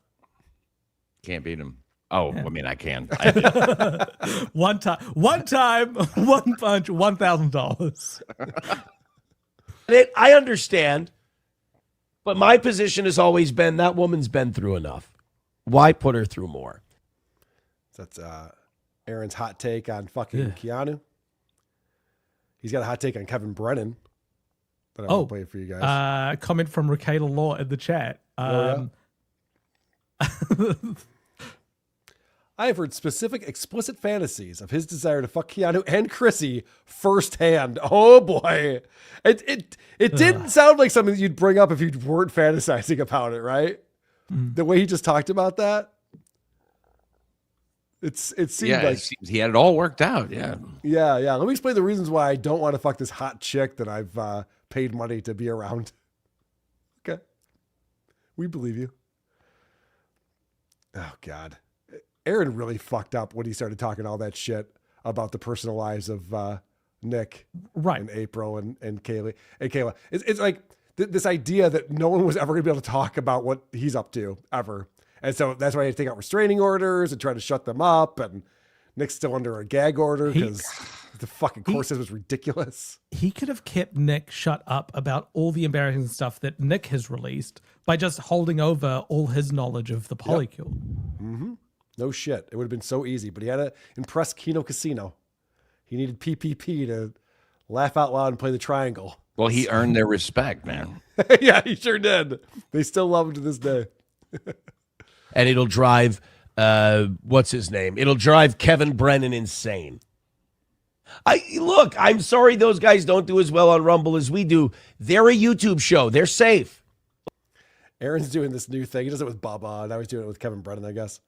Can't beat him. Oh, I mean, I can. One time, one punch, $1,000. I understand, but my position has always been that woman's been through enough. Why put her through more? That's Aaron's hot take on fucking Keanu. He's got a hot take on Kevin Brennan that I want to play for you guys. Comment from Rakayla Law in the chat. I have heard specific, explicit fantasies of his desire to fuck Keanu and Chrissy firsthand. Oh boy, it didn't sound like something that you'd bring up if you weren't fantasizing about it, right? The way he just talked about that, it seemed like it seems he had it all worked out. Yeah. Let me explain the reasons why I don't want to fuck this hot chick that I've paid money to be around. Okay, we believe you. Oh God. Aaron really fucked up when he started talking all that shit about the personal lives of Nick, and April, and Kaylee and Kayla. It's like this idea that no one was ever going to be able to talk about what he's up to ever, and so that's why he had to take out restraining orders and try to shut them up. And Nick's still under a gag order because the fucking courses was ridiculous. He could have kept Nick shut up about all the embarrassing stuff that Nick has released by just holding over all his knowledge of the polycule. Mm-hmm. No shit. It would have been so easy, but he had to impress Kino Casino. He needed PPP to laugh out loud and play the triangle. Well, he earned their respect, man. Yeah, he sure did. They still love him to this day. And it'll drive, what's his name? It'll drive Kevin Brennan insane. Look, I'm sorry those guys don't do as well on Rumble as we do. They're a YouTube show. They're safe. Aaron's doing this new thing. He does it with Bubba. Now he's doing it with Kevin Brennan, I guess.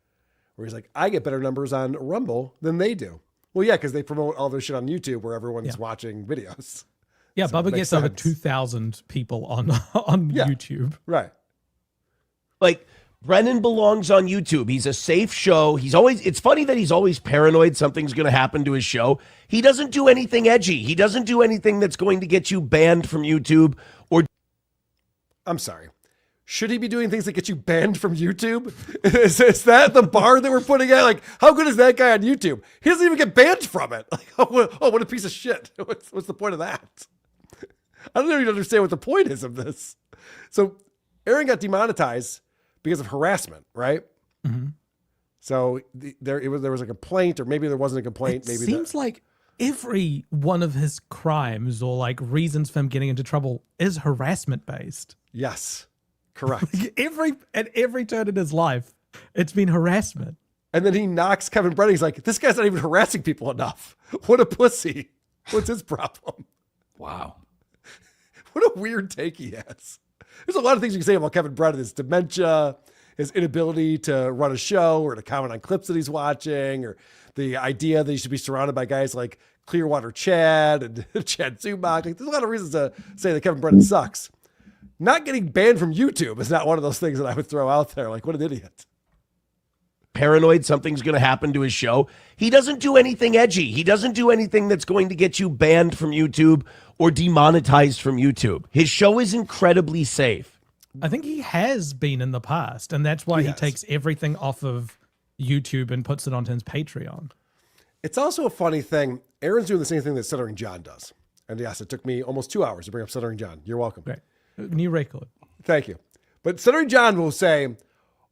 Where he's like, I get better numbers on Rumble than they do. Well, yeah, because they promote all their shit on YouTube where everyone's watching videos. Yeah, So it Bubba makes gets over sense. 2,000 people on YouTube. Right. Like, Brennan belongs on YouTube. He's a safe show. It's funny that he's always paranoid something's going to happen to his show. He doesn't do anything edgy. He doesn't do anything that's going to get you banned from YouTube or. I'm sorry. Should he be doing things that get you banned from YouTube? Is that the bar that we're putting at? Like, how good is that guy on YouTube? He doesn't even get banned from it. Like, what a piece of shit. What's the point of that? I don't even understand what the point is of this. So Aaron got demonetized because of harassment, right? Mm-hmm. So there was a complaint, or maybe there wasn't a complaint. It seems like every one of his crimes or like reasons for him getting into trouble is harassment based. Yes. Correct. At every turn in his life, it's been harassment. And then he knocks Kevin Brennan. He's like, this guy's not even harassing people enough. What a pussy. What's his problem? Wow. What a weird take he has. There's a lot of things you can say about Kevin Brennan. His dementia, his inability to run a show or to comment on clips that he's watching, or the idea that he should be surrounded by guys like Clearwater Chad and Chad Zumach. Like, there's a lot of reasons to say that Kevin Brennan sucks. Not getting banned from YouTube is not one of those things that I would throw out there. Like, what an idiot. Paranoid something's going to happen to his show. He doesn't do anything edgy. He doesn't do anything that's going to get you banned from YouTube or demonetized from YouTube. His show is incredibly safe. I think he has been in the past, and that's why he takes everything off of YouTube and puts it onto his Patreon. It's also a funny thing. Aaron's doing the same thing that Stuttering John does. And yes, it took me almost 2 hours to bring up Stuttering John. You're welcome. Great. New record. Thank you. But Stuttering John will say,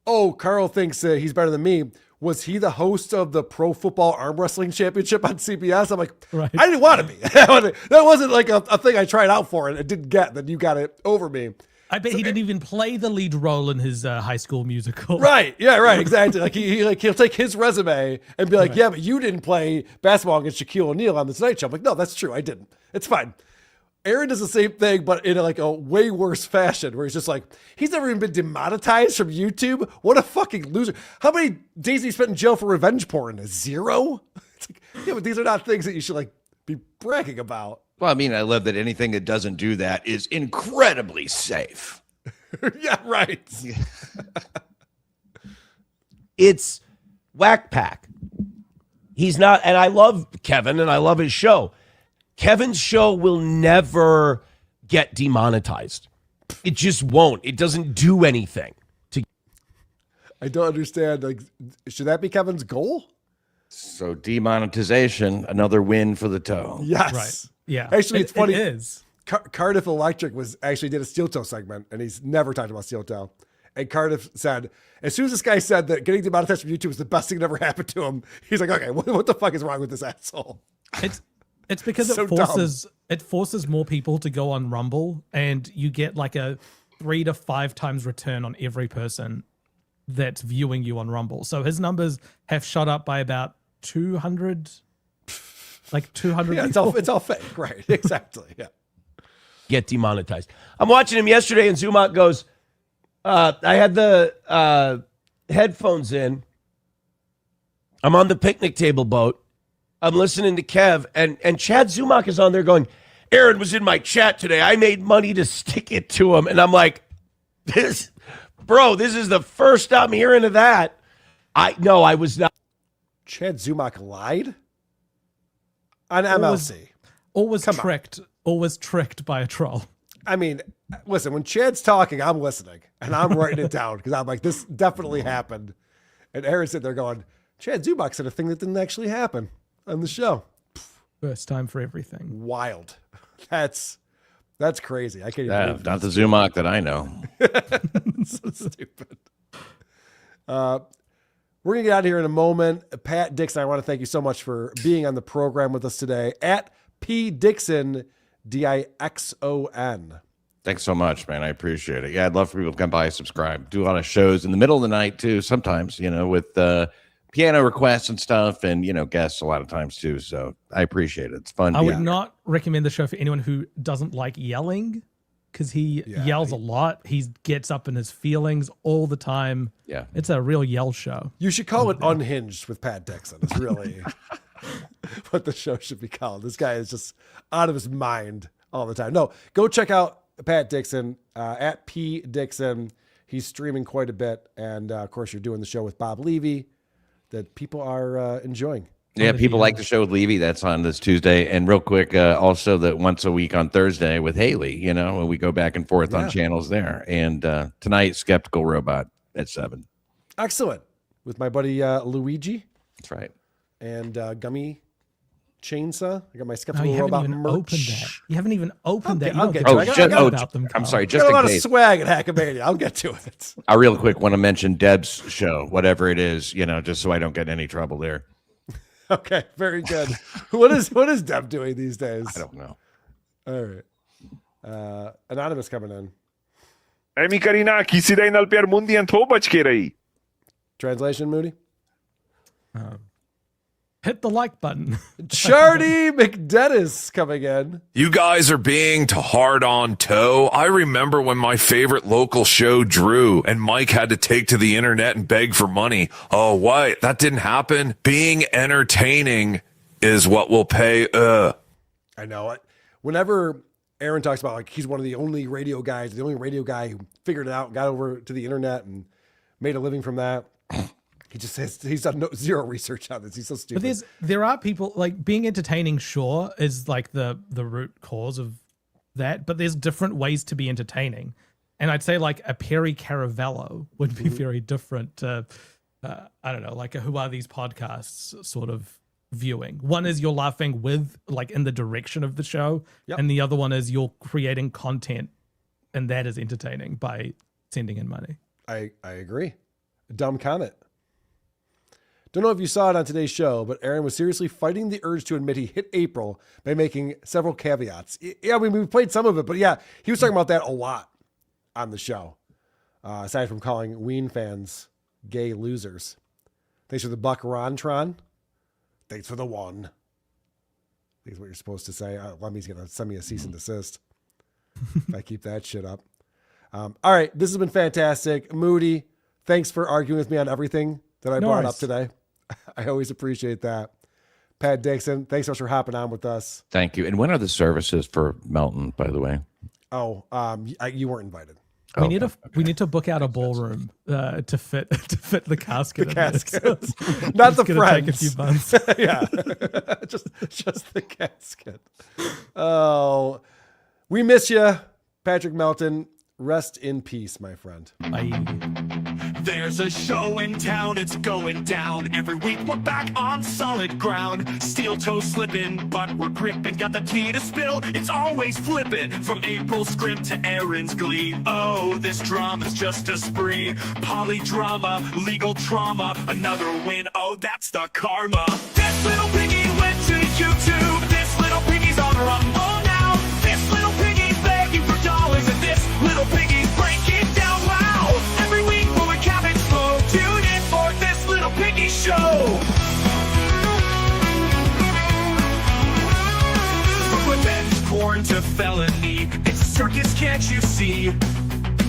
oh, Carl thinks he's better than me. Was he the host of the Pro Football Arm Wrestling Championship on CBS? I'm like, I didn't want to be. That wasn't like a thing I tried out for and it didn't get. Then you got it over me. I bet he didn't even play the lead role in his High School Musical. Right. Yeah, right. Exactly. Like he'll take his resume and be like, yeah, but you didn't play basketball against Shaquille O'Neal on the Tonight Show. I'm like, no, that's true. I didn't. It's fine. Aaron does the same thing, but in like a way worse fashion, where he's just like, he's never even been demonetized from YouTube. What a fucking loser. How many days did he spent in jail for revenge porn? 0? It's like, yeah, but these are not things that you should like be bragging about. Well, I mean, I love that anything that doesn't do that is incredibly safe. Yeah, right. It's Whack Pack. He's not, and I love Kevin and I love his show. Kevin's show will never get demonetized. It just won't. It doesn't do anything. I don't understand. Like, should that be Kevin's goal? So demonetization, another win for the toe. Yes. Right. Yeah. Actually, it's funny. It is. Cardiff Electric did a steel toe segment, and he's never talked about steel toe. And Cardiff said, as soon as this guy said that getting demonetized from YouTube was the best thing that ever happened to him, he's like, okay, what the fuck is wrong with this asshole? It's because it forces more people to go on Rumble, and you get like a 3 to 5 times return on every person that's viewing you on Rumble. So his numbers have shot up by about 200. Like 200. Yeah, it's all fake, right? Exactly. Yeah. Get demonetized. I'm watching him yesterday, and Zumach goes, I had the headphones in. I'm on the picnic table boat. I'm listening to Kev, and Chad Zumach is on there going, Aaron was in my chat today. I made money to stick it to him. And I'm like, this is the first I'm hearing of that. I was not. Chad Zumach lied on MLC. Always tricked by a troll. I mean, listen, when Chad's talking, I'm listening and I'm writing it down because I'm like, this definitely happened. And Aaron's sitting there going, Chad Zumach said a thing that didn't actually happen on the show. First time for everything. Wild. That's crazy. I can't even believe not the Zumach that I know. So stupid. We're going to get out of here in a moment. Pat Dixon, I want to thank you so much for being on the program with us today. At P. Dixon, Dixon. Thanks so much, man. I appreciate it. Yeah, I'd love for people to come by and subscribe. Do a lot of shows in the middle of the night, too, sometimes, with piano requests and stuff and, guests a lot of times, too. So I appreciate it. It's fun. I would not recommend the show for anyone who doesn't like yelling, because he yells a lot. He gets up in his feelings all the time. Yeah. It's a real yell show. You should call it Unhinged with Pat Dixon. It's really what the show should be called. This guy is just out of his mind all the time. No, go check out Pat Dixon at P. Dixon. He's streaming quite a bit. And, of course, you're doing the show with Bob Levy that people are enjoying. Yeah, people like the show with Levy. That's on this Tuesday. And real quick, also that once a week on Thursday with Haley, when we go back and forth on channels there. And tonight, Skeptical Robot at 7. Excellent. With my buddy Luigi. That's right. And Gummy Chainsaw. I got my Skeptical Robot merch. You haven't even opened that. I'll get to it. I'm sorry. I Just got a in lot case. of swag at Hackamania. I'll get to it. I real quick want to mention Deb's show, whatever it is, just so I don't get in any trouble there. Okay, very good. What is Deb doing these days? I don't know. All right. Anonymous coming in. Ay, mi Karina, quisiera inalpear Moody and I. Translation, Moody? Hit the like button. Chardy McDennis coming in. You guys are being too hard on Toe. I remember when my favorite local show drew and Mike had to take to the internet and beg for money. Oh, what? That didn't happen? Being entertaining is what will pay. I know it. Whenever Aaron talks about he's one of the only radio guys, the only radio guy who figured it out, got over to the internet and made a living from that. He just says he's done zero research on this. He's so stupid. But there are people like being entertaining. Sure, is like the root cause of that. But there's different ways to be entertaining, and I'd say like a Perry Caravello would be very different to I don't know, like a Who Are These Podcasts sort of viewing. One is you're laughing with like in the direction of the show, and the other one is you're creating content, and that is entertaining by sending in money. I agree. Dumb comment. Don't know if you saw it on today's show, but Aaron was seriously fighting the urge to admit he hit April by making several caveats. Yeah, I mean, we played some of it, but yeah, he was talking about that a lot on the show. Aside from calling Ween fans gay losers. Thanks for the buck, Rontron. Thanks for the one. think is what you're supposed to say. Lemmy's going to send me a cease and desist if I keep that shit up. All right, this has been fantastic. Moody, thanks for arguing with me on everything that I brought up today. I always appreciate that. Pat Dixon, thanks so much for hopping on with us. Thank you. And when are the services for Melton, by the way? Oh, you weren't invited. We need to book out a ballroom to fit the casket. The casket, not the friends. Take a few months. Yeah, just the casket. Oh, we miss you, Patrick Melton. Rest in peace, my friend. Bye. There's a show in town, it's going down. Every week we're back on solid ground. Steel toe slipping, but we're gripping. Got the tea to spill, it's always flipping. From April's script to Aaron's glee. Oh, this drama's just a spree. Polydrama, legal trauma, another win. Oh, that's the karma. This little piggy went to YouTube. This little piggy's on Rumble now. This little piggy's begging for dollars, and this little piggy's breaking down. Wow! Every week when we cabbage flow, tune in for this little piggy show. From revenge porn to felony, it's a circus, can't you see?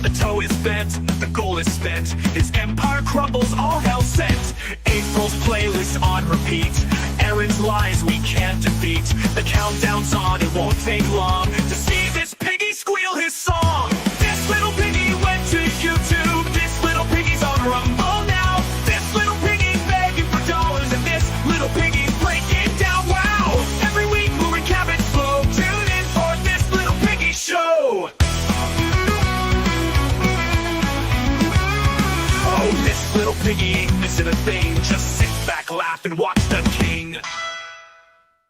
The toe is bent, the goal is spent. His empire crumbles, all hell sent. April's playlist on repeat. Aaron's lies we can't defeat. The countdown's on, it won't take long to see this piggy squeal his song. This little piggy went to YouTube. This little piggy's on Rumble now. This little piggy's begging for dollars, and this little piggy's breaking down. Wow! Every week we're in cabbage flow. Tune in for this little piggy show. Oh, this little piggy ain't missing a thing. Just sit back, laugh, and watch the king.